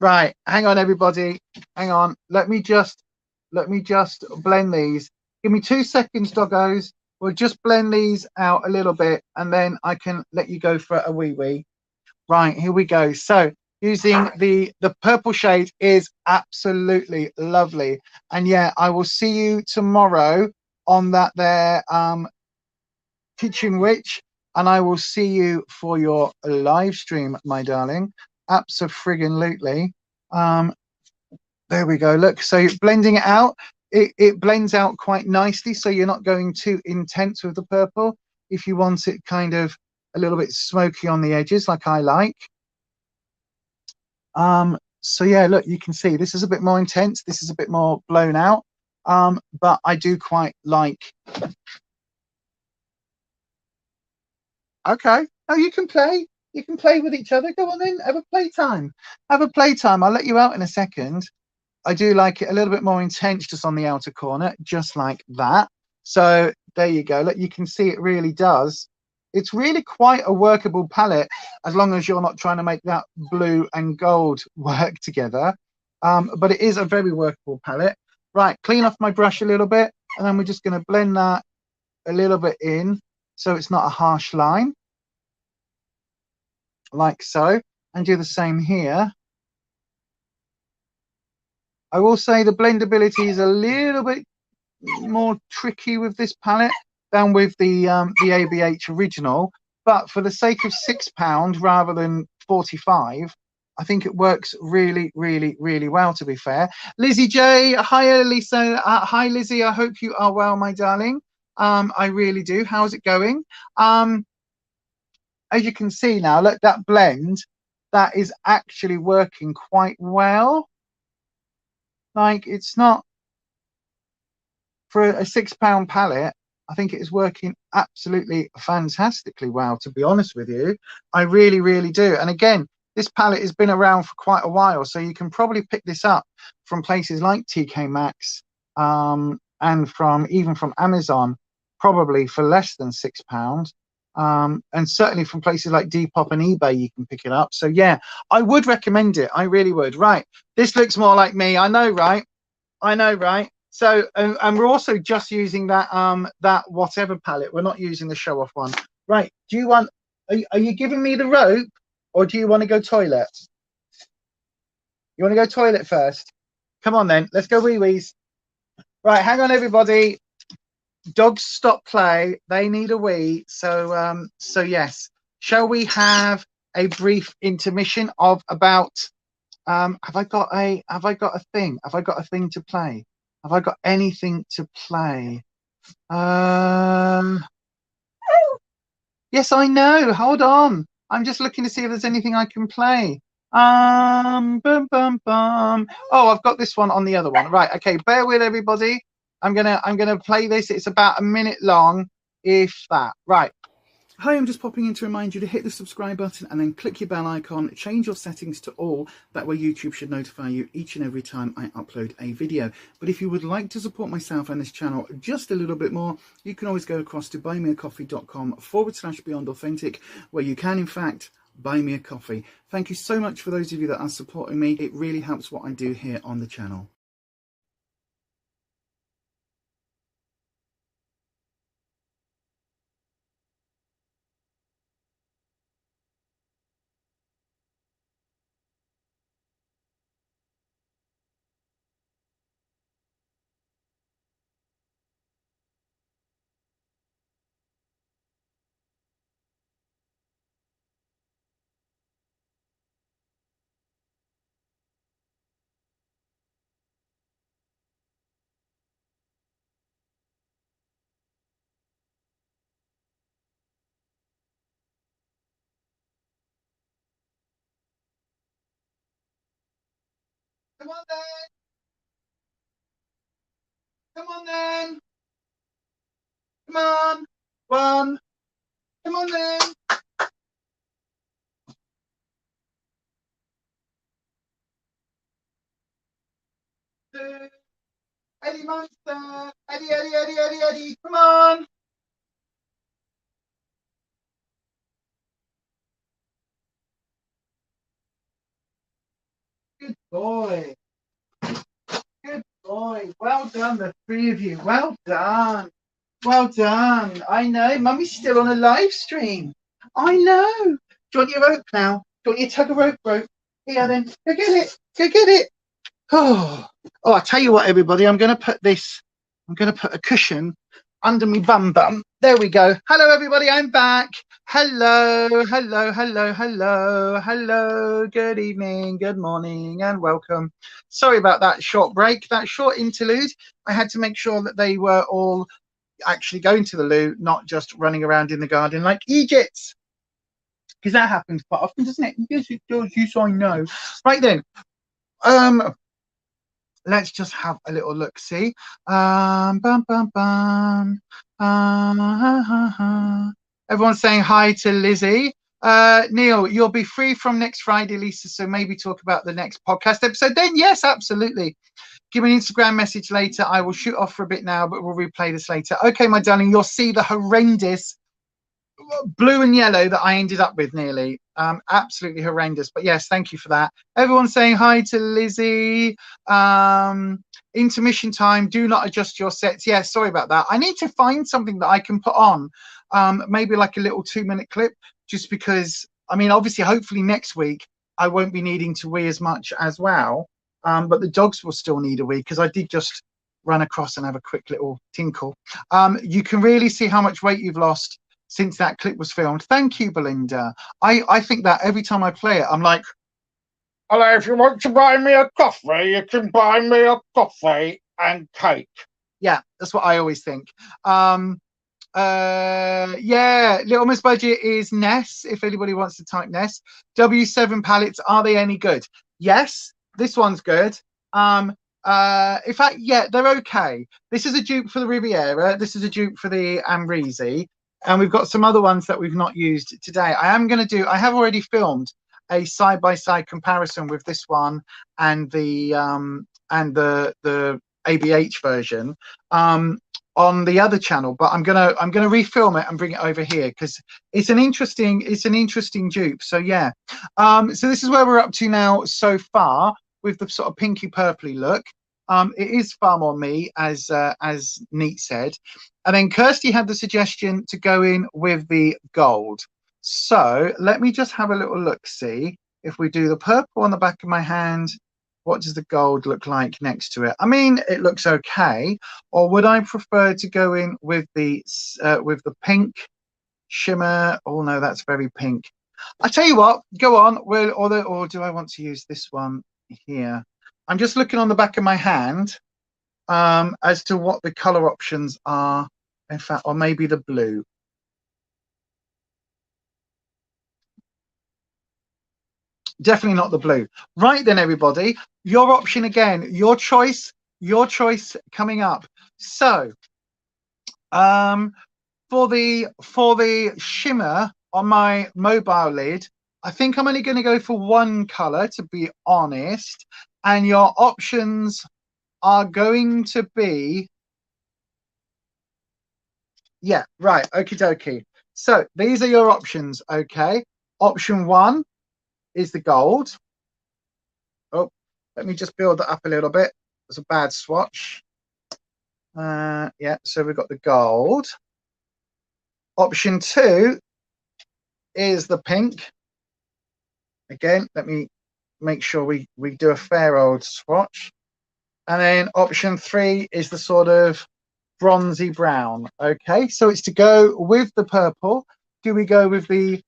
S1: Right, hang on everybody. Hang on. Let me just blend these. Give me 2 seconds, doggos. We'll just blend these out a little bit and then I can let you go for a wee wee. Right, here we go. So using the purple shade is absolutely lovely. And yeah, I will see you tomorrow on that there Kitchen Witch, and I will see you for your live stream, my darling. Abso-friggin-lutely. There we go. Look, so blending it out, it blends out quite nicely, so you're not going too intense with the purple. If you want it kind of a little bit smoky on the edges, like I like. So yeah, look, you can see this is a bit more intense. This is a bit more blown out. But I do quite like. Okay. Oh, you can play. You can play with each other. Go on then. Have a playtime. Have a playtime. I'll let you out in a second. I do like it a little bit more intense just on the outer corner, just like that. So there you go. Look, you can see it really does. It's really quite a workable palette as long as you're not trying to make that blue and gold work together. But it is a very workable palette. Right, clean off my brush a little bit, and then we're just going to blend that a little bit in so it's not a harsh line, like so, and do the same here. I will say the blendability is a little bit more tricky with this palette than with the ABH original, but for the sake of £6 rather than 45, I think it works really, really, really well, to be fair. Lizzie J, hi Lisa, hi Lizzie, I hope you are well, my darling. I really do. How's it going? As you can see now, look, that blend, that is actually working quite well. Like, it's not, for a £6 palette, I think it is working absolutely fantastically well, to be honest with you. I really, really do. And again, this palette has been around for quite a while, so you can probably pick this up from places like TK Maxx, and even from Amazon, probably for less than £6. And certainly from places like Depop and eBay, you can pick it up. So yeah, I would recommend it. I really would. Right, this looks more like me. I know, right? I know, right? So, and we're also just using that that whatever palette. We're not using the show off one. Right? Do you want? Are you giving me the rope, or do you want to go toilet? You want to go toilet first? Come on then. Let's go wee wees. Right. Hang on, everybody. Dogs stop play. They need a wee. So so yes. Shall we have a brief intermission of about? Have I got a thing? Have I got a thing to play? Have I got anything to play? Yes, I know. Hold on. I'm just looking to see if there's anything I can play. Bum, bum, bum. Oh, I've got this one on the other one. Right. Okay. Bear with everybody. I'm gonna play this. It's about a minute long, if that. Right. Hi, I'm just popping in to remind you to hit the subscribe button and then click your bell icon, change your settings to all, that way YouTube should notify you each and every time I upload a video. But if you would like to support myself and this channel just a little bit more, you can always go across to buymeacoffee.com/Beyond Authentic, where you can in fact buy me a coffee. Thank you so much for those of you that are supporting me. It really helps what I do here on the channel. Come on then. Come on then. Come on. One. Come on then. Eddie Monster. Eddie, Eddie, Eddie, Eddie, Eddie. Come on. Good boy. Good boy. Well done, the three of you. Well done. Well done. I know. Mummy's still on a live stream. I know. Do you want your rope now? Do you want your tug of rope? Here then. Go get it. Go get it. Oh, I tell you what, everybody, I'm going to put a cushion under me bum. There we go. Hello, everybody. I'm back. Hello. Good evening, good morning, and welcome. Sorry about that short break, that short interlude. I had to make sure that they were all actually going to the loo, not just running around in the garden like Egypt. Because that happens quite often, doesn't it? Yes, it does. Yes, I know. Right then. Let's just have a little look. See, everyone's saying hi to Lizzie. Neil, you'll be free from next Friday, Lisa. So maybe talk about the next podcast episode. Then yes, absolutely. Give me an Instagram message later. I will shoot off for a bit now, but we'll replay this later. Okay, my darling, you'll see the horrendous blue and yellow that I ended up with nearly. Absolutely horrendous. But yes, thank you for that. Everyone's saying hi to Lizzie. Intermission time. Do not adjust your sets. Yeah, sorry about that. I need to find something that I can put on. Maybe like a little 2-minute clip, just because, I mean, obviously, hopefully next week I won't be needing to wee as much as well. But the dogs will still need a wee, because I did just run across and have a quick little tinkle. You can really see how much weight you've lost since that clip was filmed. Thank you, Belinda. I think that every time I play it, I'm like, hello, if you want to buy me a coffee, you can buy me a coffee and cake. Yeah, that's what I always think. Yeah, Little Miss Budget is Ness, if anybody wants to type Ness. W7 palettes, are they any good? Yes, this one's good. In fact, yeah, they're okay. This is a dupe for the Riviera. This is a dupe for the Ambrisi. And we've got some other ones that we've not used today. I have already filmed a side-by-side comparison with this one and the ABH version on the other channel, but I'm gonna refilm it and bring it over here because it's an interesting dupe. So yeah, so this is where we're up to now so far with the sort of pinky purpley look. It is far more me, as Neat said. And then Kirsty had the suggestion to go in with the gold. So let me just have a little look, see if we do the purple on the back of my hand, what does the gold look like next to it? I mean, it looks okay. Or would I prefer to go in with the pink shimmer? Oh no, that's very pink. I tell you what, go on. Or do I want to use this one here? I'm just looking on the back of my hand as to what the color options are. In fact, or maybe the blue. Definitely not the blue. Right then, everybody, your option again, your choice coming up. So for the shimmer on my mobile lid, I think I'm only going to go for one color, to be honest, and your options are going to be, yeah, right, okie dokie. So these are your options. Okay, option 1 is the gold. Oh, let me just build that up a little bit. It's a bad swatch. Yeah, so we've got the gold. Option 2 is the pink. Again, let me make sure we do a fair old swatch. And then option 3 is the sort of bronzy brown. Okay, so it's to go with the purple. Do we go with the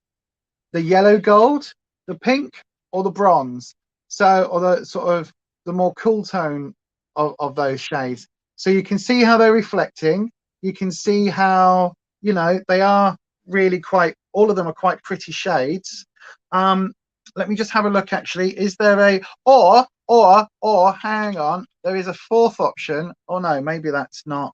S1: yellow gold, the pink, or the bronze? So, or the sort of the more cool tone of those shades. So you can see how they're reflecting. You can see how, you know, they are really quite, all of them are quite pretty shades. Let me just have a look actually. Is there a, or hang on, there is a fourth option. Oh no, maybe that's not.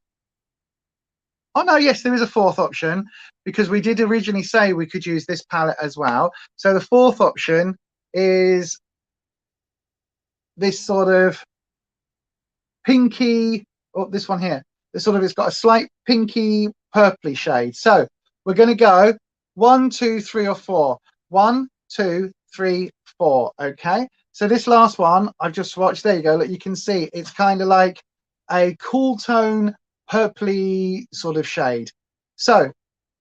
S1: Oh no, yes, there is a fourth option, because we did originally say we could use this palette as well. So the fourth option is this sort of pinky, oh, this one here, it's got a slight pinky purpley shade. So we're going to go 1, 2, 3, or 4. 1, 2, 3, 4. Okay, so this last one I've just swatched, there you go, look, you can see it's kind of like a cool tone purpley sort of shade. So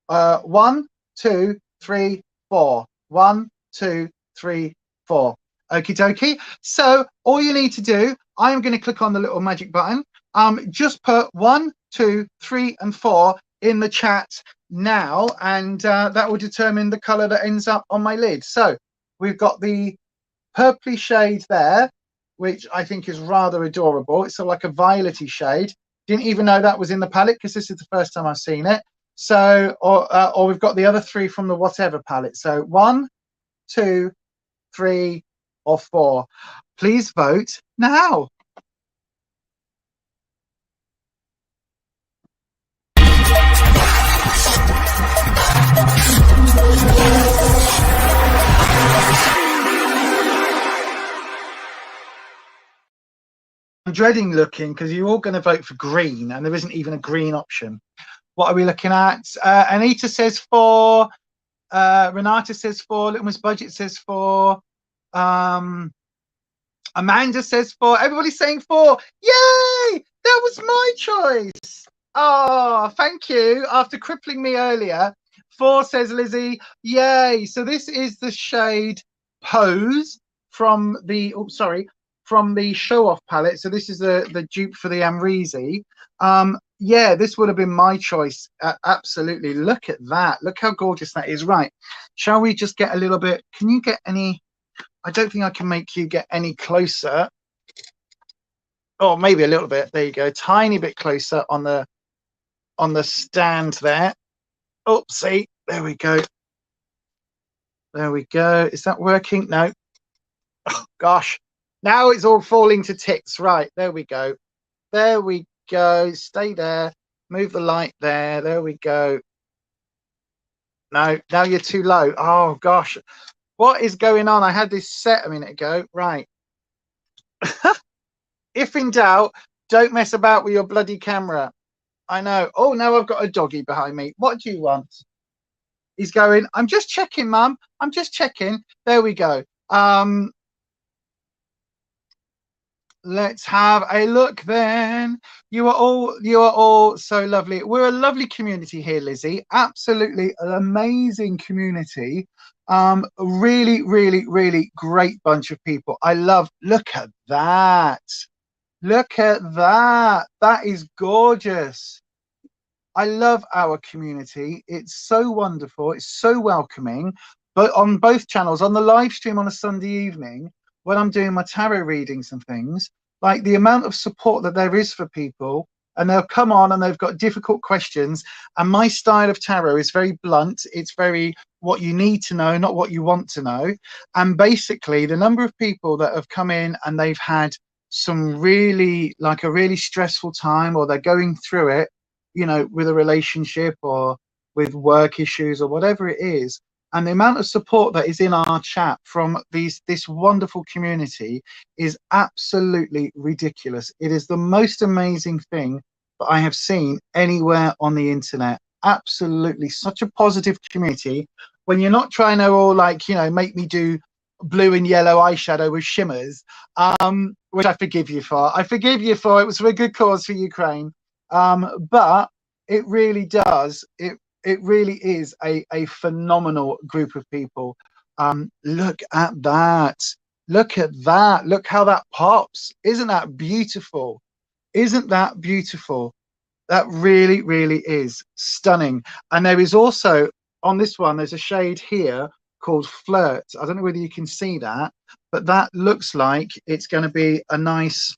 S1: 1, 2, 3, 4. 1, 2, 3, 4. Okie dokie. So all you need to do, I'm going to click on the little magic button. Just put 1, 2, 3, and 4 in the chat now, and that will determine the color that ends up on my lid. So we've got the purpley shade there, which I think is rather adorable. It's sort of like a violety shade. Didn't even know that was in the palette because this is the first time I've seen it. So, or we've got the other 3 from the whatever palette. So 1, 2, 3, or 4. Please vote now. I'm dreading looking because you're all going to vote for green and there isn't even a green option. What are we looking at? Anita says 4. Renata says 4. Little Miss Budget says 4. Amanda says 4. Everybody's saying 4. Yay! That was my choice. Oh, thank you. After crippling me earlier. 4 says Lizzie. Yay! So this is the shade Pose from the from the Show Off palette. So this is the dupe for the Amrezy. Yeah, this would have been my choice. Absolutely. Look at that. Look how gorgeous that is. Right. Shall we just get a little bit? Can you get any? I don't think I can make you get any closer. Oh, maybe a little bit. There you go. Tiny bit closer on the stand there. Oopsie. There we go. There we go. Is that working? No. Oh, gosh. Now it's all falling to ticks. Right. There we go. There we go. Stay there. Move the light there. There we go. No, now you're too low. Oh, gosh. What is going on? I had this set a minute ago. Right. If in doubt, don't mess about with your bloody camera. I know. Oh, now I've got a doggy behind me. What do you want? He's going, I'm just checking, Mum. I'm just checking. There we go. Let's have a look then. You are all so lovely. We're a lovely community here, Lizzie. Absolutely an amazing community. Really, really, really great bunch of people. I love, look at that. Look at that. That is gorgeous. I love our community. It's so wonderful. It's so welcoming. But on both channels, on the live stream on a Sunday evening, when I'm doing my tarot readings and things, like the amount of support that there is for people, and they'll come on and they've got difficult questions. And my style of tarot is very blunt. It's very what you need to know, not what you want to know. And basically the number of people that have come in and they've had some really, like a really stressful time, or they're going through it, you know, with a relationship or with work issues or whatever it is. And the amount of support that is in our chat from this wonderful community is absolutely ridiculous. It is the most amazing thing that I have seen anywhere on the internet. Absolutely, such a positive community. When you're not trying to all, like, you know, make me do blue and yellow eyeshadow with shimmers, which I forgive you for. I forgive you for. It was for a good cause for Ukraine. But it really does. It really is a phenomenal group of people. Look at that. Look at that. Look how that pops. Isn't that beautiful? Isn't that beautiful? That really, really is stunning. And there is also, on this one, there's a shade here called Flirt. I don't know whether you can see that, but that looks like it's going to be a nice,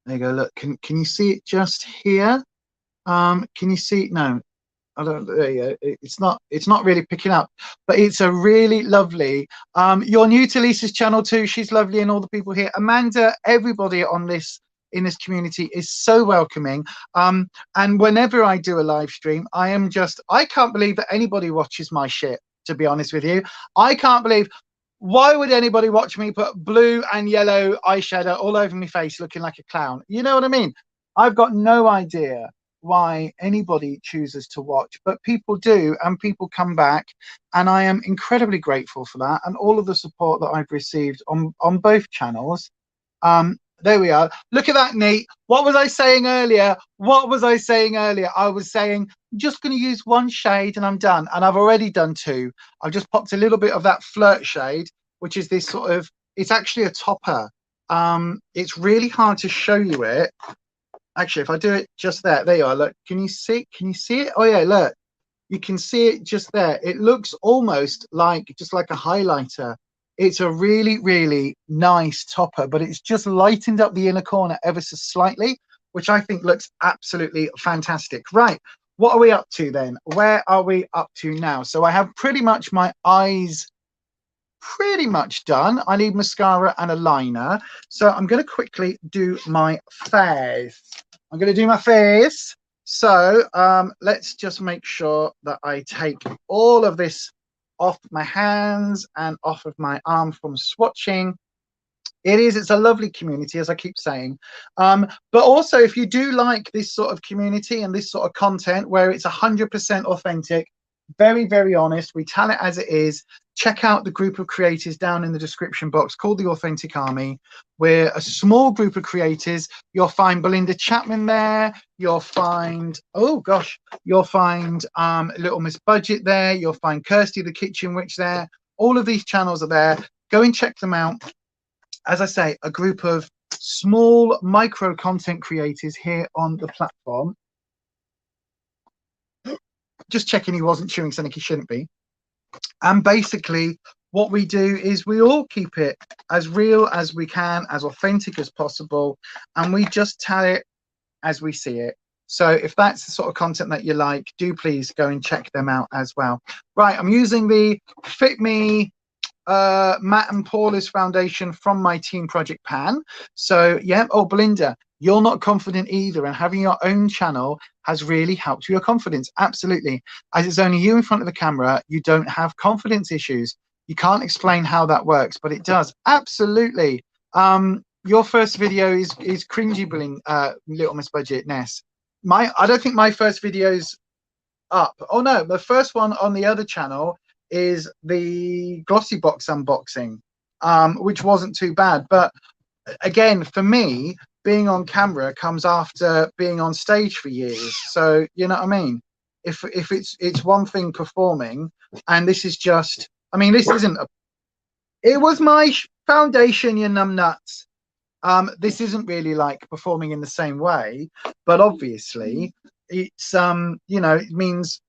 S1: there you go. Look, can you see it just here? Can you see? No, I don't. There you go. It's not really picking up, but it's a really lovely. You're new to Lisa's channel too. She's lovely, and all the people here. Amanda, everybody on this in this community is so welcoming. And whenever I do a live stream, I can't believe that anybody watches my shit. To be honest with you, I can't believe Why would anybody watch me put blue and yellow eyeshadow all over my face looking like a clown? You know what I mean? I've got no idea why anybody chooses to watch, but people do, and people come back, and I am incredibly grateful for that and all of the support that I've received on both channels. There we are. Look at that, Nate. What was I saying earlier? What was I saying earlier? I was saying I'm just going to use one shade and I'm done. And I've already done two. I've just popped a little bit of that flirt shade, which is this sort of, it's actually a topper. It's really hard to show you it. Actually, if I do it just there you are. Look, can you see? Can you see it? Oh yeah, look. You can see it just there. It looks almost like just like a highlighter. It's a really, really nice topper, but it's just lightened up the inner corner ever so slightly, which I think looks absolutely fantastic. Right, what are we up to then? Where are we up to now? So I have pretty much my eyes pretty much done. I need mascara and a liner. So I'm going to quickly do my face. I'm going to do my face. So let's just make sure that I take all of this off my hands and off of my arm from swatching. It's a lovely community, as I keep saying. But also, if you do like this sort of community and this sort of content where it's 100% authentic, very, very honest, we tell it as it is, check out the group of creators down in the description box called the Authentic Army. We're a small group of creators. You'll find Belinda Chapman there. You'll find, oh gosh, you'll find Little Miss Budget there. You'll find Kirsty the Kitchen Witch there. All of these channels are there. Go and check them out. As I say, a group of small micro content creators here on the platform. Just checking he wasn't chewing something he shouldn't be. And basically what we do is we all keep it as real as we can, as authentic as possible, and we just tell it as we see it. So if that's the sort of content that you like, do please go and check them out as well. Right, I'm using the Fit Me Matt and Paula's foundation from my team project pan. So yeah, oh Belinda, you're not confident either, and having your own channel has really helped your confidence. Absolutely. As it's only you in front of the camera, you don't have confidence issues. You can't explain how that works, but it does. Absolutely. Your first video is cringy, Little Miss Budget Ness. I don't think my first video's up. Oh no, the first one on the other channel is the glossy box unboxing, which wasn't too bad. But again, for me, being on camera comes after being on stage for years. So you know what I mean? If it's one thing performing, and this is just, I mean, this isn't a, it was my foundation, you numb nuts. This isn't really like performing in the same way, but obviously it's you know, it means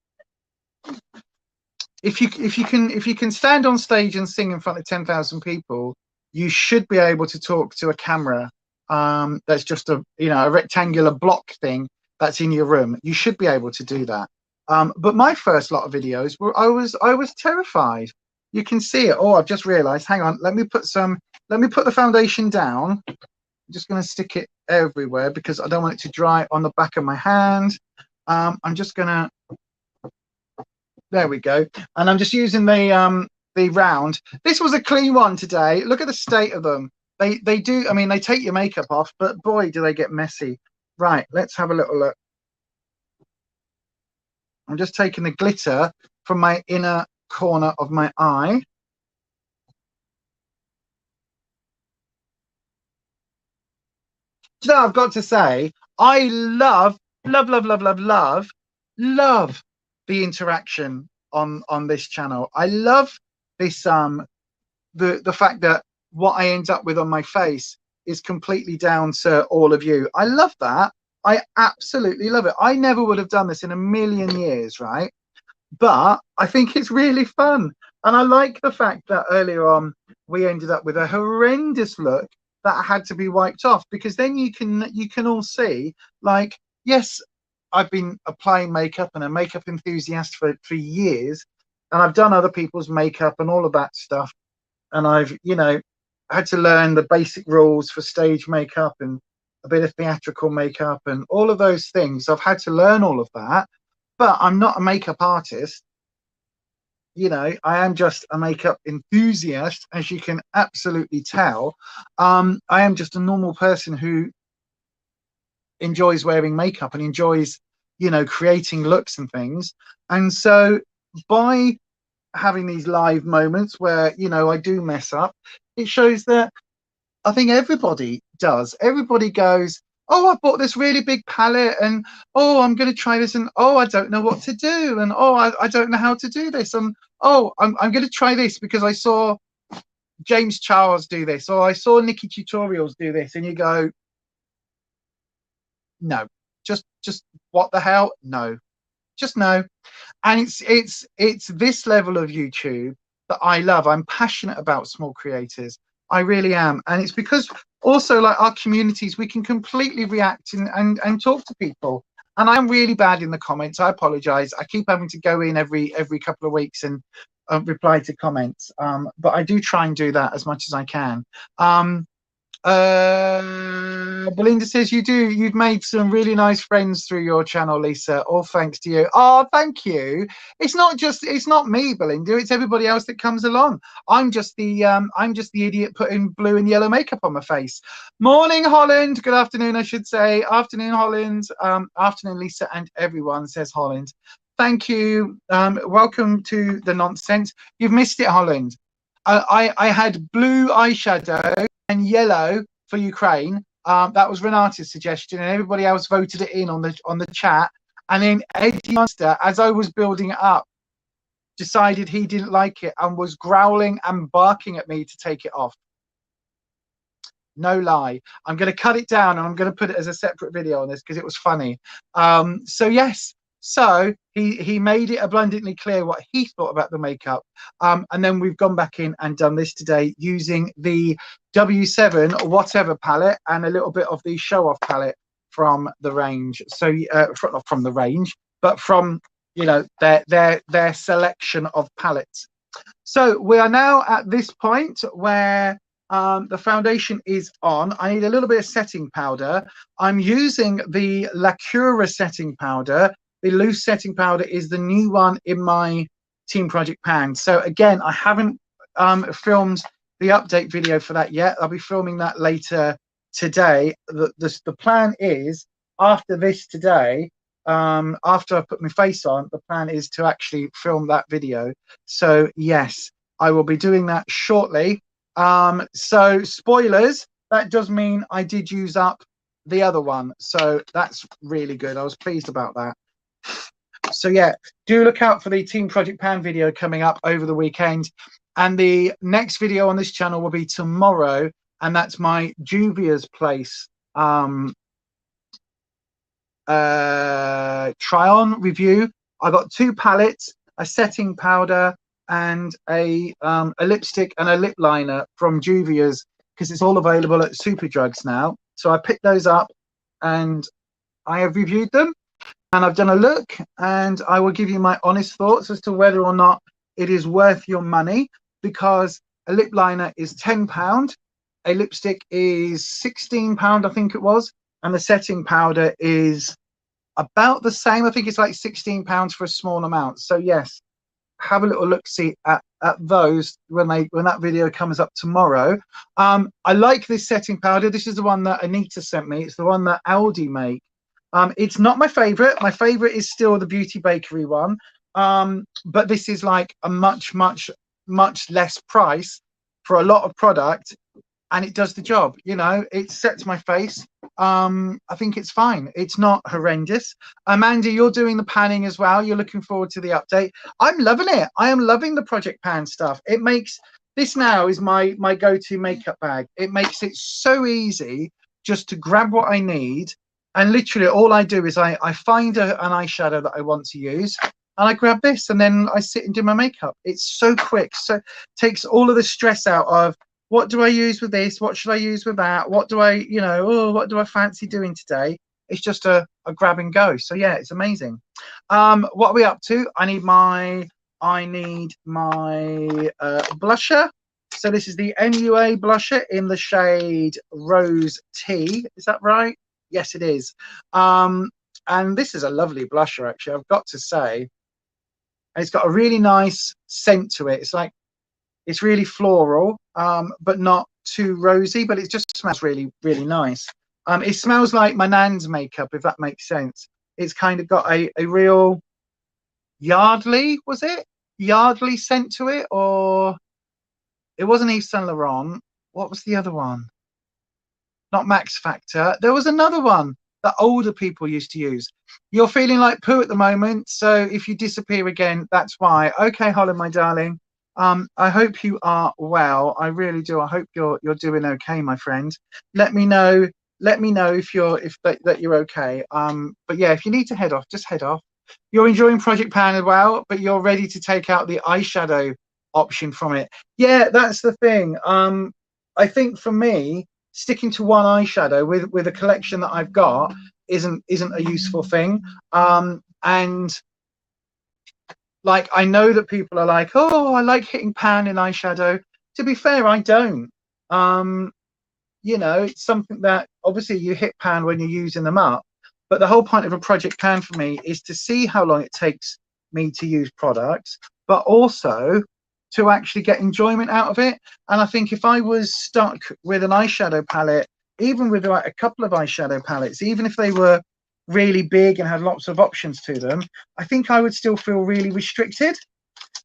S1: if you can stand on stage and sing in front of 10,000 people, you should be able to talk to a camera that's just a, you know, a rectangular block thing that's in your room. You should be able to do that. But my first lot of videos were I was terrified. You can see it. Oh, I've just realized, hang on, let me put the foundation down. I'm just going to stick it everywhere because I don't want it to dry on the back of my hand. I'm just going to, there we go. And I'm just using the round. This was a clean one today. Look at the state of them. They do, I mean, they take your makeup off, but boy, do they get messy. Right, let's have a little look. I'm just taking the glitter from my inner corner of my eye. You know, I've got to say, I love the interaction on this channel. I love this the fact that what I end up with on my face is completely down to all of you. I love that. I absolutely love it. I never would have done this in a million years, right? But I think it's really fun. And I like the fact that earlier on we ended up with a horrendous look that had to be wiped off, because then you can all see, like, yes, I've been applying makeup and a makeup enthusiast for years, and I've done other people's makeup and all of that stuff, and I've, you know, had to learn the basic rules for stage makeup and a bit of theatrical makeup and all of those things. I've had to learn all of that, but I'm not a makeup artist. you know, I am just a makeup enthusiast, as you can absolutely tell. I am just a normal person who enjoys wearing makeup and enjoys, you know, creating looks and things. And so by having these live moments where, you know, I do mess up, it shows that I think everybody does. Everybody goes, oh, I bought this really big palette, and oh, I'm going to try this, and oh, I don't know what to do, and oh, I don't know how to do this, and oh, I'm going to try this because I saw James Charles do this, or I saw Nikki Tutorials do this, and you go, no, just what the hell? No, just no. And it's this level of YouTube that I love. I'm passionate about small creators. I really am. And it's because also, like, our communities, we can completely react and talk to people. And I'm really bad in the comments. I apologize. I keep having to go in every couple of weeks and reply to comments. But I do try and do that as much as I can. Belinda says you've made some really nice friends through your channel, Lisa. All thanks to you. Oh, thank you. It's not me, Belinda, it's everybody else that comes along. I'm just the idiot putting blue and yellow makeup on my face. Morning, Holland. Good afternoon, I should say. Afternoon, Holland. Afternoon, Lisa, and everyone, says Holland. Thank you. Welcome to the nonsense. You've missed it, Holland. I had blue eyeshadow and yellow for Ukraine. That was Renata's suggestion, and everybody else voted it in on the chat. And then Eddie Monster, as I was building it up, decided he didn't like it and was growling and barking at me to take it off. No lie. I'm going to cut it down and I'm going to put it as a separate video on this because it was funny. So yes. So he made it abundantly clear what he thought about the makeup. And then we've gone back in and done this today using the W7 whatever palette and a little bit of the show off palette from the range. So not from the range, but from, you know, their selection of palettes. So we are now at this point where the foundation is on. I need a little bit of setting powder. I'm using the Lacura setting powder. The loose setting powder is the new one in my Team Project pan. So again, I haven't filmed the update video for that yet. I'll be filming that later today. The plan is, after this today, after I put my face on, the plan is to actually film that video. So yes, I will be doing that shortly. So spoilers, that does mean I did use up the other one. So that's really good. I was pleased about that. So yeah, do look out for the Team Project Pan video coming up over the weekend. And the next video on this channel will be tomorrow. And that's my Juvia's Place try-on review. I got 2 palettes, a setting powder, and a lipstick and a lip liner from Juvia's, because it's all available at Superdrugs now. So I picked those up and I have reviewed them. And I've done a look, and I will give you my honest thoughts as to whether or not it is worth your money, because a lip liner is £10, a lipstick is £16, I think it was, and the setting powder is about the same. I think it's like £16 for a small amount. So yes, have a little look see at those when that video comes up tomorrow. I like this setting powder. This is the one that Anita sent me. It's the one that Aldi make. It's not my favorite. My favorite is still the Beauty Bakery one. But this is like a much less price for a lot of product, and it does the job. You know, it sets my face. I think it's fine. It's not horrendous. Amanda, you're doing the panning as well. You're looking forward to the update. I'm loving it. I am loving the Project Pan stuff. It makes this now is my go-to makeup bag. It makes it so easy just to grab what I need. And literally all I do is I find an eyeshadow that I want to use, and I grab this, and then I sit and do my makeup. It's so quick. So takes all of the stress out of, what do I use with this? What should I use with that? What do I, you know, oh, what do I fancy doing today? It's just a grab and go. So yeah, it's amazing. What are we up to? I need my blusher. So this is the NUA blusher in the shade Rose Tea. Is that right? Yes, it is. And this is a lovely blusher, actually. I've got to say, and it's got a really nice scent to it. It's like, it's really floral, but not too rosy, but it just smells really, really nice. It smells like my nan's makeup, if that makes sense. It's kind of got a real Yardley, was it? Yardley scent to it, or it wasn't Yves Saint Laurent. What was the other one? Not Max Factor. There was another one that older people used to use. You're feeling like poo at the moment, so if you disappear again, that's why. Okay, Holland, my darling. I hope you are well. I really do. I hope you're doing okay, my friend. Let me know. Let me know if that you're okay. But yeah, if you need to head off, just head off. You're enjoying Project Pan as well, but you're ready to take out the eyeshadow option from it. Yeah, that's the thing. I think for me, sticking to one eyeshadow with a collection that I've got isn't a useful thing. And like, I know that people are like, oh, I like hitting pan in eyeshadow. To be fair, I don't. You know, it's something that obviously you hit pan when you're using them up, but the whole point of a project pan for me is to see how long it takes me to use products, but also to actually get enjoyment out of it. And I think if I was stuck with an eyeshadow palette, even with like a couple of eyeshadow palettes, even if they were really big and had lots of options to them, I think I would still feel really restricted.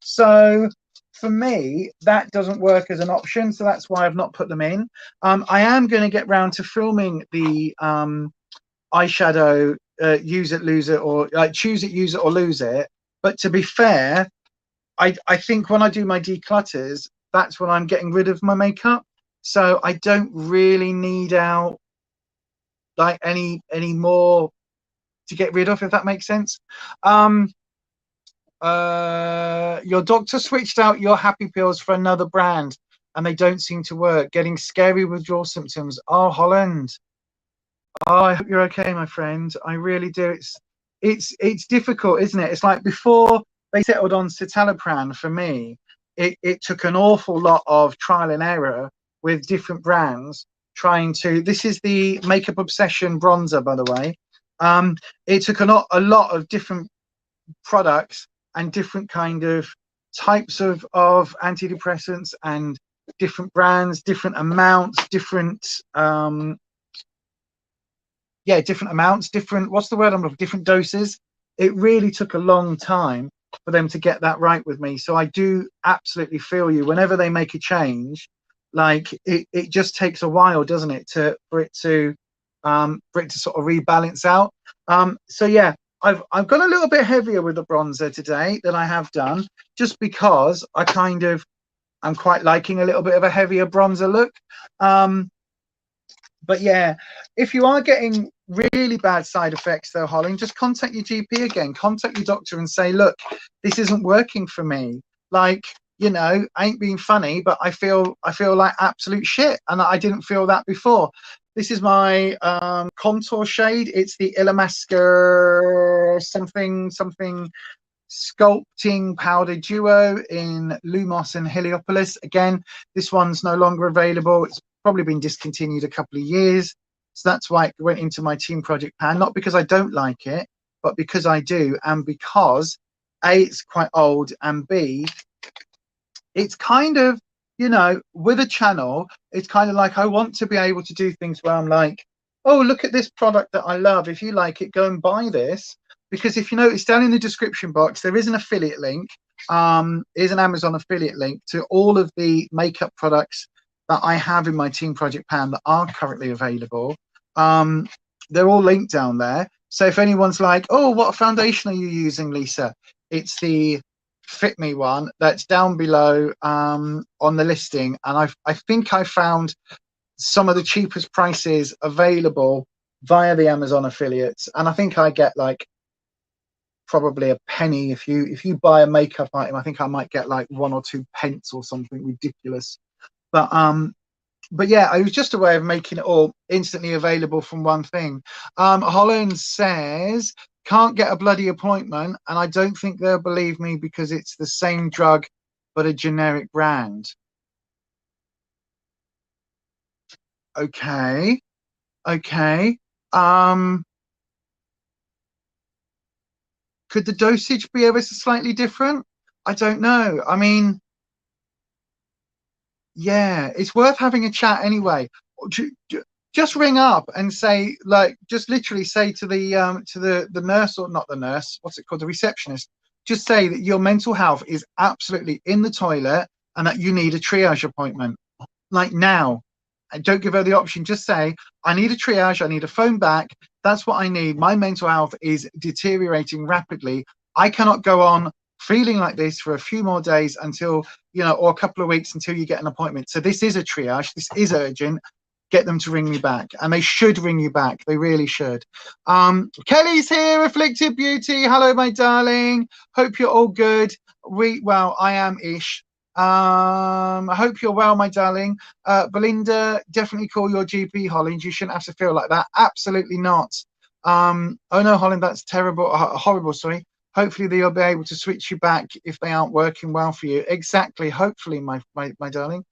S1: So for me, that doesn't work as an option. So that's why I've not put them in. I am going to get round to filming the eyeshadow use it, lose it, or like choose it, use it, or lose it. But to be fair, I think when I do my declutters, that's when I'm getting rid of my makeup. So I don't really need out like any more to get rid of, if that makes sense. Your doctor switched out your happy pills for another brand and they don't seem to work. Getting scary withdrawal symptoms. Oh, Holland. Oh, I hope you're okay, my friend. I really do. It's difficult, isn't it? It's like before they settled on citalopram for me, it took an awful lot of trial and error with different brands trying to. This is the Makeup Obsession bronzer, by the way. It took a lot of different products and different kind of types of antidepressants and different brands, different amounts, different different amounts, different, what's the word I'm looking for, different doses. It really took a long time for them to get that right with me. So I do absolutely feel you. Whenever they make a change, like it just takes a while, doesn't it, for it to sort of rebalance out. So yeah, I've gone a little bit heavier with the bronzer today than I have done, just because I'm quite liking a little bit of a heavier bronzer look. But yeah, if you are getting really bad side effects though, Holling, just contact your GP again, contact your doctor and say, look, this isn't working for me. Like, you know, I ain't being funny, but I feel like absolute shit. And I didn't feel that before. This is my contour shade. It's the Illamasqua something Sculpting Powder Duo in Lumos and Heliopolis. Again, this one's no longer available. It's probably been discontinued a couple of years. So that's why it went into my team project pan, not because I don't like it, but because I do, and because A, it's quite old, and B, it's kind of, you know, with a channel, it's kind of like I want to be able to do things where I'm like, oh, look at this product that I love. If you like it, go and buy this. Because if you notice down in the description box, there is an affiliate link. Is an Amazon affiliate link to all of the makeup products that I have in my team project pan that are currently available. They're all linked down there. So if anyone's like, oh, what foundation are you using, Lisa? It's the Fit Me one that's down below on the listing. And I think I found some of the cheapest prices available via the Amazon affiliates. And I think I get like probably a penny if you buy a makeup item. I think I might get like 1 or 2 pence or something ridiculous. But yeah, it was just a way of making it all instantly available from one thing. Holland says, can't get a bloody appointment, and I don't think they'll believe me because it's the same drug but a generic brand. Okay. Could the dosage be ever so slightly different? I don't know. I mean, yeah, it's worth having a chat anyway. Just ring up and say, like, just literally say to the nurse, or not the nurse, what's it called, the receptionist. Just say that your mental health is absolutely in the toilet and that you need a triage appointment, like now. And don't give her the option. Just say, I need a triage. I need a phone back. That's what I need. My mental health is deteriorating rapidly. I cannot go on feeling like this for a few more days until, you know, or a couple of weeks until you get an appointment. So this is a triage. This is urgent. Get them to ring me back, and they should ring you back. They really should. Kelly's here, Afflicted Beauty. Hello, my darling. Hope you're all good. Well, I am ish. I hope you're well, my darling. Belinda, definitely call your GP, Holland. You shouldn't have to feel like that. Absolutely not. Oh no, Holland, that's terrible, horrible. Sorry. Hopefully they'll be able to switch you back if they aren't working well for you. Exactly. Hopefully, my darling.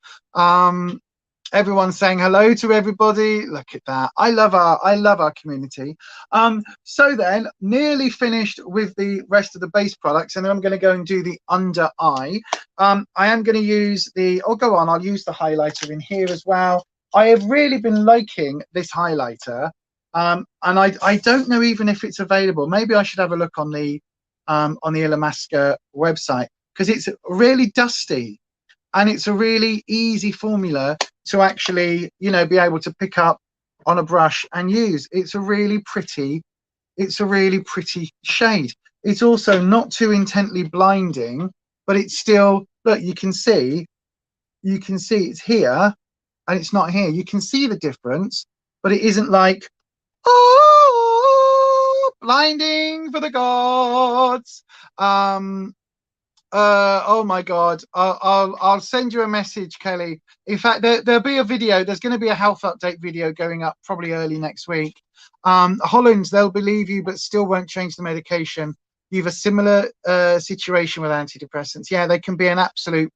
S1: Everyone's saying hello to everybody. Look at that. I love our community. So then, nearly finished with the rest of the base products, and then I'm going to go and do the under eye. I am going to use I'll use the highlighter in here as well. I have really been liking this highlighter, and I don't know even if it's available. Maybe I should have a look on the Illamasqua website, because it's really dusty. And it's a really easy formula to actually, you know, be able to pick up on a brush and use. It's a really pretty shade. It's also not too intently blinding, but it's still, look, you can see it's here and it's not here. You can see the difference, but it isn't like, oh, blinding for the gods. Oh my god, I'll send you a message, Kelly. In fact, there'll be a video. There's going to be a health update video going up probably early next week. Hollands, they'll believe you but still won't change the medication. You have a similar situation with antidepressants. Yeah, they can be an absolute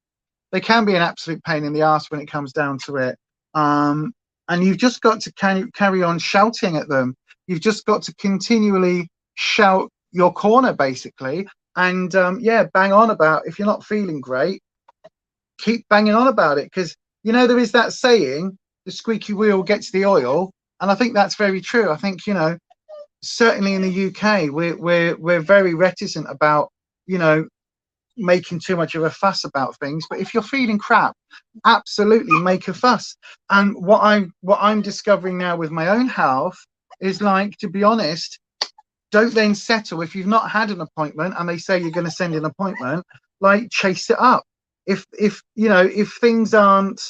S1: pain in the ass when it comes down to it. And you've just got to carry on shouting at them. You've just got to continually shout your corner, basically. And yeah, bang on about, if you're not feeling great, keep banging on about it, because, you know, there is that saying, the squeaky wheel gets the oil, and I think that's very true. I think, you know, certainly in the UK, we're very reticent about, you know, making too much of a fuss about things. But if you're feeling crap, absolutely make a fuss. And what I'm discovering now with my own health is, like, to be honest, don't then settle if you've not had an appointment and they say you're going to send an appointment. Like, chase it up. If you know, if things aren't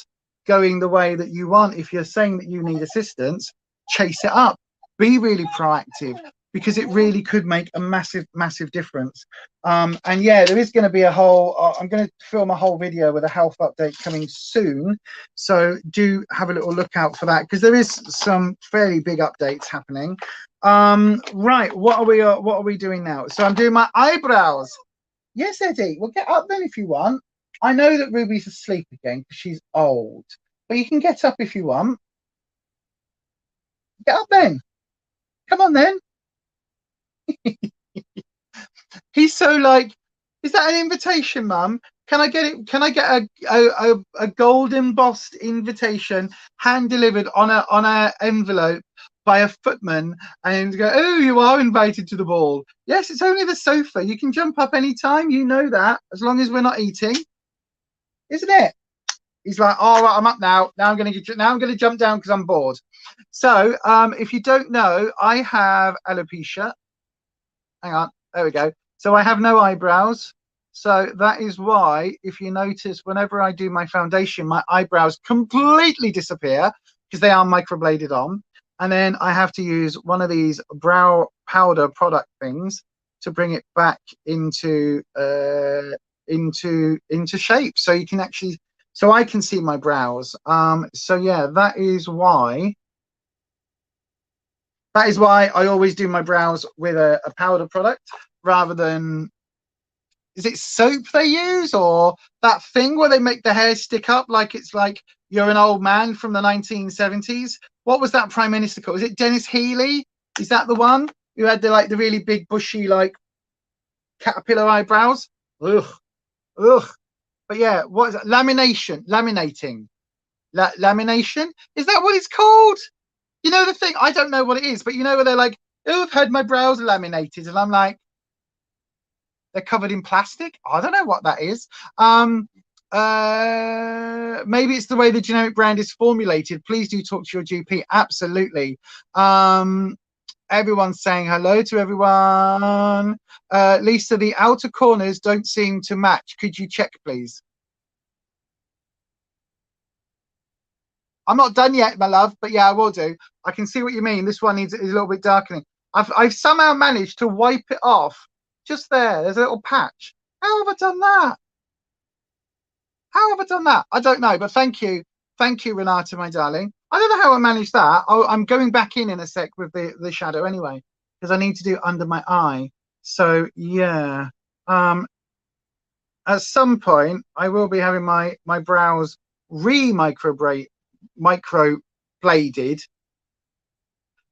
S1: going the way that you want, if you're saying that you need assistance, chase it up. Be really proactive, because it really could make a massive difference. And yeah, there is going to be a whole I'm going to film a whole video with a health update coming soon, so do have a little look out for that, because there is some fairly big updates happening. Right, what are we doing now? So I'm doing my eyebrows. Yes, Eddie, well, get up then if you want. I know that Ruby's asleep again because she's old, but you can get up if you want. Get up then. Come on then. He's so like, is that an invitation, Mum? Can I get it? Can I get a gold embossed invitation hand delivered on a envelope by a footman, and go, oh, you are invited to the ball? Yes, it's only the sofa. You can jump up any time. You know that, as long as we're not eating, isn't it? He's like, all right, I'm up now. Now I'm going to jump down because I'm bored. So if you don't know, I have alopecia. Hang on, there we go. So I have no eyebrows. So that is why, if you notice, whenever I do my foundation, my eyebrows completely disappear because they are microbladed on. And then I have to use one of these brow powder product things to bring it back into shape, so you can actually, so I can see my brows. So yeah, that is why I always do my brows with a powder product rather than, is it soap they use, or that thing where they make the hair stick up like it's like you're an old man from the 1970s? What was that prime minister called? Is it Dennis Healey? Is that the one who had the really big bushy, like, caterpillar eyebrows. Ugh, ugh. But yeah, what is it? Laminating. Lamination? Is that what it's called? You know the thing? I don't know what it is, but you know where they're like, oh, I've had my brows laminated, and I'm like, they're covered in plastic. I don't know what that is. Maybe it's the way the generic brand is formulated. Please do talk to your GP. Absolutely. Everyone's saying hello to everyone. Lisa, the outer corners don't seem to match. Could you check, please? I'm not done yet, my love, but yeah, I will do. I can see what you mean. This one is a little bit darkening. I've somehow managed to wipe it off. Just there. There's a little patch. How have I done that? How have I done that? I don't know, but thank you. Thank you, Renata, my darling. I don't know how I managed that. I'm going back in a sec with the shadow anyway, because I need to do it under my eye. So, yeah. At some point, I will be having my brows micro bladed.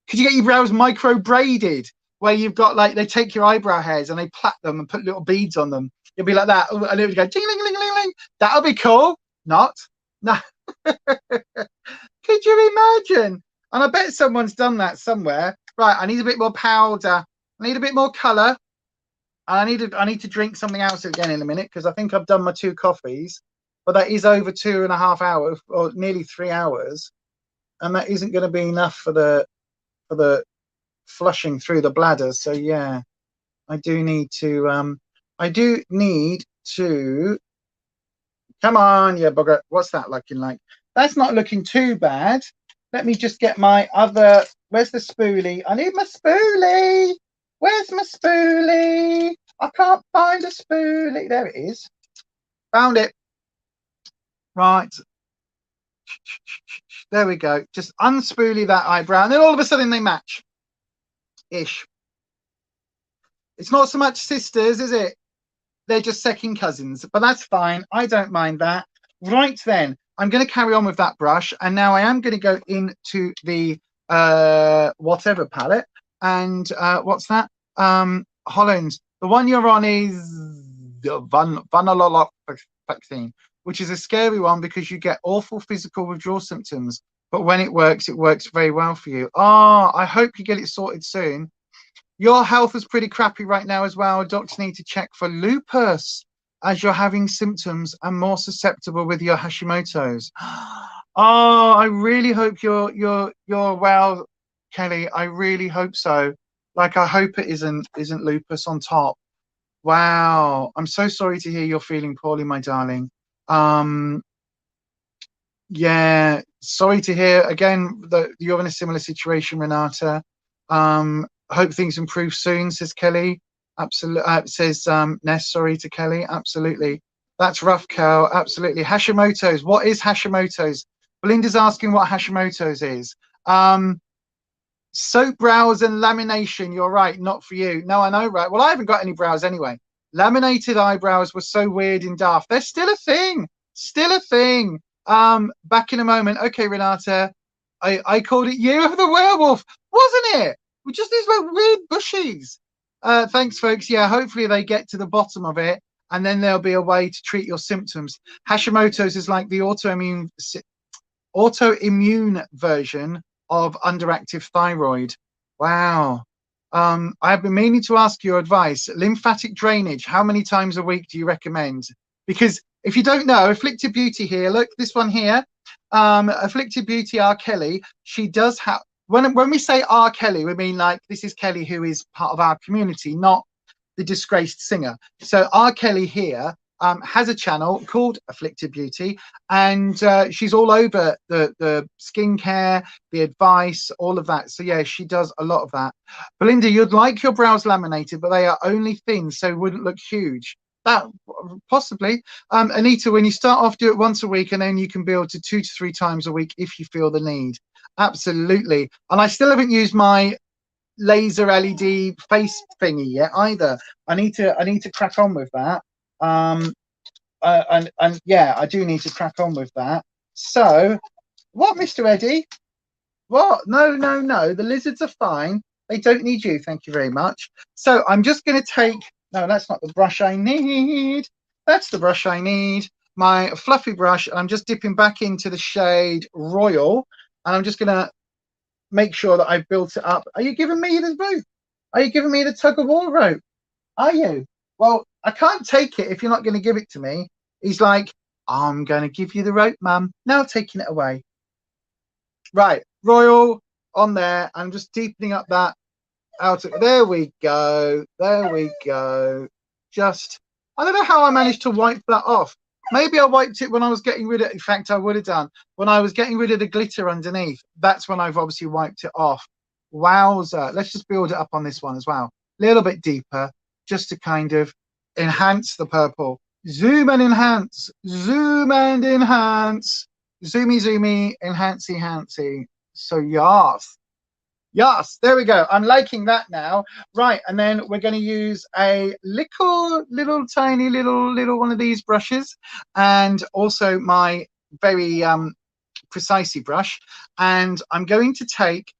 S1: Could you get your brows micro braided, where you've got like, they take your eyebrow hairs and they plait them and put little beads on them? You'll be like that, and it would go ding, ling, ling, ling, ling. That'll be cool. Not. No. Could you imagine? And I bet someone's done that somewhere. Right, I need a bit more powder. I need a bit more colour. I need to drink something else again in a minute, because I think I've done my 2 coffees, but that is over 2.5 hours, or nearly 3 hours, and that isn't going to be enough for the flushing through the bladder. So yeah, I do need to come on, yeah, bugger. What's that looking like? That's not looking too bad. Let me just get my other, where's the spoolie? I need my spoolie. Where's my spoolie? I can't find a spoolie. There it is. Found it. Right. There we go. Just unspoolie that eyebrow, and then all of a sudden they match. Ish. It's not so much sisters, is it? They're just second cousins, but that's fine. I don't mind that. Right then, I'm going to carry on with that brush, and now I am going to go into the whatever palette. And what's that? Hollands. The one you're on is Vanillolaxine, which is a scary one because you get awful physical withdrawal symptoms. But when it works very well for you. Oh, I hope you get it sorted soon. Your health is pretty crappy right now as well. Doctors need to check for lupus, as you're having symptoms and more susceptible with your Hashimoto's. Oh, I really hope you're well, Kelly. I really hope so. Like, I hope it isn't lupus on top. Wow, I'm so sorry to hear you're feeling poorly, my darling. Yeah, sorry to hear again that you're in a similar situation, Renata. Hope things improve soon, says Kelly. Absolutely. Says Ness, sorry to Kelly. Absolutely. That's rough, Cal. Absolutely. Hashimoto's. What is Hashimoto's? Belinda's asking what Hashimoto's is. Soap brows and lamination. You're right. Not for you. No, I know, right? Well, I haven't got any brows anyway. Laminated eyebrows were so weird and daft. They're still a thing. Still a thing. Back in a moment. Okay, Renata. I called it Year of the Werewolf. Wasn't it? We just these like weird bushies. Thanks, folks. Yeah, hopefully they get to the bottom of it, and then there'll be a way to treat your symptoms. Hashimoto's is like the autoimmune version of underactive thyroid. Wow. I've been meaning to ask your advice. Lymphatic drainage, how many times a week do you recommend? Because if you don't know, Afflicted Beauty here, look, this one here, Afflicted Beauty R. Kelly, she does have, when we say R. Kelly, we mean like, this is Kelly who is part of our community, not the disgraced singer. So R. Kelly here has a channel called Afflicted Beauty, and she's all over the skincare, the advice, all of that. So yeah, she does a lot of that. Belinda, you'd like your brows laminated, but they are only thin, so wouldn't look huge. That possibly. Anita, when you start off, do it once a week, and then you can build to 2 to 3 times a week if you feel the need. Absolutely. And I still haven't used my laser LED face thingy yet either. I need to crack on with that. And yeah, I do need to crack on with that. So what, Mr. Eddie? What? No, the lizards are fine. They don't need you, thank you very much. So I'm just going to take No, that's not the brush I need. That's the brush I need. My fluffy brush. I'm just dipping back into the shade Royal, and I'm just gonna make sure that I've built it up. Are you giving me the rope? Are you giving me the tug of war rope? Are you? Well, I can't take it if you're not going to give it to me. He's like, I'm going to give you the rope, mum. Now taking it away. Right, Royal on there. I'm just deepening up that out. There we go. There we go. Just, I don't know how I managed to wipe that off. Maybe I wiped it when I was getting rid of, in fact, I would have done. When I was getting rid of the glitter underneath, that's when I've obviously wiped it off. Wowza. Let's just build it up on this one as well. A little bit deeper, just to kind of enhance the purple. Zoom and enhance. Zoom and enhance. Zoomy, zoomy, enhancey, hancy. So yes. Yes, there we go. I'm liking that now. Right, and then we're going to use a little tiny little one of these brushes, and also my very precisely brush. And I'm going to take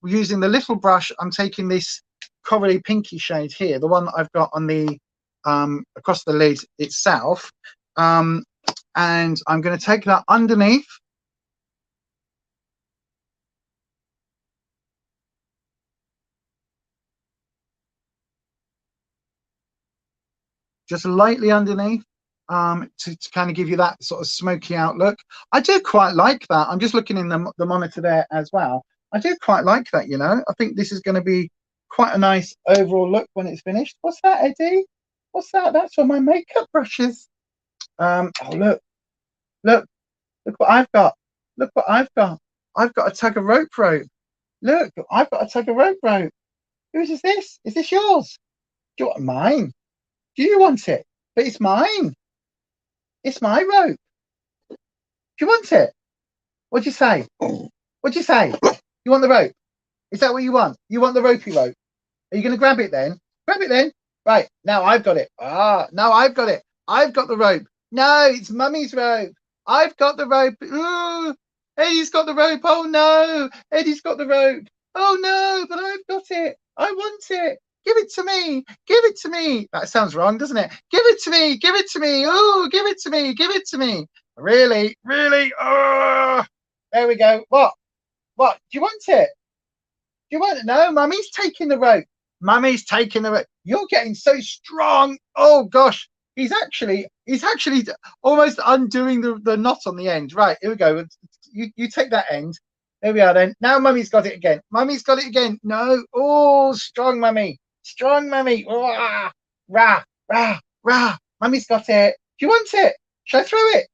S1: using the little brush, I'm taking this corally pinky shade here, the one that I've got on the across the lid itself. And I'm going to take that underneath. Just lightly underneath, to kind of give you that sort of smoky outlook. I do quite like that. I'm just looking in the monitor there as well. I do quite like that, you know. I think this is going to be quite a nice overall look when it's finished. What's that, Eddie? What's that? That's for my makeup brushes. Oh, look what I've got. Look what I've got. I've got a tug of rope. Look, I've got a tug of rope. Whose is this? Is this yours? Do you want mine? Do you want it? But it's mine. It's my rope. Do you want it? What'd you say? What'd you say? You want the rope? Is that what you want? You want the ropey rope? Are you going to grab it then? Grab it then. Right, now I've got it. Now I've got it. I've got the rope. No, it's Mummy's rope. I've got the rope. Ooh, Eddie's got the rope. Oh no, Eddie's got the rope. Oh no, but I've got it. I want it. Give it to me. Give it to me. That sounds wrong, doesn't it? Give it to me. Give it to me. Oh, give it to me. Give it to me. Really? Really? Oh, there we go. What? What? Do you want it? Do you want it? No, Mummy's taking the rope. Mummy's taking the rope. You're getting so strong. Oh gosh. He's actually almost undoing the knot on the end. Right, here we go. You take that end. There we are then. Now Mummy's got it again. Mummy's got it again. No. Oh, strong Mummy. Strong Mummy. Rah, rah, rah, rah. Mummy's got it. Do you want it? Shall I throw it?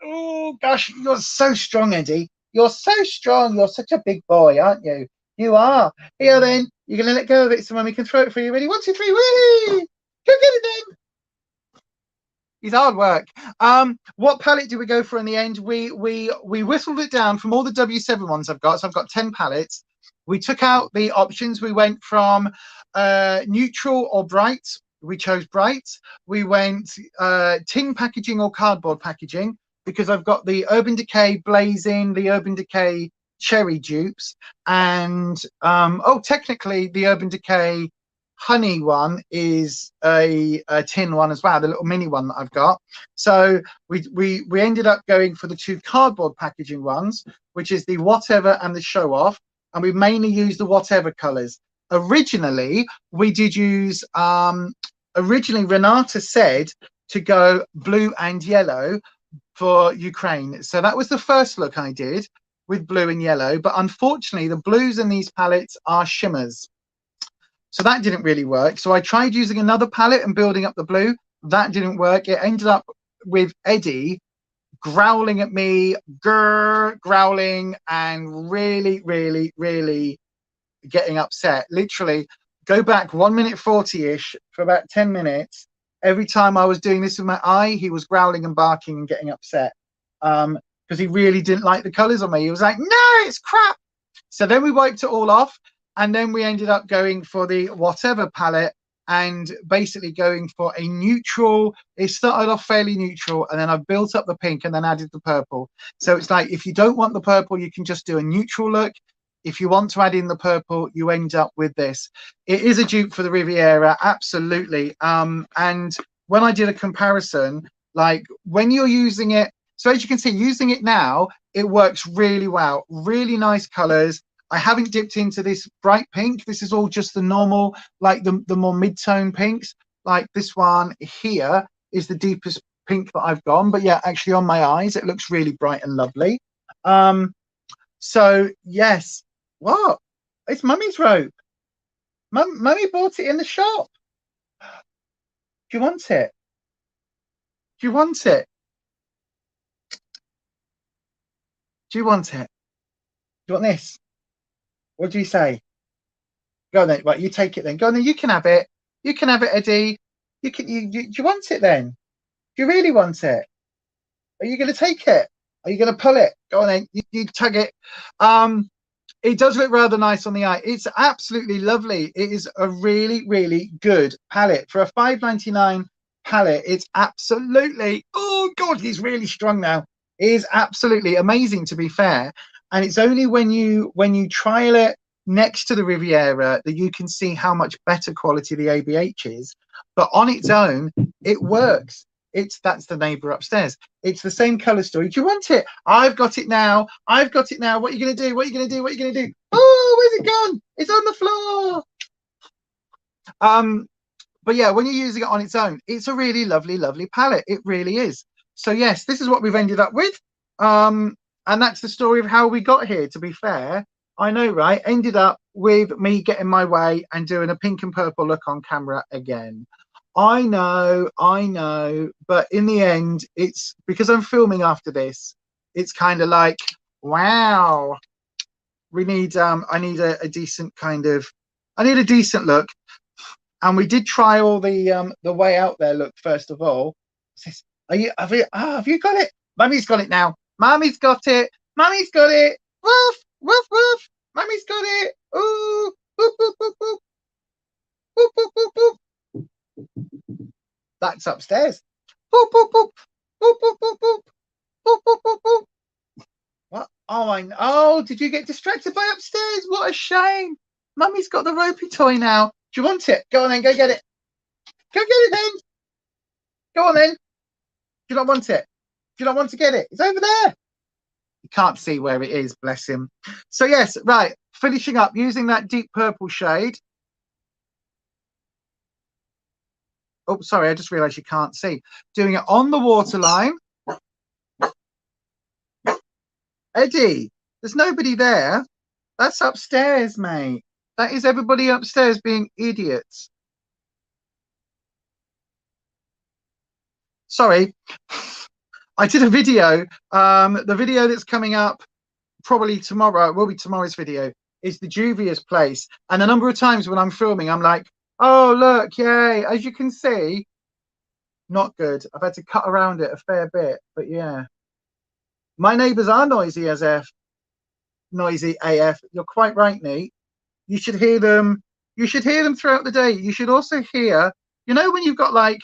S1: Oh gosh, you're so strong, Eddie. You're so strong. You're such a big boy, aren't you? You are. Here then. You're gonna let go of it so Mummy can throw it for you. Ready? 1, 2, 3. Whee! Go get it then. It's hard work. What palette did we go for in the end? We whistled it down from all the W7 ones I've got. So I've got 10 palettes. We took out the options. We went from neutral or bright. We chose bright. We went tin packaging or cardboard packaging, because I've got the Urban Decay Blazing, the Urban Decay Cherry dupes, and technically the Urban Decay Honey one is a tin one as well, the little mini one that I've got. So we ended up going for the 2 cardboard packaging ones, which is the Whatever and the Show Off, and we mainly used the Whatever colors. Originally we did use originally Renata said to go blue and yellow for Ukraine, so that was the first look I did with blue and yellow, but unfortunately the blues in these palettes are shimmers, so that didn't really work. So I tried using another palette and building up the blue. That didn't work. It ended up with Eddie growling at me, growling, and really getting upset. Literally go back 1 minute 40-ish for about 10 minutes. Every time I was doing this with my eye, he was growling and barking and getting upset, because he really didn't like the colors on me. He was like, no, it's crap. So then we wiped it all off, and then we ended up going for the Whatever palette and basically going for a neutral. It started off fairly neutral, and then I built up the pink and then added the purple. So it's like, if you don't want the purple, you can just do a neutral look. if you want to add in the purple, you end up with this. It is a dupe for the Riviera, absolutely. And when I did a comparison, like when you're using it, so as you can see, using it now, it works really well. Really nice colors. I haven't dipped into this bright pink. This is all just the normal, like the more mid-tone pinks. Like this one here is the deepest pink that I've gone. But yeah, actually on my eyes, it looks really bright and lovely. So yes, what? It's Mummy's rope. Mummy bought it in the shop. Do you want it? Do you want it? Do you want it? Do you want this? What do you say? Go on then. Right, you take it then. Go on then. You can have it. You can have it, Eddie. You can. Do you want it then? Do you really want it? Are you going to take it? Are you going to pull it? Go on then. You tug it. It does look rather nice on the eye. It's absolutely lovely. It is a really, really good palette for a $5.99 palette. It's absolutely. Oh God, he's really strong now. It is absolutely amazing, to be fair. And it's only when you trial it next to the Riviera that you can see how much better quality the ABH is. But on its own, it works. That's the neighbor upstairs. It's the same color story. Do you want it? I've got it now. I've got it now. What are you going to do? What are you going to do? What are you going to do? Oh, where's it gone? It's on the floor. But yeah, when you're using it on its own, it's a really lovely, lovely palette. It really is. So yes, this is what we've ended up with. And that's the story of how we got here, to be fair. I know, right? Ended up with me getting my way and doing a pink and purple look on camera again. I know. But in the end, it's because I'm filming after this. It's kind of like, wow, we need, I need a decent I need a decent look. And we did try all the way out there look first of all. Have you got it? Mummy's got it now. Mummy's got it. Mummy's got it. Woof, woof, woof. Mummy's got it. Ooh, boop, boop, boop, boop. Boop, boop, boop, boop. That's upstairs. Boop, boop, boop. Boop, boop, boop, boop. Boop, boop, boop, boop. What? Oh, did you get distracted by upstairs? What a shame. Mummy's got the ropey toy now. Do you want it? Go on then, go get it. Go get it then. Go on then. Do you not want it? Do you not want to get it? It's over there. You can't see where it is, bless him. So yes, right, finishing up using that deep purple shade. Oh, sorry, I just realized you can't see. Doing it on the waterline. Eddie, there's nobody there. That's upstairs, mate. That is everybody upstairs being idiots. Sorry. I did a video. The video that's coming up probably tomorrow, it will be tomorrow's video, is the Juvia's place. And a number of times when I'm filming, I'm like, oh, look, yay. As you can see, not good. I've had to cut around it a fair bit, but yeah. My neighbours are noisy as F. Noisy AF. You're quite right, Nate. You should hear them. You should hear them throughout the day. You should also hear, you know, when you've got like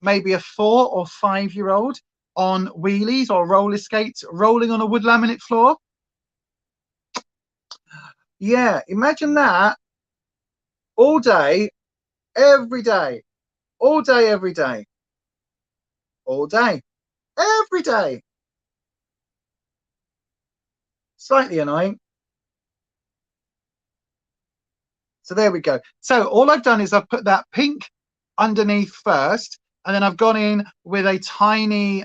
S1: maybe a 4 or 5 year old on wheelies or roller skates rolling on a wood laminate floor. Yeah, imagine that all day, every day, all day, every day, all day, every day. Slightly annoying. So there we go. So all I've done is I've put that pink underneath first, and then I've gone in with a tiny,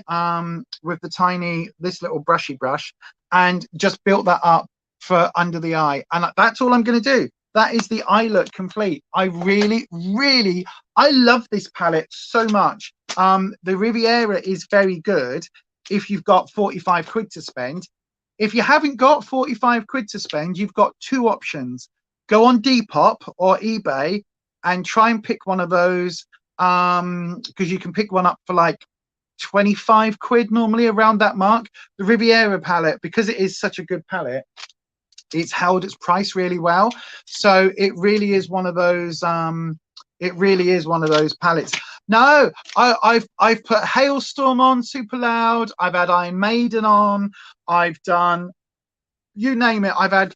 S1: this little brushy brush, and just built that up for under the eye. And that's all I'm going to do. That is the eye look complete. I really, really, I love this palette so much. The Riviera is very good if you've got 45 quid to spend. If you haven't got 45 quid to spend, you've got two options. Go on Depop or eBay and try and pick one of those, because you can pick one up for like 25 quid normally, around that mark. The Riviera palette, because it is such a good palette, it's held its price really well. So it really is one of those, palettes. No, I've put Hailstorm on super loud. I've had Iron Maiden on. I've done, you name it. I've had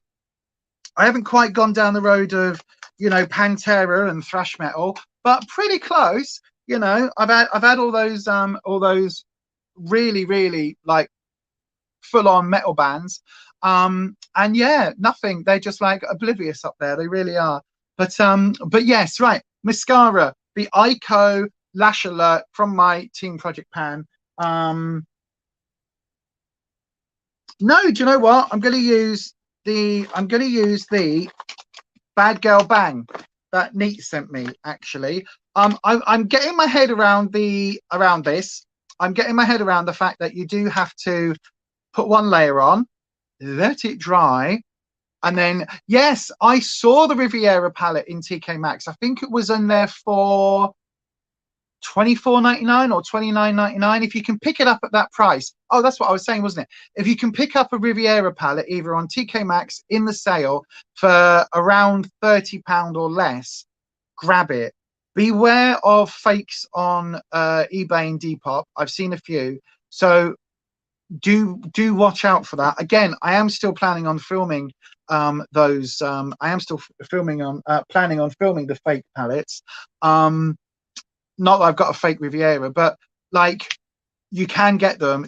S1: I haven't quite gone down the road of, you know, Pantera and thrash metal, but pretty close. You know, I've had all those really, really like full on metal bands. And yeah, nothing. They're just like oblivious up there. They really are. But yes, right. Mascara, the Ico Lash Alert from my Team Project Pan. No, do you know what? I'm going to use the Bad Girl Bang that Neat sent me. Actually, I'm getting my head around this. I'm getting my head around the fact that you do have to put one layer on, let it dry, and then yes, I saw the Riviera palette in TK Maxx. I think it was in there for $24.99 or $29.99. If you can pick it up at that price. Oh, that's what I was saying, wasn't it? If you can pick up a Riviera palette either on TK Maxx in the sale for around £30 or less, grab it. Beware of fakes on eBay and Depop. I've seen a few, so do watch out for that. Again, I am still planning on filming those. I am still filming on planning on filming the fake palettes. Not that I've got a fake Riviera, but like you can get them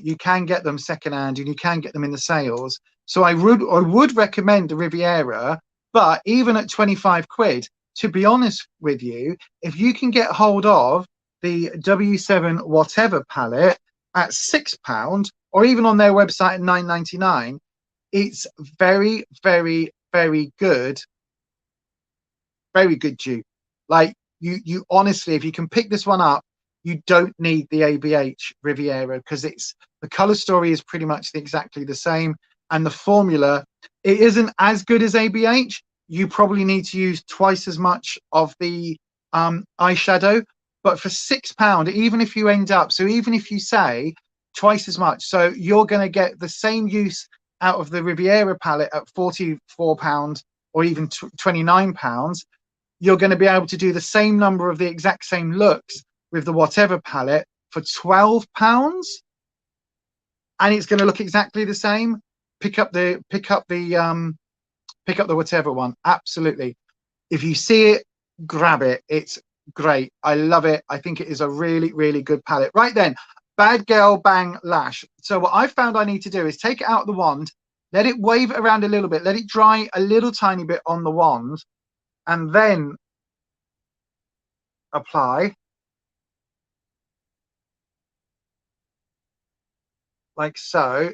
S1: secondhand, and you can get them in the sales. So I would recommend the Riviera, but even at 25 quid, to be honest with you, if you can get hold of the W7 whatever palette at £6, or even on their website at £9.99, it's very, very, very good. Very good dupe. Like you honestly, if you can pick this one up, you don't need the ABH Riviera, because it's the color story is pretty much exactly the same, and the formula, it isn't as good as ABH. You probably need to use twice as much of the eyeshadow, but for £6, even if you end up, so even if you say twice as much, so you're going to get the same use out of the Riviera palette at £44 or even £29, you're going to be able to do the same number of the exact same looks with the whatever palette for £12, and it's going to look exactly the same. Pick up the whatever one. Absolutely. If you see it, grab it. It's great. I love it. I think it is a really, really good palette. Right then, Bad Girl Bang Lash. So what I found I need to do is take it out of the wand, let it wave it around a little bit, let it dry a little tiny bit on the wand, and then apply like so,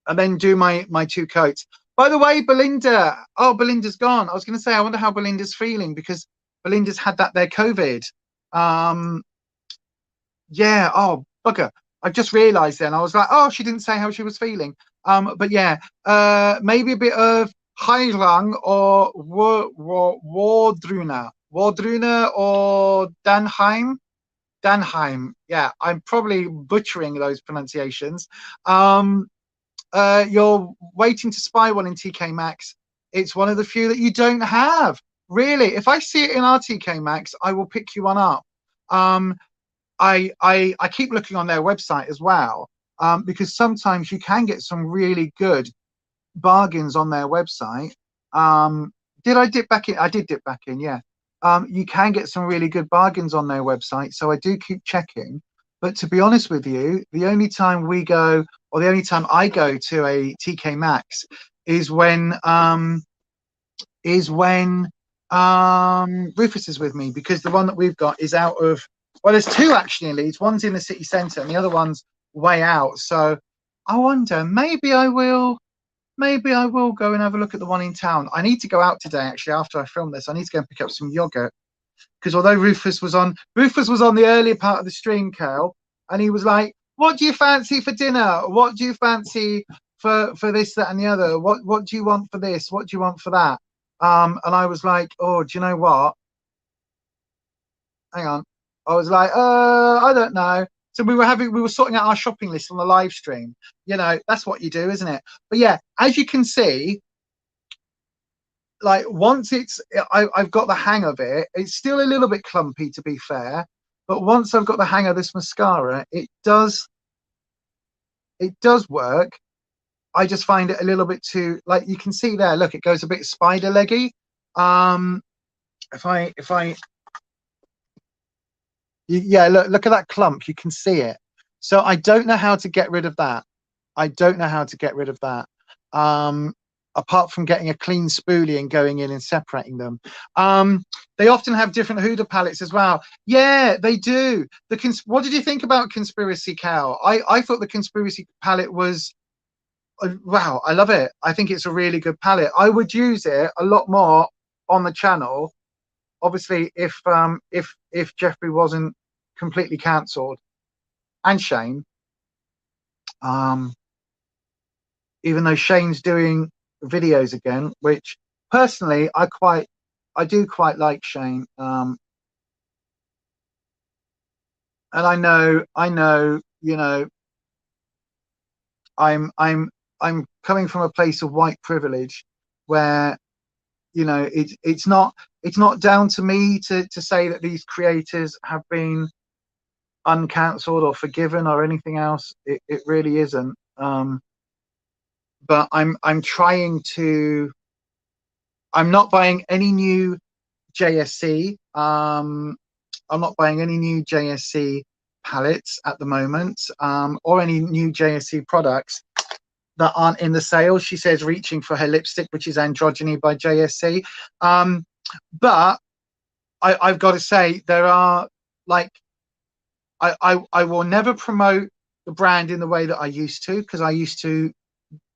S1: and then do my two coats. By the way, Belinda, oh, Belinda's gone. I was going to say, I wonder how Belinda's feeling, because Belinda's had their COVID. Yeah, oh, bugger. I just realised then, I was like, oh, she didn't say how she was feeling. But yeah, maybe a bit of Heilang or Wardruna or Danheim. Yeah, I'm probably butchering those pronunciations. You're waiting to spy one in TK Maxx. It's one of the few that you don't have. Really, if I see it in our TK Maxx, I will pick you one up. I keep looking on their website as well, because sometimes you can get some really good bargains on their website. Did I dip back in? I did dip back in, yeah. You can get some really good bargains on their website, so I do keep checking. But to be honest with you, the only time we go, or the only time I go to a TK Maxx is when Rufus is with me, because the one that we've got is out of, well, there's two actually in Leeds. One's in the city centre and the other one's way out. So I wonder, maybe I will go and have a look at the one in town. I need to go out today, actually, after I film this. I need to go and pick up some yogurt, because although Rufus was on the earlier part of the stream, Cal, and he was like, what do you fancy for dinner? What do you fancy for this, that, and the other? What do you want for this? What do you want for that? And I was like, oh, do you know what? Hang on. I was like, I don't know. So we were sorting out our shopping list on the live stream. You know, that's what you do, isn't it? But yeah, as you can see, like once I've got the hang of it, it's still a little bit clumpy, to be fair. But once I've got the hang of this mascara, it does work. I just find it a little bit too, like, you can see there, look, it goes a bit spider leggy. If I yeah, look at that clump, you can see it. So I don't know how to get rid of that. I don't know how to get rid of that. Apart from getting a clean spoolie and going in and separating them. They often have different Huda palettes as well. Yeah, they do. What did you think about Conspiracy Cow? I thought the Conspiracy palette was, wow, I love it. I think it's a really good palette. I would use it a lot more on the channel. Obviously, if Jeffrey wasn't completely cancelled, and Shane, even though Shane's doing videos again, which personally I do quite like Shane. And I know, you know, I'm coming from a place of white privilege where, you know, it's not down to me to say that these creators have been uncancelled or forgiven or anything else. It really isn't. But I'm trying to. I'm not buying any new JSC. I'm not buying any new JSC palettes at the moment, or any new JSC products that aren't in the sale. She says reaching for her lipstick, which is Androgyny by JSC. But I've got to say, there are, like, I will never promote the brand in the way that I used to, because I used to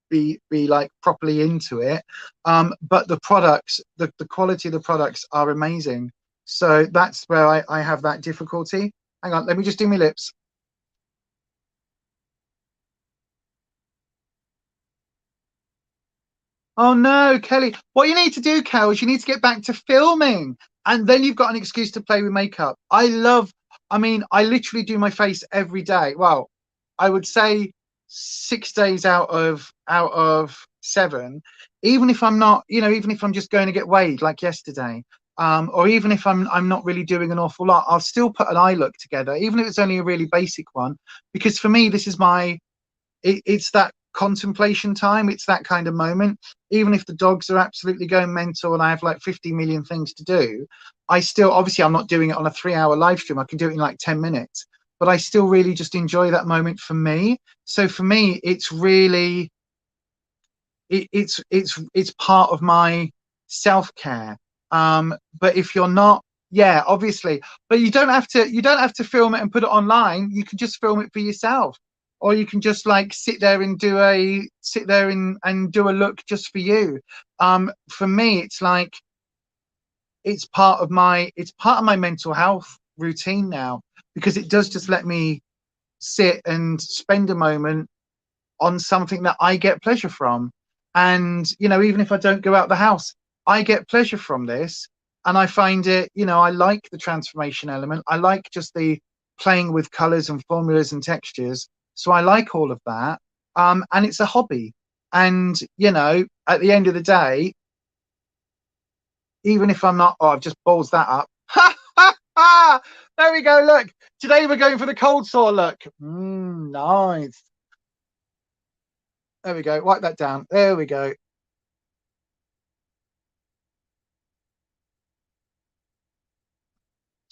S1: be like properly into it. But the products, the quality of the products are amazing. So that's where I have that difficulty. Hang on, let me just do my lips. Oh no, Kelly. What you need to do, Kel, is you need to get back to filming. And then you've got an excuse to play with makeup. I mean, I literally do my face every day. Well, I would say 6 days out of 7. Even if I'm not, you know, even if I'm just going to get weighed like yesterday, or even if I'm not really doing an awful lot, I'll still put an eye look together, even if it's only a really basic one. Because for me, this is it's that contemplation time. It's that kind of moment. Even if the dogs are absolutely going mental and I have like 50 million things to do, I still, obviously I'm not doing it on a 3-hour live stream. I can do it in like 10 minutes, but I still really just enjoy that moment for me. So for me, it's really, it's part of my self-care. But if you're not, yeah, obviously, but you don't have to film it and put it online. You can just film it for yourself, or you can just like sit there and do a look just for you. For me, it's like, it's part of my mental health routine now, because it does just let me sit and spend a moment on something that I get pleasure from. And, you know, even if I don't go out the house, I get pleasure from this. And I find it, you know, I like the transformation element. I like just the playing with colors and formulas and textures. So I like all of that. And it's a hobby. And, you know, at the end of the day, even if I'm not, oh, I've just balls that up. There we go. Look, today we're going for the cold sore look. Nice. There we go. Wipe that down. There we go.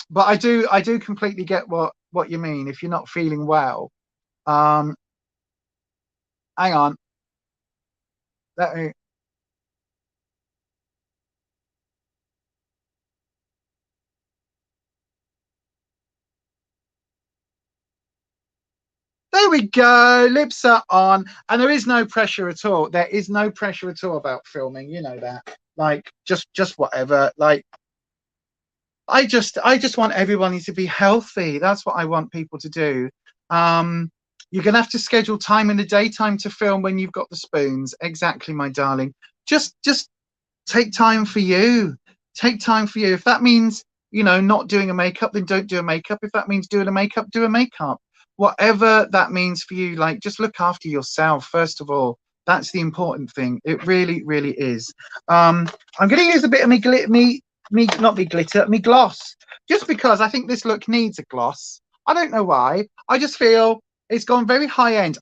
S1: But I do completely get what you mean. If you're not feeling well, hang on. Let me. There we go. Lips are on, and there is no pressure at all. There is no pressure at all about filming. You know that. Like, just whatever. Like, I just want everybody to be healthy. That's what I want people to do. You're gonna have to schedule time in the daytime to film when you've got the spoons. Exactly, my darling. Just take time for you. Take time for you. If that means, you know, not doing a makeup, then don't do a makeup. If that means doing a makeup, do a makeup. Whatever that means for you, like, just look after yourself first of all. That's the important thing. It really, really is. I'm going to use a bit of not me glitter, me gloss, just because I think this look needs a gloss. I don't know why. I just feel it's gone very high end.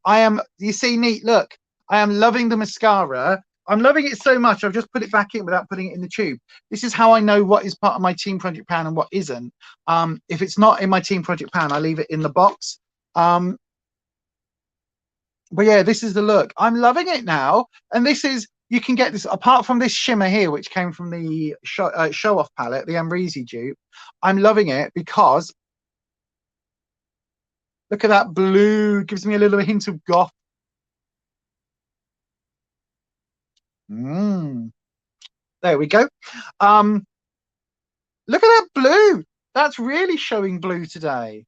S1: You see, neat, look. I am loving the mascara. I'm loving it so much, I've just put it back in without putting it in the tube. This is how I know what is part of my Team Project pan and what isn't. If it's not in my Team Project pan, I leave it in the box. But yeah, this is the look. I'm loving it now. And this is, you can get this, apart from this shimmer here, which came from the show off palette, the Amrezy dupe. I'm loving it because look at that blue. It gives me a little hint of goth. There we go. Look at that blue. That's really showing blue today.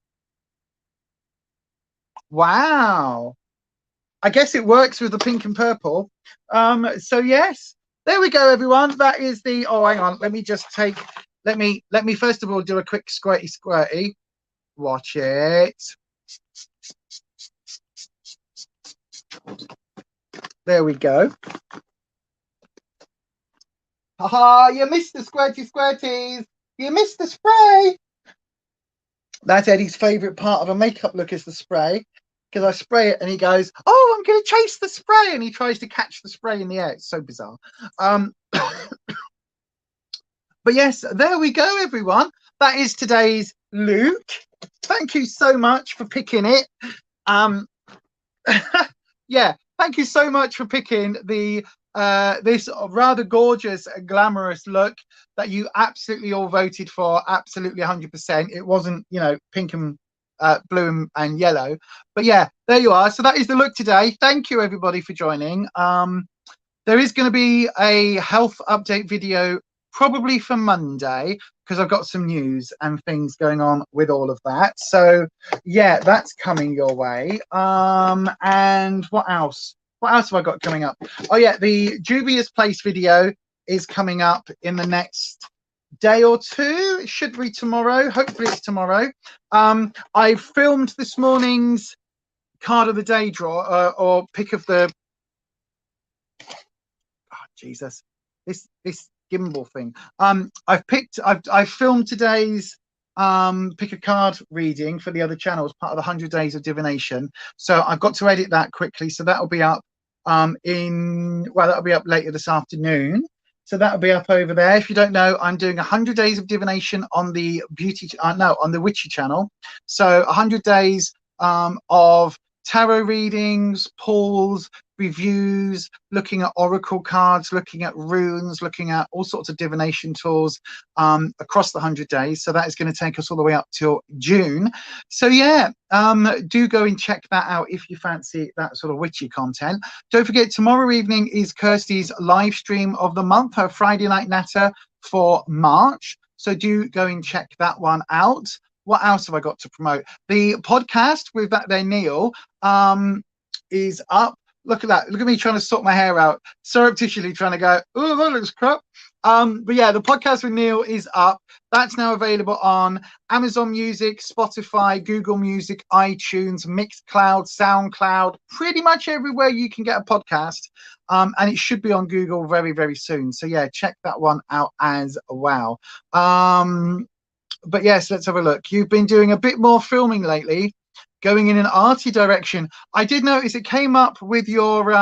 S1: Wow. I guess it works with the pink and purple. So yes, there we go, everyone. That is the, oh, hang on. Let me just take, let me first of all do a quick squirty squirty. Watch it. There we go. Haha, you missed the squirty squirties. You missed the spray. That's Eddie's favourite part of a makeup look is the spray. Because I spray it and he goes, oh, I'm going to chase the spray. And he tries to catch the spray in the air. It's so bizarre. But yes, there we go, everyone. That is today's look. Thank you so much for picking it. Yeah, thank you so much for picking the this rather gorgeous, glamorous look that you absolutely all voted for. Absolutely 100%. It wasn't, you know, pink and blue and yellow, but yeah, there you are. So that is the look today. Thank you, everybody, for joining. There is going to be a health update video probably for Monday because I've got some news and things going on with all of that. So yeah, that's coming your way. And what else? What else have I got coming up? Oh yeah, the Dubious Place video is coming up in the next day or two. It should be tomorrow. Hopefully it's tomorrow. I filmed this morning's card of the day draw or pick of the, oh Jesus, this gimbal thing. I've filmed today's pick a card reading for the other channel as part of the 100 days of divination. So I've got to edit that quickly. So that'll be up that'll be up later this afternoon. So that'll be up over there. If you don't know, I'm doing 100 days of divination on the on the Witchy channel. So 100 days of tarot readings, pulls, reviews, looking at oracle cards, looking at runes, looking at all sorts of divination tools across the 100 days. So that is going to take us all the way up till June. So yeah, do go and check that out if you fancy that sort of witchy content. Don't forget, tomorrow evening is Kirsty's live stream of the month, her Friday Night Natter for March. So do go and check that one out. What else have I got to promote? The podcast with that there Neil is up. Look at that. Look at me trying to sort my hair out. Surreptitiously trying to go, oh, that looks crap. But yeah, the podcast with Neil is up. That's now available on Amazon Music, Spotify, Google Music, iTunes, Mixcloud, SoundCloud, pretty much everywhere you can get a podcast. And it should be on Google very, very soon. So yeah, check that one out as well. But yes, let's have a look. You've been doing a bit more filming lately, going in an arty direction. I did notice it came up with your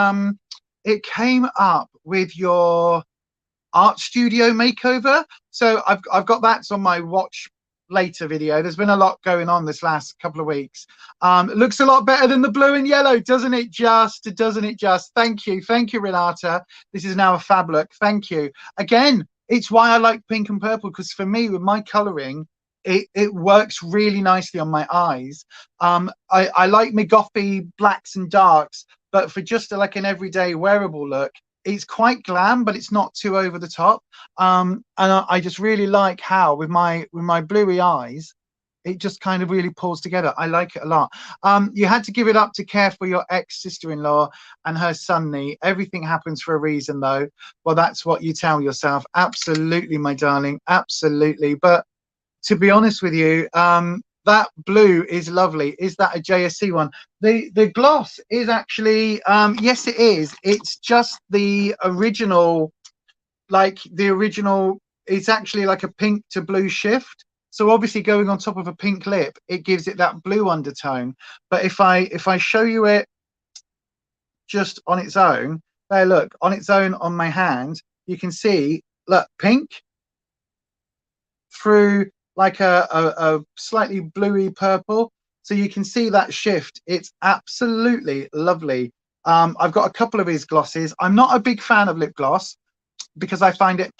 S1: art studio makeover. So I've got that on my watch later video. There's been a lot going on this last couple of weeks. It looks a lot better than the blue and yellow, doesn't it just? Thank you, Renata. This is now a fab look. Thank you again. It's why I like pink and purple, because for me, with my colouring, it works really nicely on my eyes. I like my gothy blacks and darks, but for just like an everyday wearable look, it's quite glam, but it's not too over the top. And I just really like how with my bluey eyes, it just kind of really pulls together. I like it a lot. You had to give it up to care for your ex-sister-in-law and her sonny. Everything happens for a reason, though. Well, that's what you tell yourself. Absolutely, my darling. Absolutely. But to be honest with you, that blue is lovely. Is that a JSC one? The gloss is actually, yes, it is. It's just the original, it's actually like a pink to blue shift. So obviously going on top of a pink lip, it gives it that blue undertone. But if I show you it just on its own. There, look, on its own on my hand, you can see, look, pink through like a slightly bluey purple. So you can see that shift. It's absolutely lovely. I've got a couple of his glosses. I'm not a big fan of lip gloss because I find it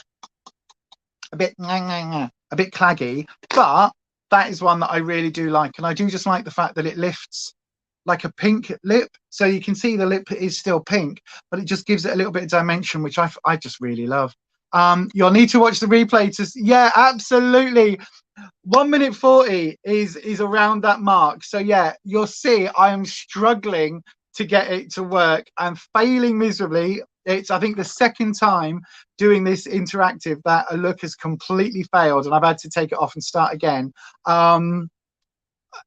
S1: a bit claggy, but that is one that I really do like. And I do just like the fact that it lifts like a pink lip. So you can see the lip is still pink, but it just gives it a little bit of dimension, which I just really love. You'll need to watch the replay to, yeah, absolutely. 1 minute 40 is around that mark. So yeah, you'll see I am struggling to get it to work. I'm failing miserably. It's, I think, the second time doing this interactive that a look has completely failed and I've had to take it off and start again. And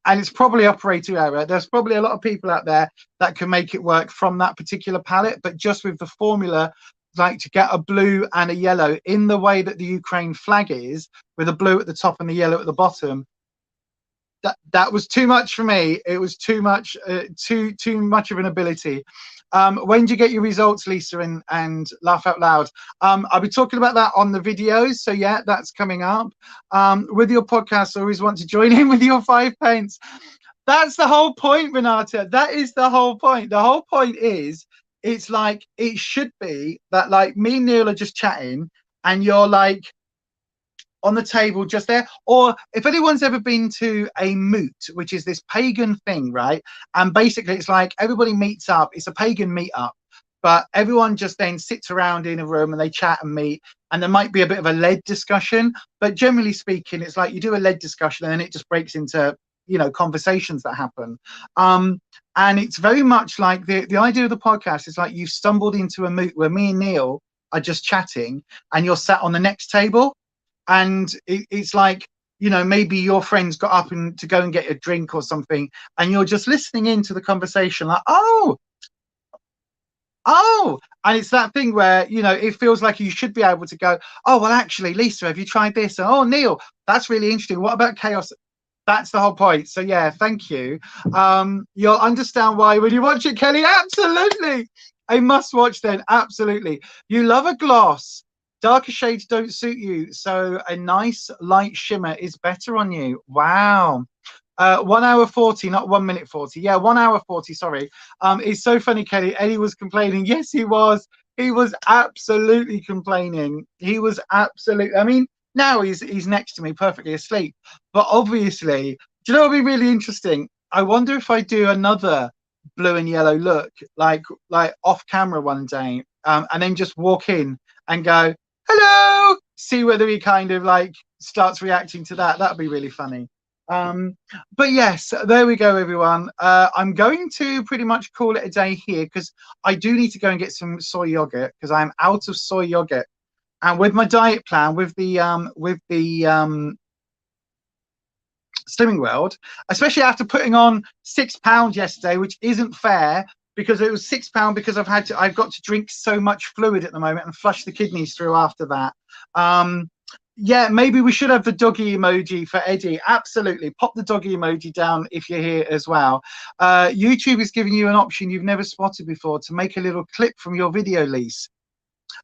S1: it's probably operator error. There's probably a lot of people out there that can make it work from that particular palette, but just with the formula, like to get a blue and a yellow in the way that the Ukraine flag is, with a blue at the top and the yellow at the bottom, that was too much for me. It was too much, too much of an ability. When do you get your results, Lisa and Laugh Out Loud? I'll be talking about that on the videos. So yeah, that's coming up. With your podcast, I always want to join in with your 5 pence. That's the whole point, Renata. That is the whole point. The whole point is, it's like, it should be that like me and Neil are just chatting and you're like on the table just there. Or if anyone's ever been to a moot, which is this pagan thing, right? And basically it's like everybody meets up. It's a pagan meetup, but everyone just then sits around in a room and they chat and meet. And there might be a bit of a lead discussion, but generally speaking, it's like you do a lead discussion and then it just breaks into, you know, conversations that happen. And it's very much like the idea of the podcast is like you've stumbled into a moot where me and Neil are just chatting and you're sat on the next table. And it's like, you know, maybe your friends got up and to go and get a drink or something, and you're just listening into the conversation like, oh, and it's that thing where, you know, it feels like you should be able to go, oh, well, actually, Lisa, have you tried this? Oh, Neil, that's really interesting. What about chaos? That's the whole point. So yeah, thank you. You'll understand why when you watch it, Kelly. Absolutely, a must watch then. Absolutely. You love a gloss. Darker shades don't suit you, so a nice light shimmer is better on you. Wow. 1 hour 40, not 1 minute 40. Yeah, 1 hour 40, sorry. It's so funny, Kelly. Eddie was complaining. Yes, he was. He was absolutely complaining. He was absolutely, I mean, now he's next to me perfectly asleep. But obviously, do you know what would be really interesting? I wonder if I do another blue and yellow look, like off camera one day, and then just walk in and go, hello, see whether he kind of like starts reacting to that. That'd be really funny. But yes, there we go, everyone. I'm going to pretty much call it a day here because I do need to go and get some soy yogurt because I'm out of soy yogurt. And with my diet plan, with the Slimming World, especially after putting on £6 yesterday, which isn't fair because it was £6 because I've got to drink so much fluid at the moment and flush the kidneys through after that. Yeah, maybe we should have the doggy emoji for Eddie. Absolutely. Pop the doggy emoji down if you're here as well. YouTube is giving you an option you've never spotted before to make a little clip from your video, Lise.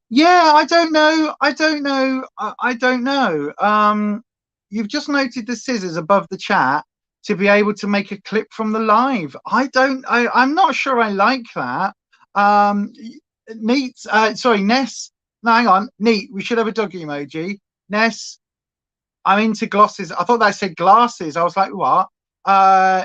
S1: Yeah, I don't know. I don't know. You've just noted the scissors above the chat to be able to make a clip from the live. I'm not sure I like that. Neat. Sorry, Ness. No, hang on. Neat. We should have a doggy emoji. Ness, I'm into glosses. I thought that said glasses. I was like, what?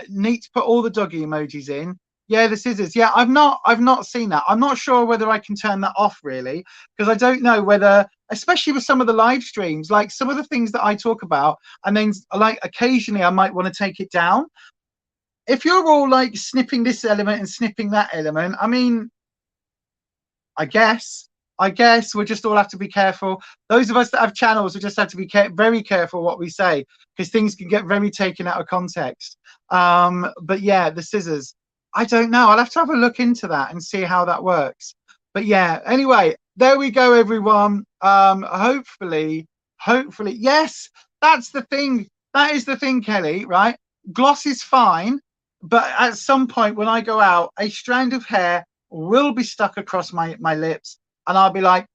S1: Neat to put all the doggy emojis in. Yeah, the scissors. Yeah, I've not seen that. I'm not sure whether I can turn that off really, because I don't know whether, especially with some of the live streams, like some of the things that I talk about, and then like occasionally I might want to take it down. If you're all like snipping this element and snipping that element, I mean, I guess we'll just all have to be careful. Those of us that have channels will just have to be very careful what we say, because things can get very taken out of context. But yeah, the scissors. I don't know. I'll have to have a look into that and see how that works. But yeah, anyway, there we go, everyone. Hopefully, yes, that's the thing. That is the thing, Kelly, right? Gloss is fine. But at some point when I go out, a strand of hair will be stuck across my lips, and I'll be like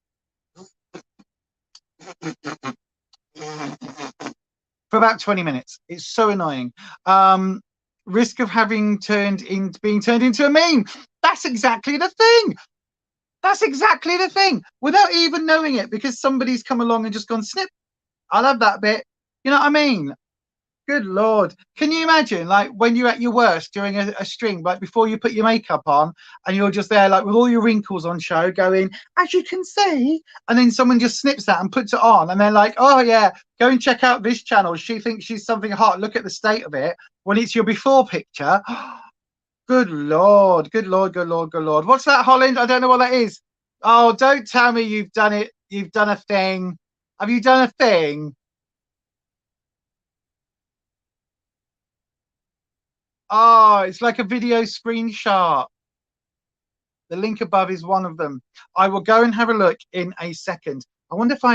S1: for about 20 minutes. It's so annoying. Risk of being turned into a meme. That's exactly the thing. That's exactly the thing. Without even knowing it, because somebody's come along and just gone snip. I love that bit. You know what I mean? Good Lord. Can you imagine, like, when you're at your worst during a stream, like before you put your makeup on, and you're just there, like, with all your wrinkles on show, going, as you can see, and then someone just snips that and puts it on, and they're like, oh, yeah, go and check out this channel. She thinks she's something hot. Look at the state of it. When it's your before picture. Good Lord. Good Lord. Good Lord. Good Lord. What's that, Holland? I don't know what that is. Oh, don't tell me you've done it. You've done a thing. Have you done a thing? Oh, it's like a video screenshot. The link above is one of them. I will go and have a look in a second. I wonder if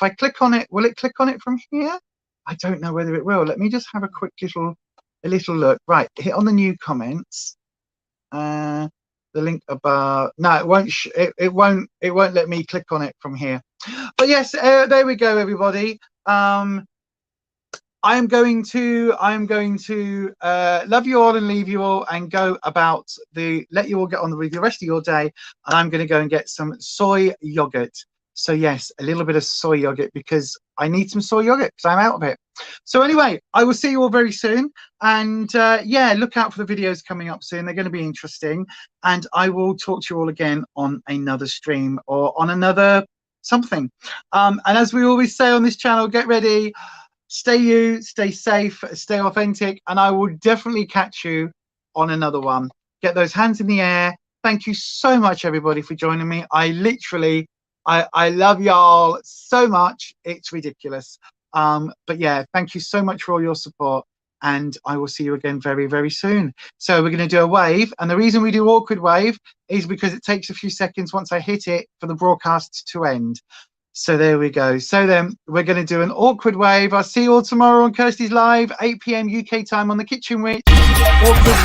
S1: I click on it, will it click on it from here? I don't know whether it will. Let me just have a quick little look. Right, hit on the new comments. The link above. No, it won't. It won't let me click on it from here. But yes, there we go, everybody. I'm going to love you all and leave you all and go about let you all get on with the rest of your day, and I'm going to go and get some soy yogurt. So yes, a little bit of soy yogurt, because I need some soy yogurt because I'm out of it. So anyway, I will see you all very soon, and yeah, look out for the videos coming up soon. They're going to be interesting, and I will talk to you all again on another stream or on another something. And as we always say on this channel, get ready. Stay you, stay safe, stay authentic, and I will definitely catch you on another one. Get those hands in the air. Thank you so much, everybody, for joining me. I love y'all so much. It's ridiculous. But yeah, thank you so much for all your support, and I will see you again very, very soon. So we're going to do a wave, and the reason we do awkward wave is because it takes a few seconds once I hit it for the broadcast to end. So there we go. So then we're going to do an awkward wave. I'll see you all tomorrow on Kirsty's Live, 8 p.m. UK time on the Kitchen Witch. Awkward.